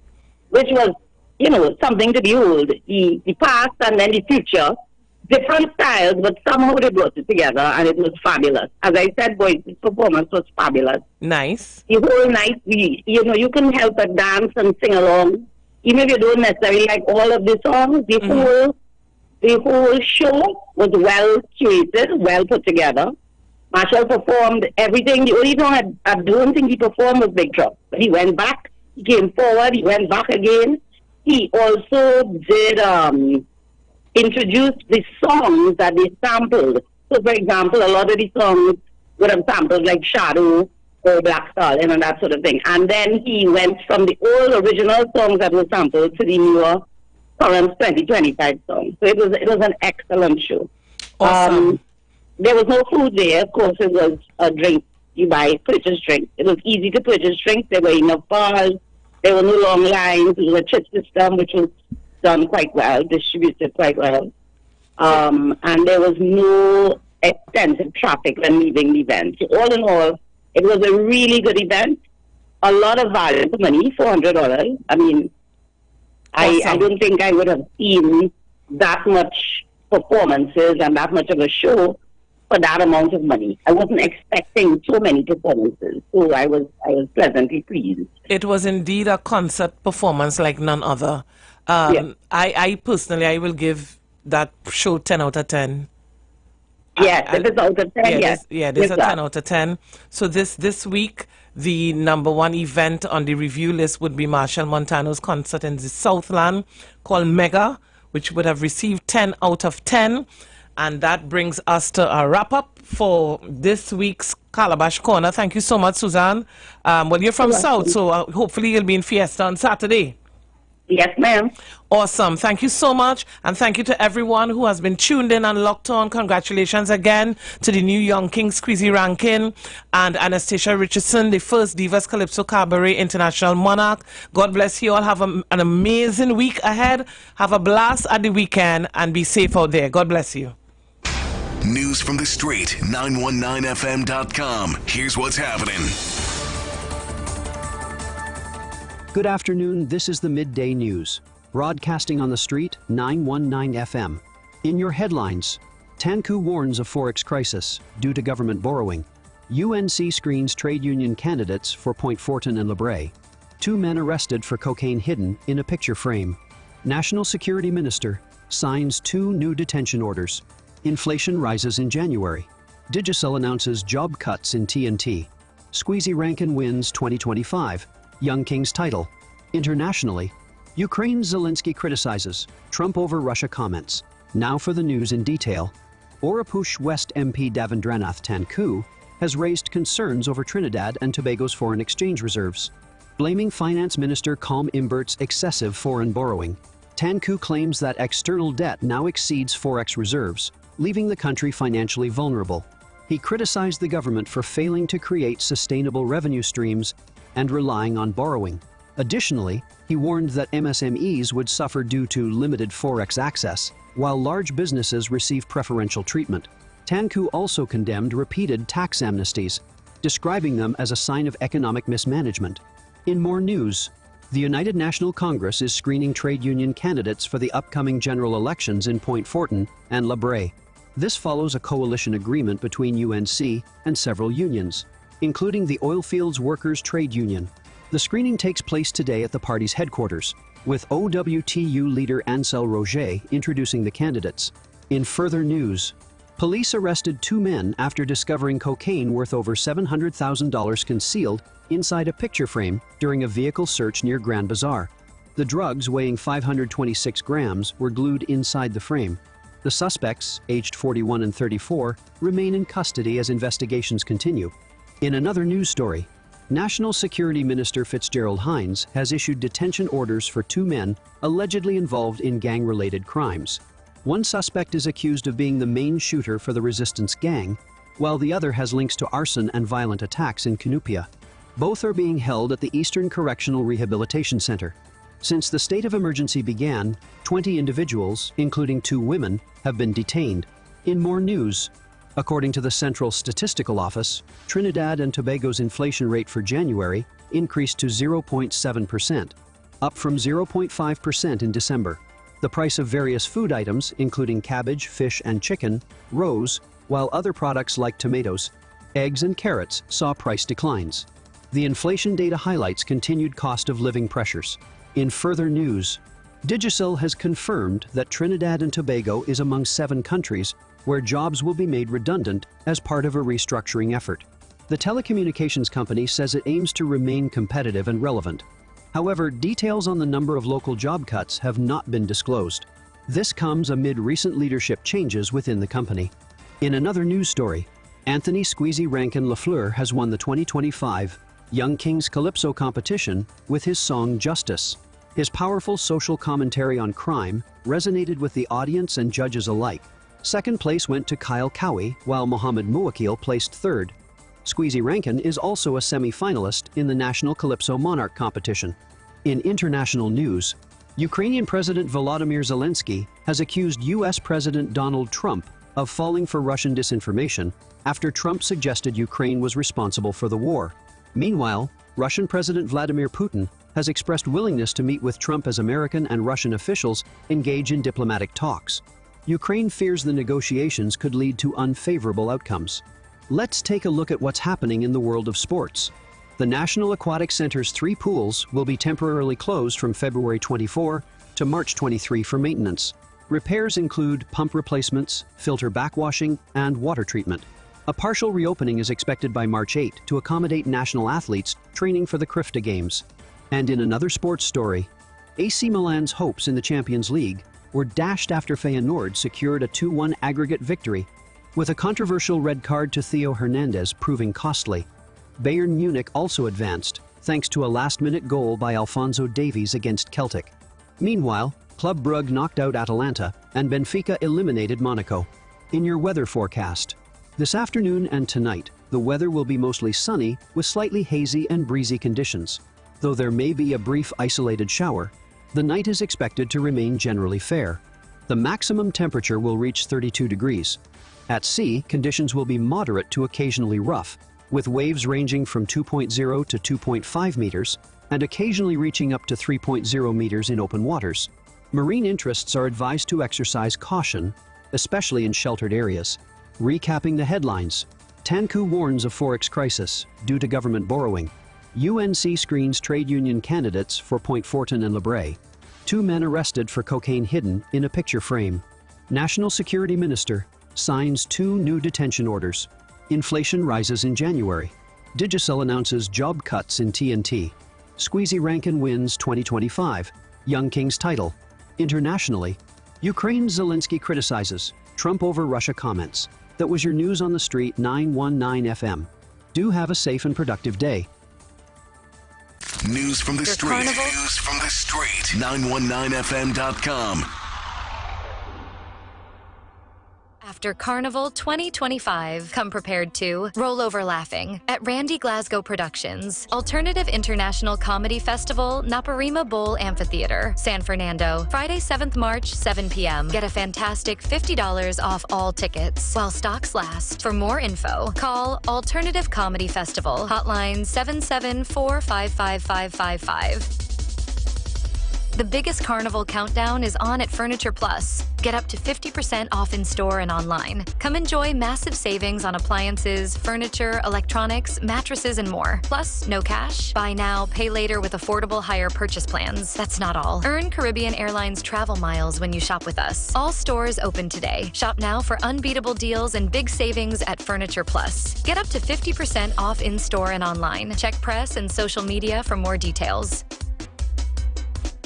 which was, you know, something to behold. The past and then the future, different styles, but somehow they brought it together and it was fabulous. As I said, boys, the performance was fabulous. Nice. The whole night, you know, you can help but dance and sing along. Even if you don't necessarily like all of the songs, the whole show was well curated, well put together. Marshall performed everything. The only song I don't think he performed was Big Truck. But he went back, he came forward, he went back again. He also did introduce the songs that they sampled. So, for example, a lot of the songs would have sampled like Shadow or Black Stallion and that sort of thing. And then he went from the old original songs that were sampled to the newer current 2025 songs. So it was an excellent show. Awesome. There was no food there. Of course, it was a drink. You purchase drinks. It was easy to purchase drinks. There were enough bars. There were no long lines. It was a chip system, which was done quite well, distributed quite well. And there was no extensive traffic when leaving the event. So all in all, it was a really good event. A lot of value for money, $400. I mean, awesome. I don't think I would have seen that much performances and that much of a show for that amount of money. I wasn't expecting so many performances, so I was pleasantly pleased. It was indeed a concert performance like none other. I personally, I will give that show 10 out of 10. Yes, it is out of 10, yes. There's a 10 out of 10. So this week, the #1 event on the review list would be Marshall Montano's concert in the Southland called Mega, which would have received 10 out of 10. And that brings us to a wrap-up for this week's Calabash Corner. Thank you so much, Suzanne. Well, you're from South, so hopefully you'll be in Fiesta on Saturday. Yes, ma'am. Awesome. Thank you so much. And thank you to everyone who has been tuned in and locked on. Congratulations again to the new Young Kings, Squeezy Rankin and Anastasia Richardson, the first Divas Calypso Cabaret International Monarch. God bless you all. Have an amazing week ahead. Have a blast at the weekend and be safe out there. God bless you. News from the street, 919fm.com. Here's what's happening. Good afternoon, this is the Midday News. Broadcasting on the street, 919 FM. In your headlines, Tanku warns of Forex crisis due to government borrowing. UNC screens trade union candidates for Point Fortin and LeBray. 2 men arrested for cocaine hidden in a picture frame. National Security Minister signs 2 new detention orders. Inflation rises in January. Digicel announces job cuts in TNT. Squeezy Rankin wins 2025. Young Kings title. Internationally, Ukraine's Zelensky criticizes Trump over Russia comments. Now for the news in detail. Orapush West MP Davendranath Tanku has raised concerns over Trinidad and Tobago's foreign exchange reserves. Blaming Finance Minister Colm Imbert's excessive foreign borrowing, TANCU claims that external debt now exceeds forex reserves, leaving the country financially vulnerable. He criticized the government for failing to create sustainable revenue streams and relying on borrowing. Additionally, he warned that MSMEs would suffer due to limited forex access, while large businesses receive preferential treatment. TANCU also condemned repeated tax amnesties, describing them as a sign of economic mismanagement. In more news, the United National Congress is screening trade union candidates for the upcoming general elections in Point Fortin and La Brea. This follows a coalition agreement between UNC and several unions, including the Oilfields Workers Trade Union. The screening takes place today at the party's headquarters, with OWTU leader Ansel Roger introducing the candidates. In further news, police arrested 2 men after discovering cocaine worth over $700,000 concealed inside a picture frame during a vehicle search near Grand Bazaar. The drugs, weighing 526 grams, were glued inside the frame. The suspects, aged 41 and 34, remain in custody as investigations continue. In another news story, National Security Minister Fitzgerald Hines has issued detention orders for 2 men allegedly involved in gang-related crimes. One suspect is accused of being the main shooter for the resistance gang, while the other has links to arson and violent attacks in Cunupia. Both are being held at the Eastern Correctional Rehabilitation Center. Since the state of emergency began, 20 individuals, including 2 women, have been detained. In more news, according to the Central Statistical Office, Trinidad and Tobago's inflation rate for January increased to 0.7%, up from 0.5% in December. The price of various food items, including cabbage, fish, and chicken, rose, while other products like tomatoes, eggs, and carrots saw price declines. The inflation data highlights continued cost of living pressures. In further news, Digicel has confirmed that Trinidad and Tobago is among 7 countries where jobs will be made redundant as part of a restructuring effort. The telecommunications company says it aims to remain competitive and relevant. However, details on the number of local job cuts have not been disclosed. This comes amid recent leadership changes within the company. In another news story, Anthony Squeezy Rankin Lafleur has won the 2025 Young Kings Calypso competition with his song Justice. His powerful social commentary on crime resonated with the audience and judges alike. Second place went to Kyle Cowie, while Mohammed Muwakil placed 3rd. Squeezy Rankin is also a semi-finalist in the National Calypso Monarch competition. In international news, Ukrainian President Volodymyr Zelensky has accused U.S. President Donald Trump of falling for Russian disinformation after Trump suggested Ukraine was responsible for the war. Meanwhile, Russian President Vladimir Putin has expressed willingness to meet with Trump as American and Russian officials engage in diplomatic talks. Ukraine fears the negotiations could lead to unfavorable outcomes. Let's take a look at what's happening in the world of sports. The National Aquatic Center's 3 pools will be temporarily closed from February 24 to March 23 for maintenance. Repairs include pump replacements, filter backwashing, and water treatment. A partial reopening is expected by March 8 to accommodate national athletes training for the Krifta Games. And in another sports story, AC Milan's hopes in the Champions League were dashed after Feyenoord secured a 2-1 aggregate victory, with a controversial red card to Theo Hernandez proving costly. Bayern Munich also advanced, thanks to a last-minute goal by Alphonso Davies against Celtic. Meanwhile, Club Brugge knocked out Atalanta, and Benfica eliminated Monaco. In your weather forecast, this afternoon and tonight, the weather will be mostly sunny with slightly hazy and breezy conditions. Though there may be a brief isolated shower, the night is expected to remain generally fair. The maximum temperature will reach 32 degrees. At sea, conditions will be moderate to occasionally rough, with waves ranging from 2.0 to 2.5 meters and occasionally reaching up to 3.0 meters in open waters. Marine interests are advised to exercise caution, especially in sheltered areas. Recapping the headlines, TANCU warns of forex crisis due to government borrowing. UNC screens trade union candidates for Point Fortin and La Brea. 2 men arrested for cocaine hidden in a picture frame. National Security Minister signs 2 new detention orders. Inflation rises in January. Digicel announces job cuts in TNT. Squeezy Rankin wins 2025 Young Kings title. Internationally, Ukraine's Zelensky criticizes Trump over Russia comments. That was your News on the Street 919 FM. Do have a safe and productive day. News from the street. Carnival. News from the street. 919fm.com. After Carnival 2025, come prepared to roll over laughing at Randy Glasgow Productions, Alternative International Comedy Festival, Naparima Bowl Amphitheater, San Fernando, Friday 7th March, 7 p.m. Get a fantastic $50 off all tickets while stocks last. For more info, call Alternative Comedy Festival, hotline 774-555-555. The biggest Carnival countdown is on at Furniture Plus. Get up to 50% off in store and online. Come enjoy massive savings on appliances, furniture, electronics, mattresses, and more. Plus, no cash. Buy now, pay later with affordable hire purchase plans. That's not all. Earn Caribbean Airlines travel miles when you shop with us. All stores open today. Shop now for unbeatable deals and big savings at Furniture Plus. Get up to 50% off in store and online. Check press and social media for more details.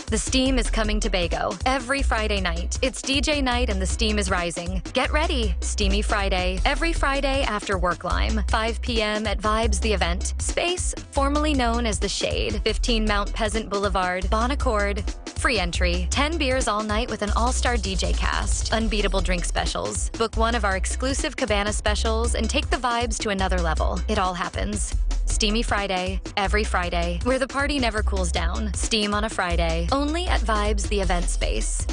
The Steam is coming to Bago every Friday night. It's DJ night and the steam is rising. Get ready. Steamy Friday. Every Friday after Work Lime. 5 p.m. at Vibes the Event. Space, formerly known as The Shade. 15 Mount Pleasant Boulevard, Bon Accord. Free entry. 10 beers all night with an all-star DJ cast. Unbeatable drink specials. Book one of our exclusive Cabana specials and take the vibes to another level. It all happens. Steamy Friday, every Friday, where the party never cools down. Steam on a Friday, only at Vibes the Event Space.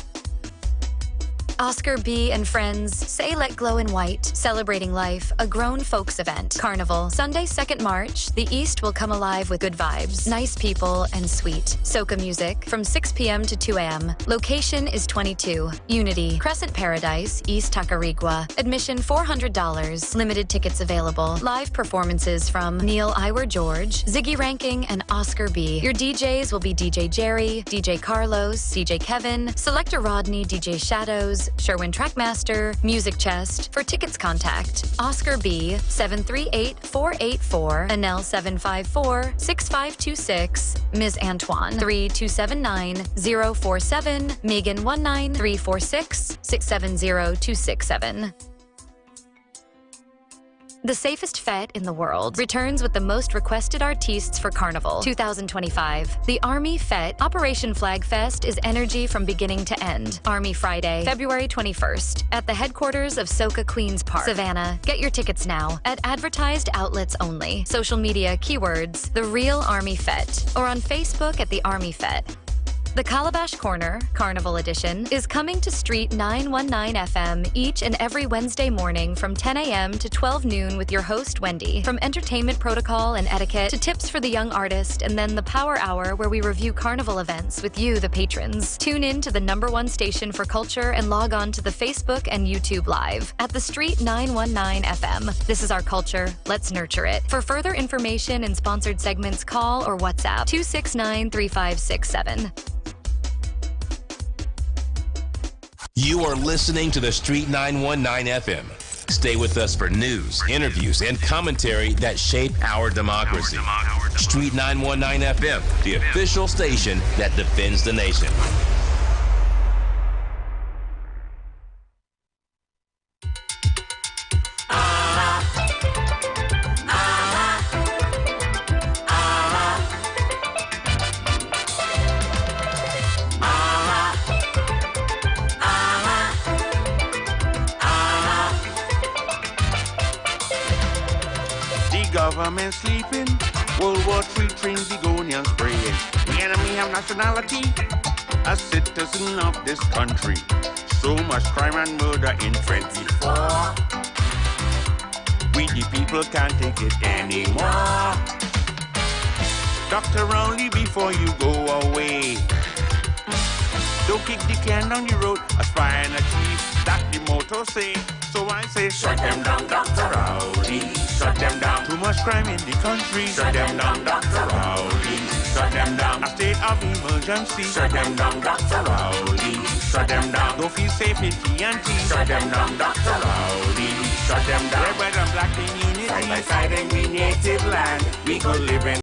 Oscar B. and Friends, Say Let Glow in White, Celebrating Life, a grown folks event. Carnival, Sunday 2nd March, the East will come alive with good vibes, nice people, and sweet. Soca music from 6 p.m. to 2 a.m. Location is 22, Unity, Crescent Paradise, East Tacarigua. Admission $400. Limited tickets available. Live performances from Neil IWER George, Ziggy Ranking, and Oscar B. Your DJs will be DJ Jerry, DJ Carlos, DJ Kevin, Selector Rodney, DJ Shadows, Sherwin Trackmaster, Music Chest. For tickets, contact Oscar B 738-484, Anel 754-6526, Ms. Antoine 3279-047, Megan 19346-670267. The safest fete in the world returns with the most requested artistes for Carnival 2025. The Army Fete Operation Flag Fest is energy from beginning to end. Army Friday, February 21st, at the headquarters of Soca Queens Park, Savannah. Get your tickets now at advertised outlets only. Social media keywords, The Real Army Fete, or on Facebook at The Army Fete. The Calabash Corner, Carnival Edition, is coming to Street 919 FM each and every Wednesday morning from 10 a.m. to 12 noon with your host, Wendy. From entertainment protocol and etiquette to tips for the young artist, and then the Power Hour where we review Carnival events with you, the patrons. Tune in to the #1 station for culture and log on to the Facebook and YouTube Live at the Street 919 FM. This is our culture. Let's nurture it. For further information and sponsored segments, call or WhatsApp 269-3567. You are listening to the Street 919 FM. Stay with us for news, interviews, and commentary that shape our democracy. Street 919 FM, the official station that defends the nation. Government sleeping, World War III trains Begonians praying. The enemy have nationality, a citizen of this country. So much crime and murder in 24. We the people can't take it anymore. Doctor, only before you go away. Don't kick the can down the road, aspire and achieve. That the motto say. So I say, shut them down, Dr. Rowdy. Shut them down. Too much crime in the country. Shut them down, Dr. Rowdy. Shut them down. A state of emergency. Shut them down, Dr. Rowdy. Shut them down. Don't feel safe in TNT. Shut them down, Dr. Rowdy. Shut them down. Red, white, and black in unity. Side by side in we native land. We could live in